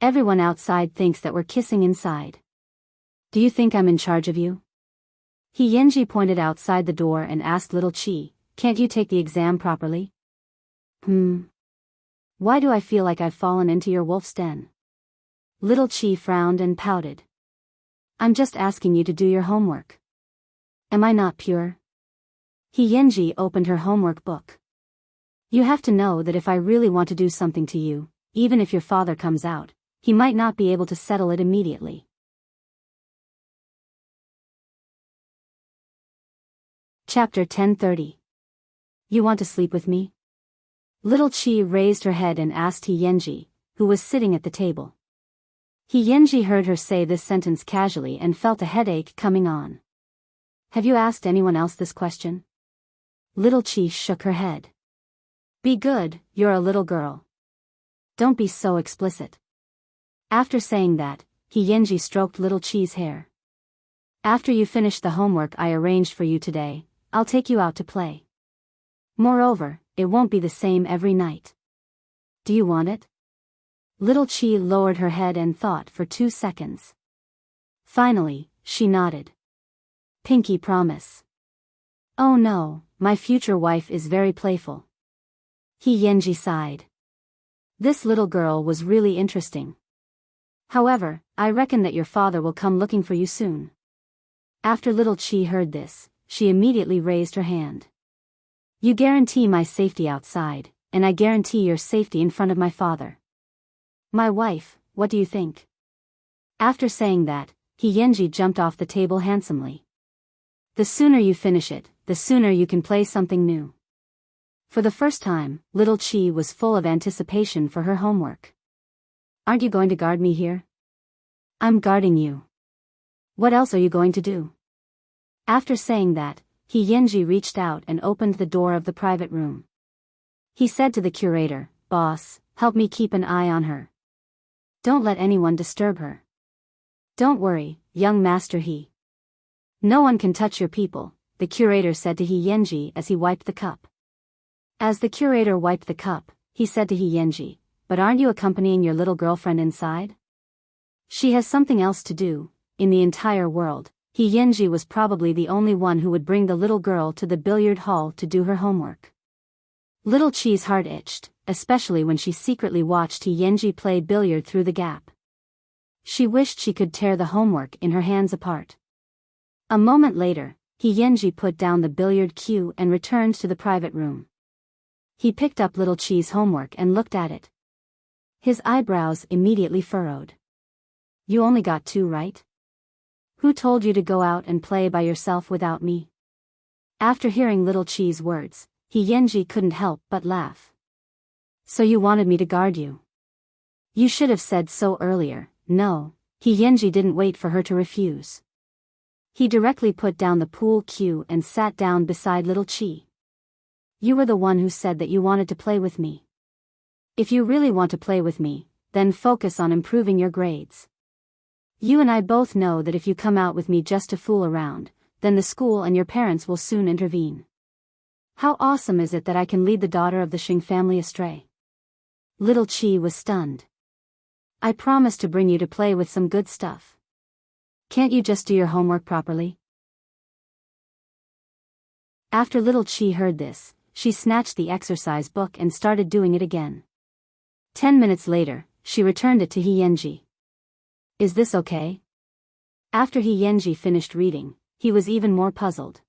S1: Everyone outside thinks that we're kissing inside. Do you think I'm in charge of you? He Yenji pointed outside the door and asked Little Chi, can't you take the exam properly? Why do I feel like I've fallen into your wolf's den? Little Chi frowned and pouted. I'm just asking you to do your homework. Am I not pure? He Yenji opened her homework book. You have to know that if I really want to do something to you, even if your father comes out, he might not be able to settle it immediately. Chapter 10:30. You want to sleep with me? Little Chi raised her head and asked He Yenji, who was sitting at the table. He Yenji heard her say this sentence casually and felt a headache coming on. Have you asked anyone else this question? Little Chi shook her head. Be good, you're a little girl. Don't be so explicit. After saying that, He Yenji stroked Little Chi's hair. After you finish the homework I arranged for you today, I'll take you out to play. Moreover, it won't be the same every night. Do you want it? Little Chi lowered her head and thought for 2 seconds. Finally, she nodded. Pinky promise. Oh no, my future wife is very playful. He Yenji sighed. This little girl was really interesting. However, I reckon that your father will come looking for you soon. After Little Chi heard this, she immediately raised her hand. You guarantee my safety outside, and I guarantee your safety in front of my father. My wife, what do you think? After saying that, He Yenji jumped off the table handsomely. The sooner you finish it, the sooner you can play something new. For the first time, Little Chi was full of anticipation for her homework. Aren't you going to guard me here? I'm guarding you. What else are you going to do? After saying that, He Yenji reached out and opened the door of the private room. He said to the curator, Boss, help me keep an eye on her. Don't let anyone disturb her. Don't worry, young master He. No one can touch your people, the curator said to He Yenji as he wiped the cup. As the curator wiped the cup, he said to He Yenji, but aren't you accompanying your little girlfriend inside? She has something else to do. In the entire world, He Yenji was probably the only one who would bring the little girl to the billiard hall to do her homework. Little Chi's heart itched, especially when she secretly watched He Yenji play billiard through the gap. She wished she could tear the homework in her hands apart. A moment later, He Yenji put down the billiard cue and returned to the private room. He picked up Little Chi's homework and looked at it. His eyebrows immediately furrowed. You only got 2 right? Who told you to go out and play by yourself without me? After hearing Little Chi's words, He Yenji couldn't help but laugh. So you wanted me to guard you? You should have said so earlier. No, He Yenji didn't wait for her to refuse. He directly put down the pool cue and sat down beside Little Chi. You were the one who said that you wanted to play with me. If you really want to play with me, then focus on improving your grades. You and I both know that if you come out with me just to fool around, then the school and your parents will soon intervene. How awesome is it that I can lead the daughter of the Xing family astray? Little Chi was stunned. I promised to bring you to play with some good stuff. Can't you just do your homework properly? After Little Chi heard this, she snatched the exercise book and started doing it again. 10 minutes later, she returned it to He-Yenji. Is this okay? After He-Yenji finished reading, he was even more puzzled.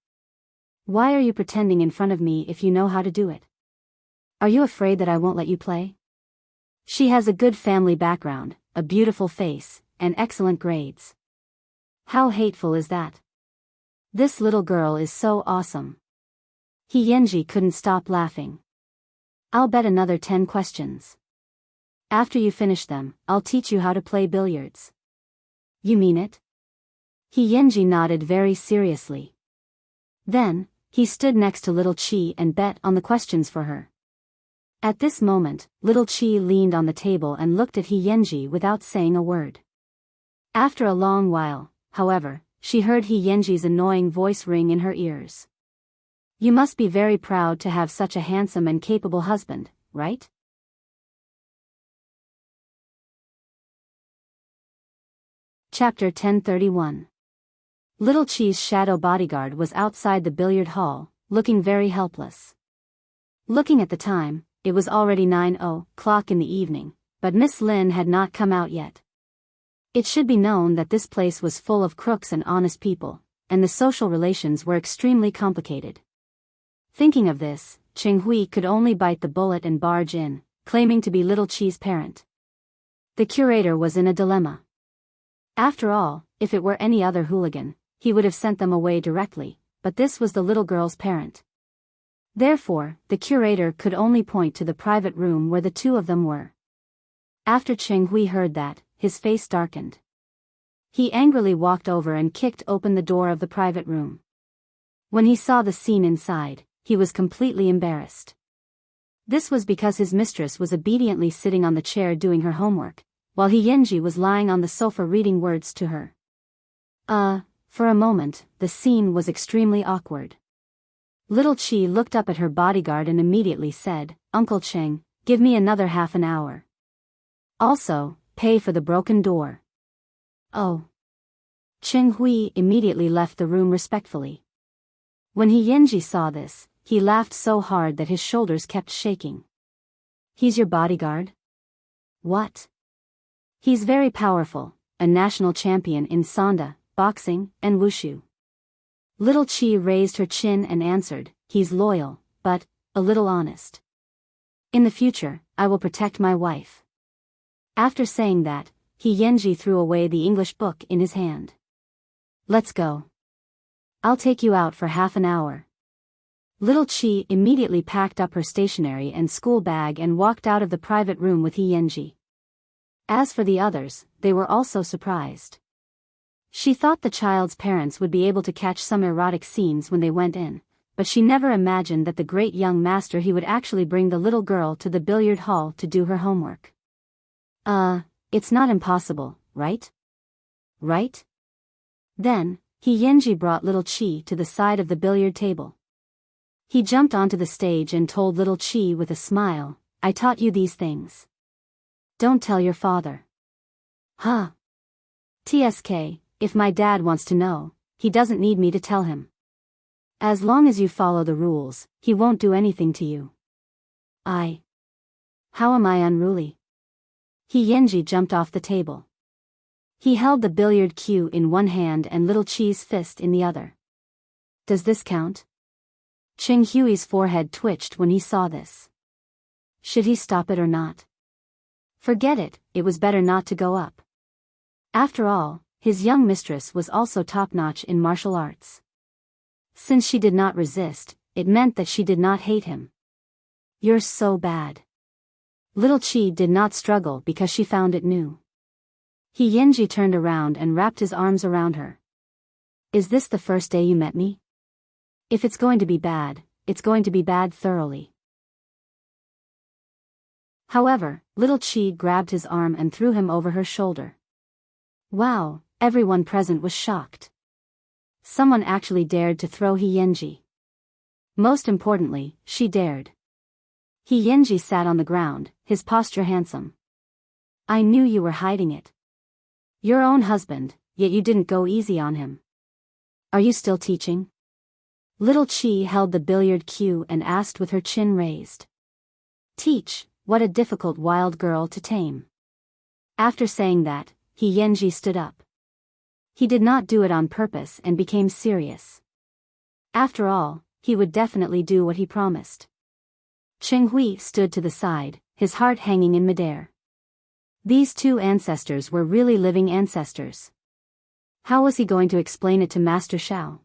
S1: Why are you pretending in front of me if you know how to do it? Are you afraid that I won't let you play? She has a good family background, a beautiful face, and excellent grades. How hateful is that? This little girl is so awesome. He-Yenji couldn't stop laughing. I'll bet another 10 questions. After you finish them, I'll teach you how to play billiards. You mean it? He-Yenji nodded very seriously. Then, he stood next to little Chi and bet on the questions for her. At this moment, little Chi leaned on the table and looked at He-Yenji without saying a word. After a long while, however, she heard He-Yenji's annoying voice ring in her ears. You must be very proud to have such a handsome and capable husband, right? Chapter 1031. Little Chi's shadow bodyguard was outside the billiard hall, looking very helpless. Looking at the time, it was already 9:00 in the evening, but Miss Lin had not come out yet. It should be known that this place was full of crooks and honest people, and the social relations were extremely complicated. Thinking of this, Ching Hui could only bite the bullet and barge in, claiming to be little Chi's parent. The curator was in a dilemma. After all, if it were any other hooligan, he would have sent them away directly, but this was the little girl's parent. Therefore, the curator could only point to the private room where the two of them were. After Ching Hui heard that, his face darkened. He angrily walked over and kicked open the door of the private room. When he saw the scene inside, he was completely embarrassed. This was because his mistress was obediently sitting on the chair doing her homework, while He-Yenji was lying on the sofa reading words to her. For a moment, the scene was extremely awkward. Little Chi looked up at her bodyguard and immediately said, "Uncle Cheng, give me another half an hour. Also, pay for the broken door." Oh. Cheng Hui immediately left the room respectfully. When He-Yenji saw this, he laughed so hard that his shoulders kept shaking. He's your bodyguard? What? He's very powerful, a national champion in Sanda, boxing, and wushu. Little Chi raised her chin and answered, he's loyal, but a little honest. In the future, I will protect my wife. After saying that, He-Yenji threw away the English book in his hand. Let's go. I'll take you out for half an hour. Little Chi immediately packed up her stationery and school bag and walked out of the private room with He-Yenji. As for the others, they were also surprised. She thought the child's parents would be able to catch some erotic scenes when they went in, but she never imagined that the great young master he would actually bring the little girl to the billiard hall to do her homework. It's not impossible, right? Right? Then, He-Yenji brought little Chi to the side of the billiard table. He jumped onto the stage and told little Chi with a smile, I taught you these things. Don't tell your father. Huh? TSK, if my dad wants to know, he doesn't need me to tell him. As long as you follow the rules, he won't do anything to you. How am I unruly? He-Yenji jumped off the table. He held the billiard cue in one hand and little Chi's fist in the other. Does this count? Ching Hui's forehead twitched when he saw this. Should he stop it or not? Forget it, it was better not to go up. After all, his young mistress was also top-notch in martial arts. Since she did not resist, it meant that she did not hate him. You're so bad. Little Chi did not struggle because she found it new. He-Yenji turned around and wrapped his arms around her. Is this the first day you met me? If it's going to be bad, it's going to be bad thoroughly. However, little Chi grabbed his arm and threw him over her shoulder. Wow, everyone present was shocked. Someone actually dared to throw He-Yenji. Most importantly, she dared. He-Yenji sat on the ground, his posture handsome. I knew you were hiding it. Your own husband, yet you didn't go easy on him. Are you still teaching? Little Chi held the billiard cue and asked with her chin raised. Teach, what a difficult wild girl to tame. After saying that, He Yenji stood up. He did not do it on purpose and became serious. After all, he would definitely do what he promised. Cheng Hui stood to the side, his heart hanging in midair. These two ancestors were really living ancestors. How was he going to explain it to Master Xiao?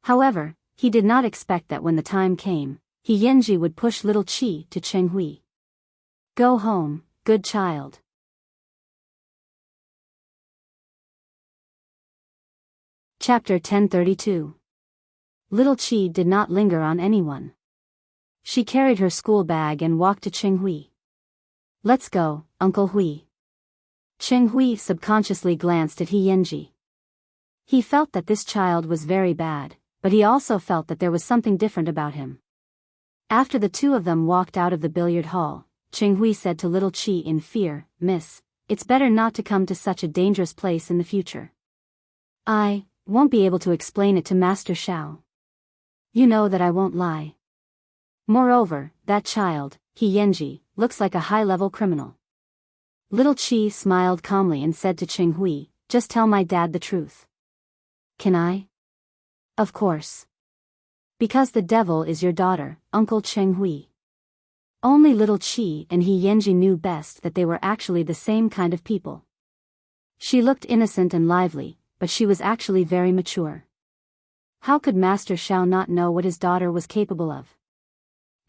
S1: However, he did not expect that when the time came, He Yenji would push little Chi to Cheng Hui. Go home, good child. Chapter 1032. Little Chi did not linger on anyone. She carried her school bag and walked to Cheng Hui. Let's go, Uncle Hui. Cheng Hui subconsciously glanced at He Yenji. He felt that this child was very bad, but he also felt that there was something different about him. After the two of them walked out of the billiard hall, Cheng Hui said to little Chi in fear, Miss, it's better not to come to such a dangerous place in the future. I won't be able to explain it to Master Xiao. You know that I won't lie. Moreover, that child, He Yenji, looks like a high-level criminal. Little Chi smiled calmly and said to Cheng Hui, just tell my dad the truth. Can I? Of course. Because the devil is your daughter, Uncle Cheng Hui. Only little Chi and He Yenji knew best that they were actually the same kind of people. She looked innocent and lively, but she was actually very mature. How could Master Xiao not know what his daughter was capable of?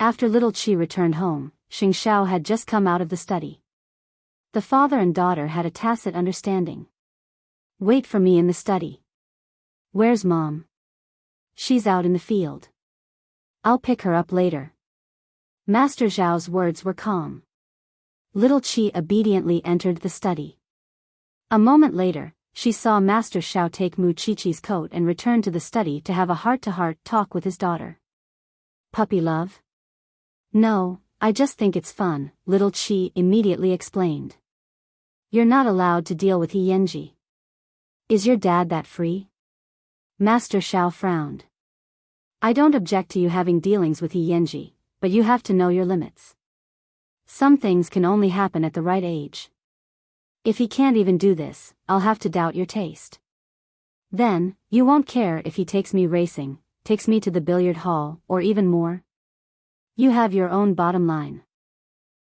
S1: After little Chi returned home, Xing Xiao had just come out of the study. The father and daughter had a tacit understanding. Wait for me in the study. Where's Mom? She's out in the field. I'll pick her up later. Master Zhao's words were calm. Little Chi obediently entered the study. A moment later, she saw Master Xiao take Mu Chi-Chi's coat and return to the study to have a heart-to-heart talk with his daughter. Puppy love? No, I just think it's fun, little Chi immediately explained. You're not allowed to deal with He Yenji. Is your dad that free? Master Xiao frowned. I don't object to you having dealings with He Yenji, but you have to know your limits. Some things can only happen at the right age. If he can't even do this, I'll have to doubt your taste. Then, you won't care if he takes me racing, takes me to the billiard hall, or even more? You have your own bottom line.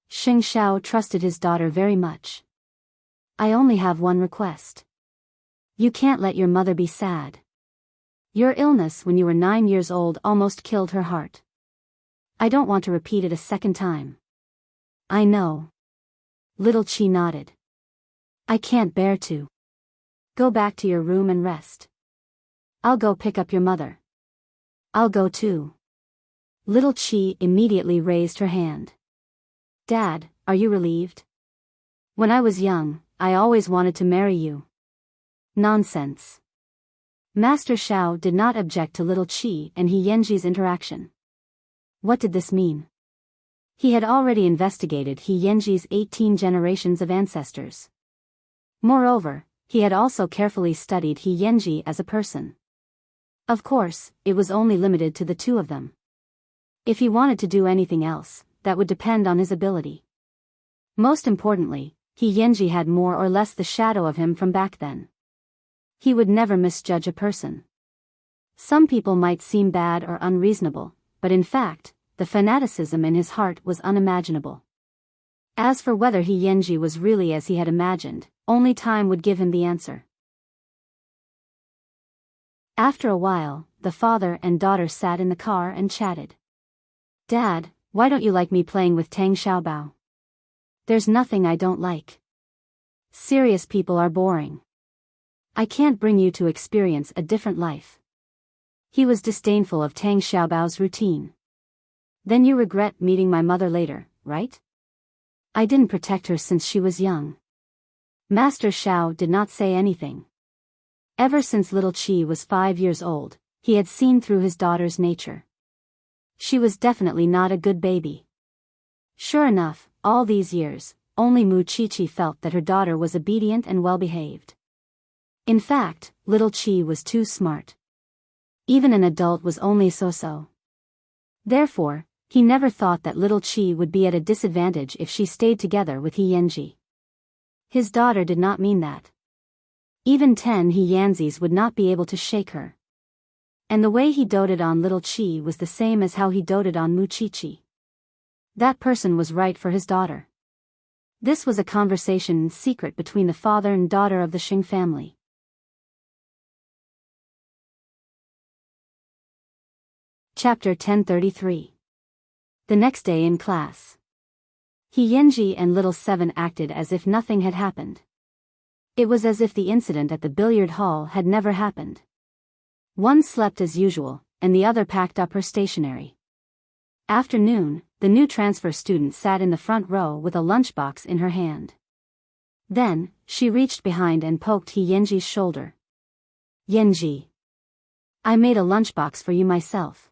S1: Xing Xiao trusted his daughter very much. I only have one request. You can't let your mother be sad. Your illness when you were 9 years old almost killed her heart. I don't want to repeat it a second time. I know. Little Chi nodded. I can't bear to. Go back to your room and rest. I'll go pick up your mother. I'll go too. Little Chi immediately raised her hand. Dad, are you relieved? When I was young, I always wanted to marry you. Nonsense. Master Xiao did not object to little Chi and He Yenji's interaction. What did this mean? He had already investigated He Yenji's 18 generations of ancestors. Moreover, he had also carefully studied He Yenji as a person. Of course, it was only limited to the two of them. If he wanted to do anything else, that would depend on his ability. Most importantly, He Yenji had more or less the shadow of him from back then. He would never misjudge a person. Some people might seem bad or unreasonable, but in fact, the fanaticism in his heart was unimaginable. As for whether He Yenji was really as he had imagined, only time would give him the answer. After a while, the father and daughter sat in the car and chatted. Dad, why don't you like me playing with Tang Xiaobao? There's nothing I don't like. Serious people are boring. I can't bring you to experience a different life. He was disdainful of Tang Xiaobao's routine. Then you regret meeting my mother later, right? I didn't protect her since she was young. Master Xiao did not say anything. Ever since little Chi was 5 years old, he had seen through his daughter's nature. She was definitely not a good baby. Sure enough, all these years, only Mu Chi-Chi felt that her daughter was obedient and well-behaved. In fact, little Chi was too smart. Even an adult was only so-so. Therefore, he never thought that little Chi would be at a disadvantage if she stayed together with He Yanji. His daughter did not mean that. Even 10 He Yanzis would not be able to shake her. And the way he doted on little Chi was the same as how he doted on Muchichi. That person was right for his daughter. This was a conversation in secret between the father and daughter of the Xing family. Chapter 1033. The next day in class. He Yanji and little Seven acted as if nothing had happened. It was as if the incident at the billiard hall had never happened. One slept as usual, and the other packed up her stationery. After noon, the new transfer student sat in the front row with a lunchbox in her hand. Then, she reached behind and poked He Yanji's shoulder. "Yanji, I made a lunchbox for you myself."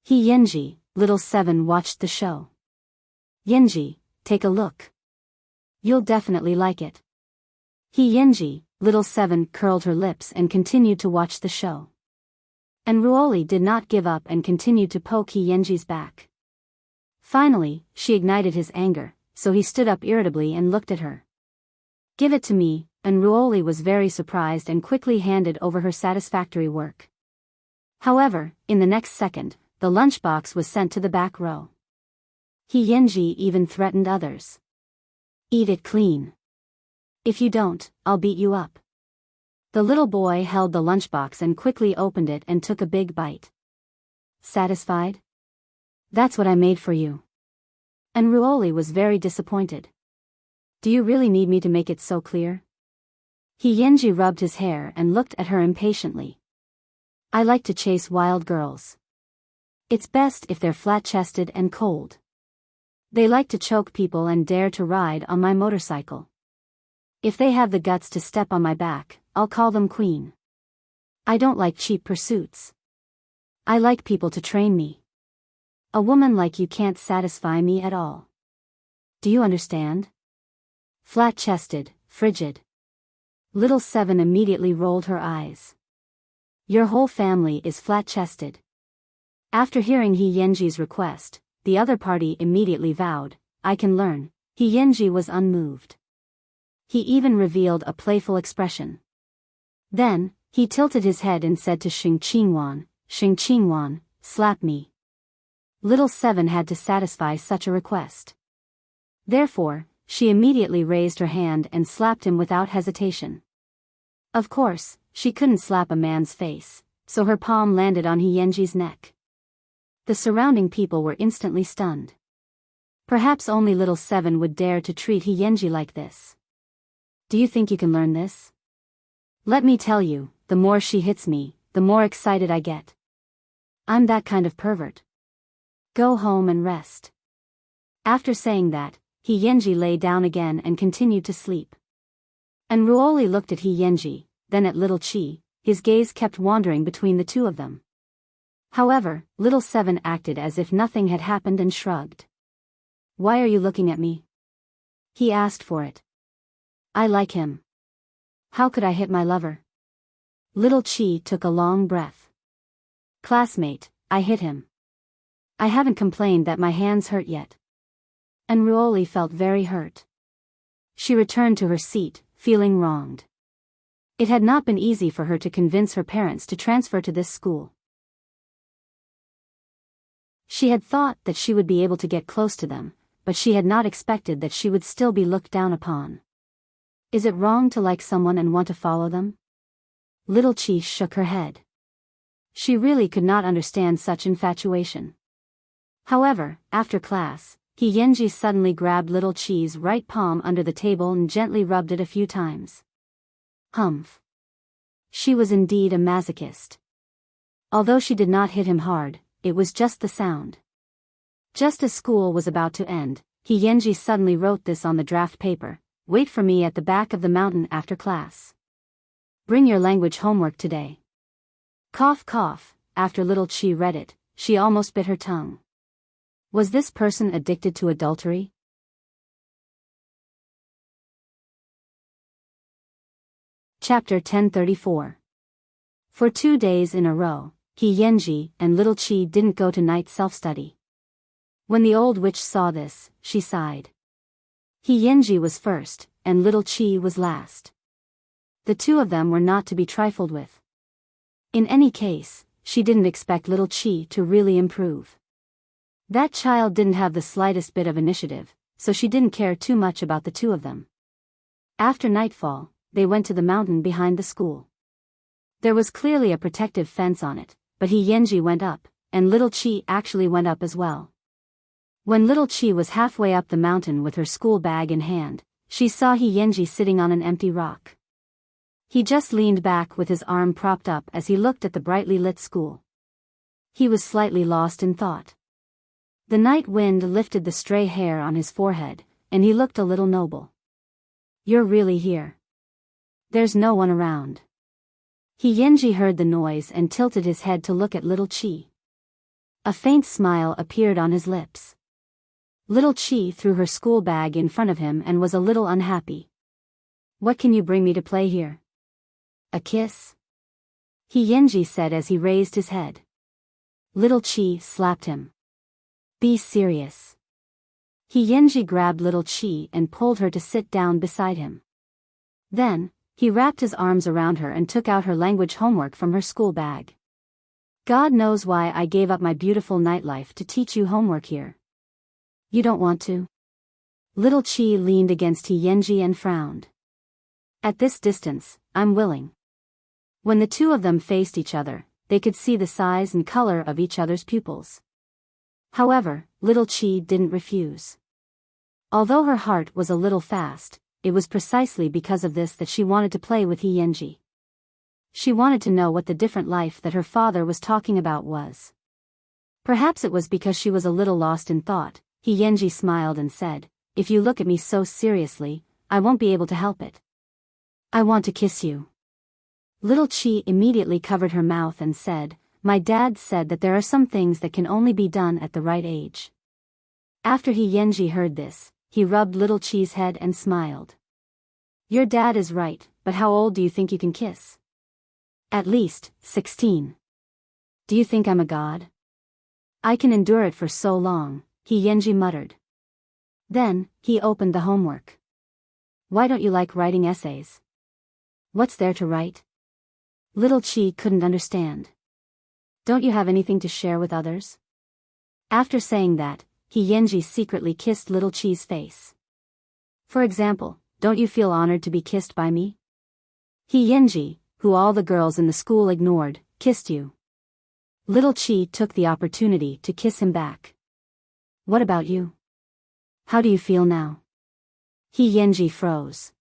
S1: He Yanji, little Seven watched the show. "Yanji, take a look. You'll definitely like it." He Yanji, little Seven curled her lips and continued to watch the show. And Ruoli did not give up and continued to poke He Yanji's back. Finally, she ignited his anger, so he stood up irritably and looked at her. "Give it to me," and Ruoli was very surprised and quickly handed over her satisfactory work. However, in the next second, the lunchbox was sent to the back row. He Yanji even threatened others. "Eat it clean. If you don't, I'll beat you up." The little boy held the lunchbox and quickly opened it and took a big bite. "Satisfied? That's what I made for you." And Ruoli was very disappointed. "Do you really need me to make it so clear?" He Yanji rubbed his hair and looked at her impatiently. "I like to chase wild girls. It's best if they're flat-chested and cold. They like to choke people and dare to ride on my motorcycle. If they have the guts to step on my back, I'll call them queen. I don't like cheap pursuits. I like people to train me. A woman like you can't satisfy me at all. Do you understand?" Flat-chested, frigid. Little Seven immediately rolled her eyes. "Your whole family is flat-chested." After hearing He Yanji's request, the other party immediately vowed, "I can learn." He Yanji was unmoved. He even revealed a playful expression. Then, he tilted his head and said to Xing Qingwan, "Slap me." Little Seven had to satisfy such a request. Therefore, she immediately raised her hand and slapped him without hesitation. Of course, she couldn't slap a man's face, so her palm landed on He Yanji's neck. The surrounding people were instantly stunned. Perhaps only little Seven would dare to treat He Yanji like this. "Do you think you can learn this? Let me tell you, the more she hits me, the more excited I get. I'm that kind of pervert. Go home and rest." After saying that, He Yanji lay down again and continued to sleep. And Ruoli looked at He Yanji, then at little Chi. His gaze kept wandering between the two of them. However, little Seven acted as if nothing had happened and shrugged. "Why are you looking at me?" He asked for it. "I like him. How could I hit my lover?" Little Chi took a long breath. "Classmate, I hit him. I haven't complained that my hands hurt yet." And Ruoli felt very hurt. She returned to her seat, feeling wronged. It had not been easy for her to convince her parents to transfer to this school. She had thought that she would be able to get close to them, but she had not expected that she would still be looked down upon. Is it wrong to like someone and want to follow them? Little Chi shook her head. She really could not understand such infatuation. However, after class, He Yanji suddenly grabbed little Chi's right palm under the table and gently rubbed it a few times. Humph. She was indeed a masochist. Although she did not hit him hard, it was just the sound. Just as school was about to end, He Yanji suddenly wrote this on the draft paper: "Wait for me at the back of the mountain after class. Bring your language homework today." Cough cough, after little Chi read it, she almost bit her tongue. Was this person addicted to adultery? Chapter 1034. For 2 days in a row, He Yenji and little Chi didn't go to night self-study. When the old witch saw this, she sighed. He Yenji was first, and little Chi was last. The two of them were not to be trifled with. In any case, she didn't expect little Chi to really improve. That child didn't have the slightest bit of initiative, so she didn't care too much about the two of them. After nightfall, they went to the mountain behind the school. There was clearly a protective fence on it, but He Yenji went up, and little Chi actually went up as well. When little Chi was halfway up the mountain with her school bag in hand, she saw He Yenji sitting on an empty rock. He just leaned back with his arm propped up as he looked at the brightly lit school. He was slightly lost in thought. The night wind lifted the stray hair on his forehead, and he looked a little noble. "You're really here. There's no one around." He Yenji heard the noise and tilted his head to look at little Chi. A faint smile appeared on his lips. Little Chi threw her school bag in front of him and was a little unhappy. "What can you bring me to play here?" "A kiss?" He Yenji said as he raised his head. Little Chi slapped him. "Be serious." He Yenji grabbed little Chi and pulled her to sit down beside him. Then, he wrapped his arms around her and took out her language homework from her school bag. "God knows why I gave up my beautiful nightlife to teach you homework here. You don't want to?" Little Chi leaned against He Yenji and frowned. "At this distance, I'm willing." When the two of them faced each other, they could see the size and color of each other's pupils. However, little Chi didn't refuse. Although her heart was a little fast, it was precisely because of this that she wanted to play with He Yenji. She wanted to know what the different life that her father was talking about was. Perhaps it was because she was a little lost in thought. He Yenji smiled and said, "If you look at me so seriously, I won't be able to help it. I want to kiss you." Little Chi immediately covered her mouth and said, "My dad said that there are some things that can only be done at the right age." After He Yenji heard this, he rubbed little Chi's head and smiled. "Your dad is right, but how old do you think you can kiss?" "At least, 16. Do you think I'm a god?" "I can endure it for so long," He Yenji muttered. Then, he opened the homework. "Why don't you like writing essays?" "What's there to write?" Little Chi couldn't understand. "Don't you have anything to share with others?" After saying that, He Yenji secretly kissed little Chi's face. "For example, don't you feel honored to be kissed by me?" He Yenji, who all the girls in the school ignored, kissed you. Little Chi took the opportunity to kiss him back. "What about you? How do you feel now?" He Yenji froze.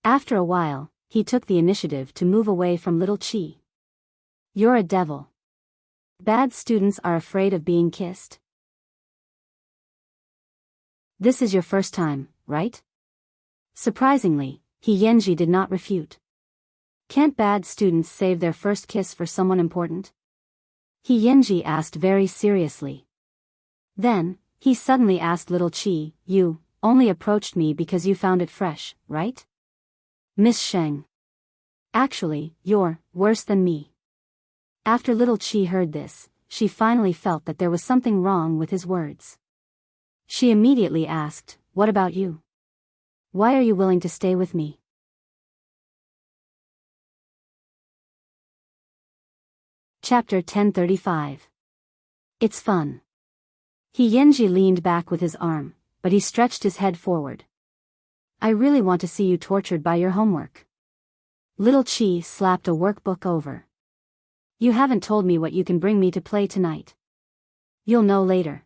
S1: After a while, he took the initiative to move away from little Chi. "You're a devil. Bad students are afraid of being kissed. This is your first time, right?" Surprisingly, He Yenji did not refute. "Can't bad students save their first kiss for someone important?" He Yenji asked very seriously. Then, he suddenly asked little Chi, "You only approached me because you found it fresh, right? Miss Sheng. Actually, you're worse than me." After little Chi heard this, she finally felt that there was something wrong with his words. She immediately asked, "What about you? Why are you willing to stay with me?" Chapter 1035. It's fun. He Yenji leaned back with his arm, but he stretched his head forward. "I really want to see you tortured by your homework." Little Chi slapped a workbook over. "You haven't told me what you can bring me to play tonight. You'll know later."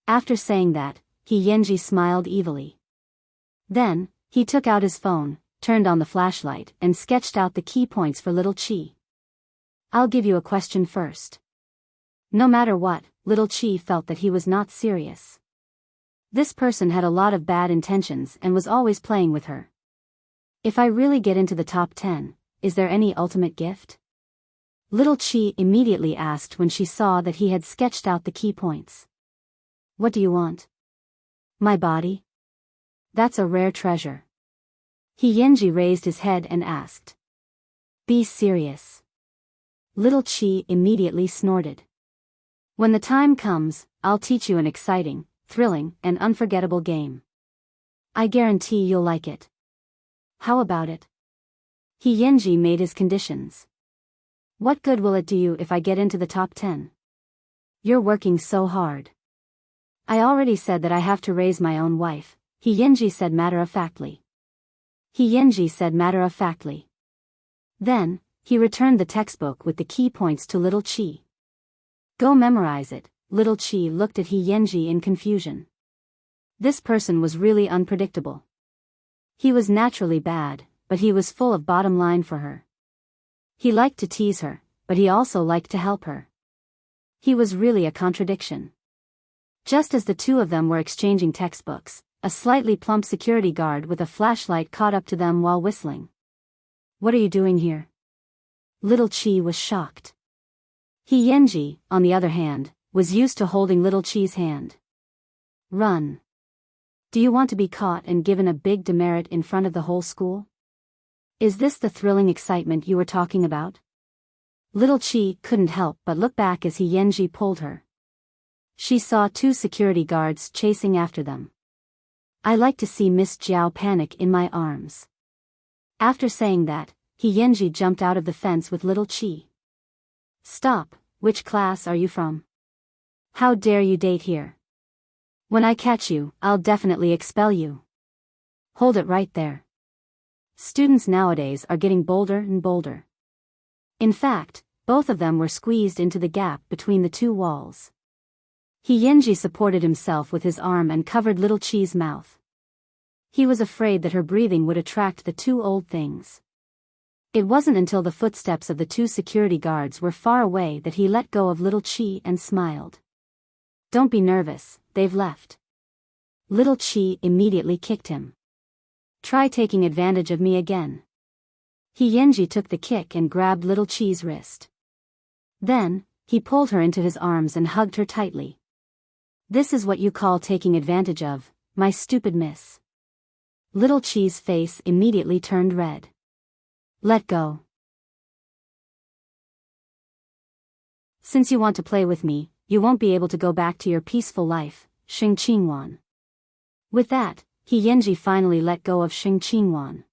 S1: After saying that, He Yenji smiled evilly. Then, he took out his phone, turned on the flashlight, and sketched out the key points for little Chi. "I'll give you a question first." No matter what, little Chi felt that he was not serious. This person had a lot of bad intentions and was always playing with her. "If I really get into the top 10, is there any ultimate gift?" Little Chi immediately asked when she saw that he had sketched out the key points. "What do you want?" "My body. That's a rare treasure." He Yenji raised his head and asked. "Be serious." Little Chi immediately snorted. When the time comes, I'll teach you an exciting, thrilling, and unforgettable game. I guarantee you'll like it. How about it? He Yenji made his conditions. What good will it do you if I get into the top 10? You're working so hard. I already said that I have to raise my own wife, He Yenji said matter-of-factly. He Yenji said matter-of-factly. Then, he returned the textbook with the key points to Little Chi. Go memorize it. Little Chi looked at He Yenji in confusion. This person was really unpredictable. He was naturally bad, but he was full of bottom line for her. He liked to tease her, but he also liked to help her. He was really a contradiction. Just as the two of them were exchanging textbooks, a slightly plump security guard with a flashlight caught up to them while whistling. What are you doing here? Little Chi was shocked. He Yenji, on the other hand, was used to holding Little Chi's hand. Run. Do you want to be caught and given a big demerit in front of the whole school? Is this the thrilling excitement you were talking about? Little Chi couldn't help but look back as He Yenji pulled her. She saw two security guards chasing after them. I like to see Miss Jiao panic in my arms. After saying that, He Yenji jumped out of the fence with Little Chi. Stop, which class are you from? How dare you date here? When I catch you, I'll definitely expel you. Hold it right there. Students nowadays are getting bolder and bolder. In fact, both of them were squeezed into the gap between the two walls. He Yenji supported himself with his arm and covered Little Chi's mouth. He was afraid that her breathing would attract the two old things. It wasn't until the footsteps of the two security guards were far away that he let go of Little Chi and smiled. Don't be nervous, they've left. Little Chi immediately kicked him. Try taking advantage of me again. He Yenji took the kick and grabbed Little Chi's wrist. Then, he pulled her into his arms and hugged her tightly. This is what you call taking advantage of, my stupid miss. Little Chi's face immediately turned red. Let go. Since you want to play with me, you won't be able to go back to your peaceful life, Xing Qingwan. With that, He Yenji finally let go of Xing Qingwan.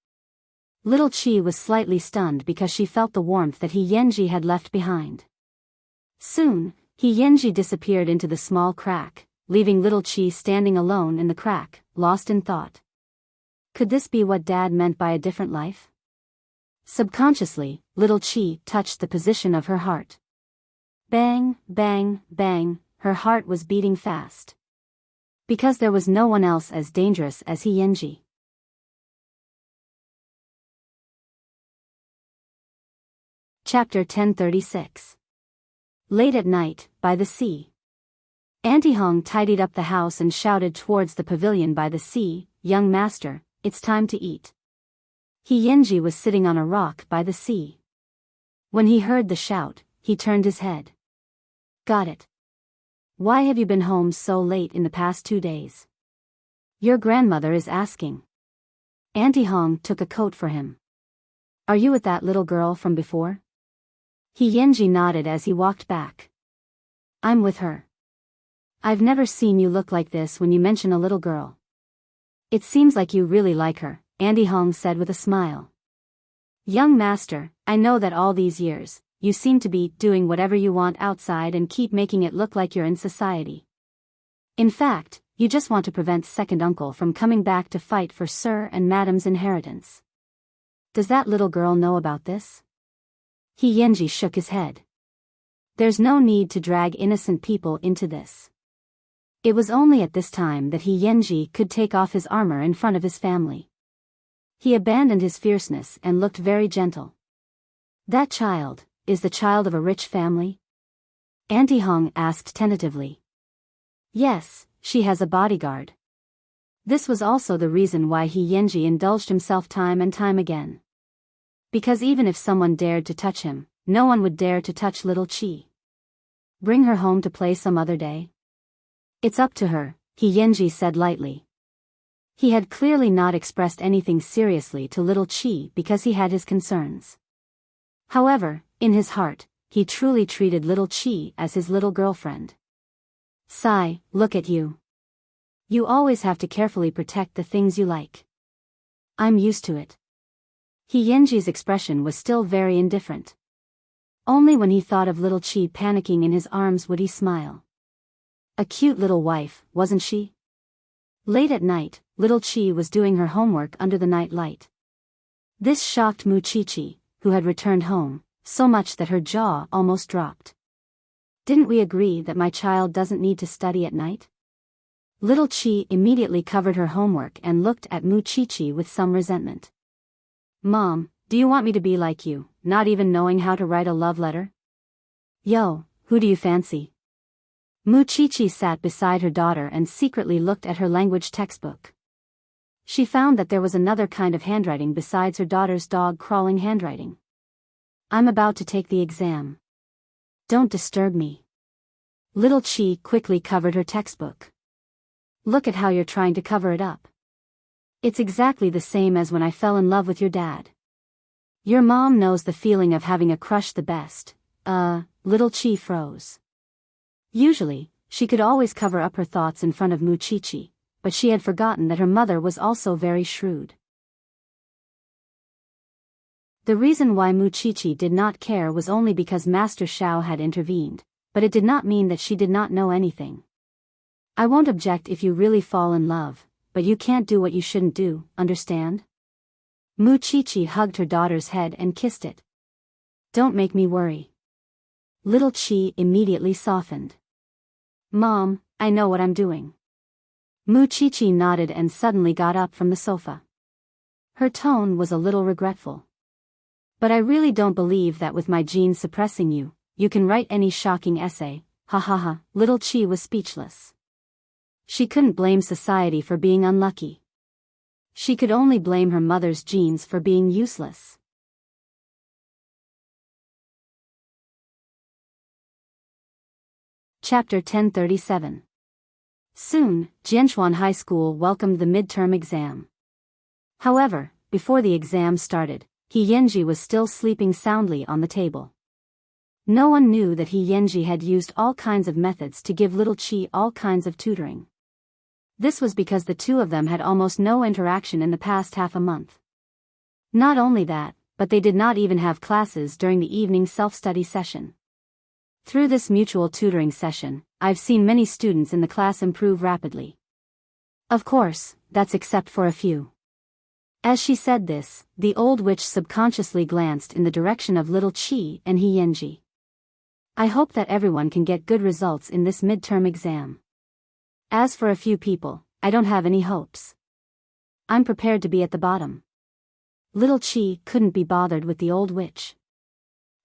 S1: Little Chi was slightly stunned because she felt the warmth that He Yenji had left behind. Soon, He Yenji disappeared into the small crack, leaving Little Chi standing alone in the crack, lost in thought. Could this be what Dad meant by a different life? Subconsciously, Little Chi touched the position of her heart. Bang, bang, bang, her heart was beating fast. Because there was no one else as dangerous as He Yenji. Chapter 1036. Late at night, by the sea. Auntie Hong tidied up the house and shouted towards the pavilion by the sea, "Young master, it's time to eat." He Yenji was sitting on a rock by the sea. When he heard the shout, he turned his head. Got it. Why have you been home so late in the past 2 days? Your grandmother is asking. Auntie Hong took a coat for him. Are you with that little girl from before? He Yenji nodded as he walked back. I'm with her. I've never seen you look like this when you mention a little girl. It seems like you really like her, Auntie Hong said with a smile. Young master, I know that all these years, you seem to be doing whatever you want outside and keep making it look like you're in society. In fact, you just want to prevent second uncle from coming back to fight for Sir and Madam's inheritance. Does that little girl know about this? He Yenji shook his head. There's no need to drag innocent people into this. It was only at this time that He Yenji could take off his armor in front of his family. He abandoned his fierceness and looked very gentle. That child, is the child of a rich family? Auntie Hong asked tentatively. Yes, she has a bodyguard. This was also the reason why He Yenji indulged himself time and time again. Because even if someone dared to touch him, no one would dare to touch Little Chi. Bring her home to play some other day? It's up to her, He Yenji said lightly. He had clearly not expressed anything seriously to Little Chi because he had his concerns. However, in his heart, he truly treated little Chi as his little girlfriend. Sigh, look at you. You always have to carefully protect the things you like. I'm used to it. Yenji's expression was still very indifferent. Only when he thought of little Chi panicking in his arms would he smile. A cute little wife, wasn't she? Late at night, little Chi was doing her homework under the night light. This shocked Muchichi, who had returned home, so much that her jaw almost dropped. Didn't we agree that my child doesn't need to study at night? Little Chi immediately covered her homework and looked at Muchichi with some resentment. Mom, do you want me to be like you, not even knowing how to write a love letter? Yo, who do you fancy? Muchichi sat beside her daughter and secretly looked at her language textbook. She found that there was another kind of handwriting besides her daughter's dog-crawling handwriting. I'm about to take the exam. Don't disturb me. Little Chi quickly covered her textbook. Look at how you're trying to cover it up. It's exactly the same as when I fell in love with your dad. Your mom knows the feeling of having a crush the best. Little Chi froze. Usually, she could always cover up her thoughts in front of Muchichi, but she had forgotten that her mother was also very shrewd. The reason why Muchichi did not care was only because Master Xiao had intervened, but it did not mean that she did not know anything. I won't object if you really fall in love, but you can't do what you shouldn't do, understand? Muchichi hugged her daughter's head and kissed it. Don't make me worry. Little Chi immediately softened. Mom, I know what I'm doing. Muchichi nodded and suddenly got up from the sofa. Her tone was a little regretful. But I really don't believe that with my genes suppressing you, you can write any shocking essay, ha ha ha. Little Chi was speechless. She couldn't blame society for being unlucky. She could only blame her mother's genes for being useless. Chapter 1037. Soon, Jianchuan High School welcomed the midterm exam. However, before the exam started, Yenji was still sleeping soundly on the table. No one knew that Yenji had used all kinds of methods to give little Chi all kinds of tutoring. This was because the two of them had almost no interaction in the past half a month. Not only that, but they did not even have classes during the evening self-study session. Through this mutual tutoring session, I've seen many students in the class improve rapidly. Of course, that's except for a few. As she said this, the old witch subconsciously glanced in the direction of little Chi and Yenji. I hope that everyone can get good results in this midterm exam. As for a few people, I don't have any hopes. I'm prepared to be at the bottom. Little Chi couldn't be bothered with the old witch.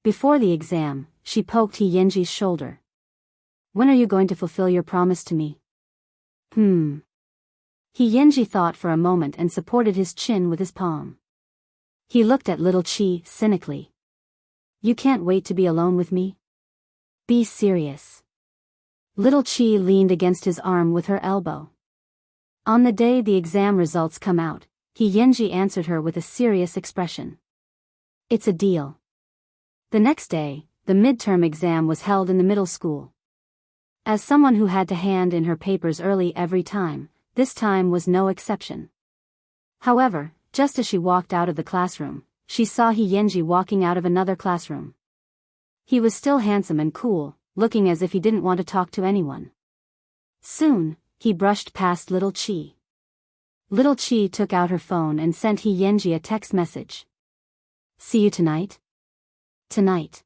S1: Before the exam, she poked Yenji's shoulder. When are you going to fulfill your promise to me? Yenji thought for a moment and supported his chin with his palm. He looked at little Chi cynically. You can't wait to be alone with me? Be serious. Little Chi leaned against his arm with her elbow. On the day the exam results come out, Yenji answered her with a serious expression. It's a deal. The next day, the midterm exam was held in the middle school. As someone who had to hand in her papers early every time, this time was no exception. However, just as she walked out of the classroom, she saw Yenji walking out of another classroom. He was still handsome and cool, looking as if he didn't want to talk to anyone. Soon, he brushed past little Chi. Little Chi took out her phone and sent Yenji a text message. See you tonight? Tonight.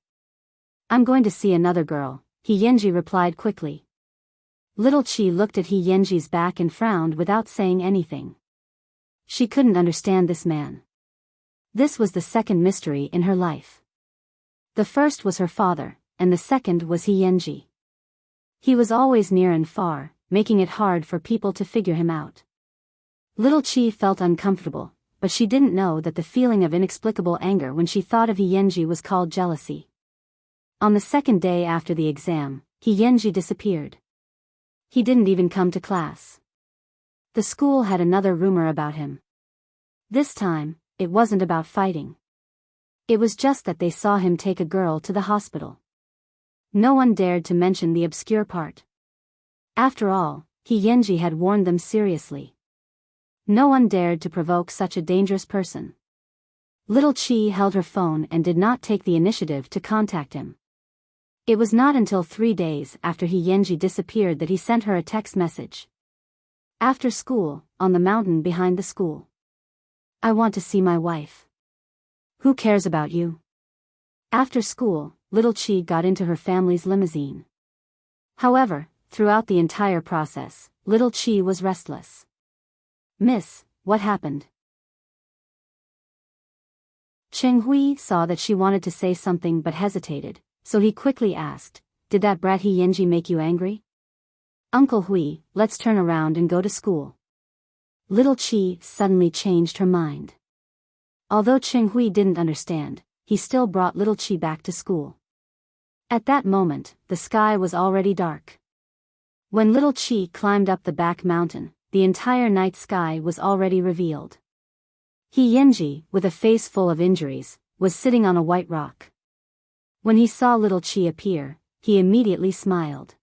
S1: I'm going to see another girl, Yenji replied quickly. Little Chi looked at Yenji's back and frowned without saying anything. She couldn't understand this man. This was the second mystery in her life. The first was her father, and the second was Yenji. He was always near and far, making it hard for people to figure him out. Little Chi felt uncomfortable, but she didn't know that the feeling of inexplicable anger when she thought of Yenji was called jealousy. On the second day after the exam, Yenji disappeared. He didn't even come to class. The school had another rumor about him. This time, it wasn't about fighting. It was just that they saw him take a girl to the hospital. No one dared to mention the obscure part. After all, Yenji had warned them seriously. No one dared to provoke such a dangerous person. Little Chi held her phone and did not take the initiative to contact him. It was not until 3 days after Yenji disappeared that he sent her a text message. After school, on the mountain behind the school. I want to see my wife. Who cares about you? After school, Little Chi got into her family's limousine. However, throughout the entire process, Little Chi was restless. Miss, what happened? Cheng Hui saw that she wanted to say something but hesitated, so he quickly asked, did that brat Yenji make you angry? Uncle Hui, let's turn around and go to school. Little Chi suddenly changed her mind. Although Cheng Hui didn't understand, he still brought Little Chi back to school. At that moment, the sky was already dark. When Little Chi climbed up the back mountain, the entire night sky was already revealed. Yenji, with a face full of injuries, was sitting on a white rock. When he saw Little Chi appear, he immediately smiled.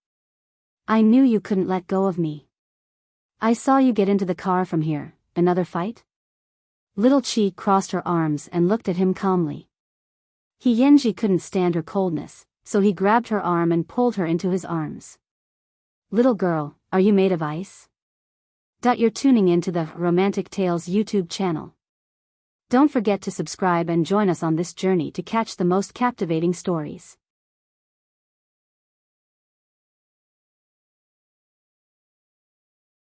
S1: I knew you couldn't let go of me. I saw you get into the car from here. Another fight? Little Chi crossed her arms and looked at him calmly. Yenji couldn't stand her coldness, so he grabbed her arm and pulled her into his arms. Little girl, are you made of ice? You're tuning into the Romantic Tales YouTube channel. Don't forget to subscribe and join us on this journey to catch the most captivating stories.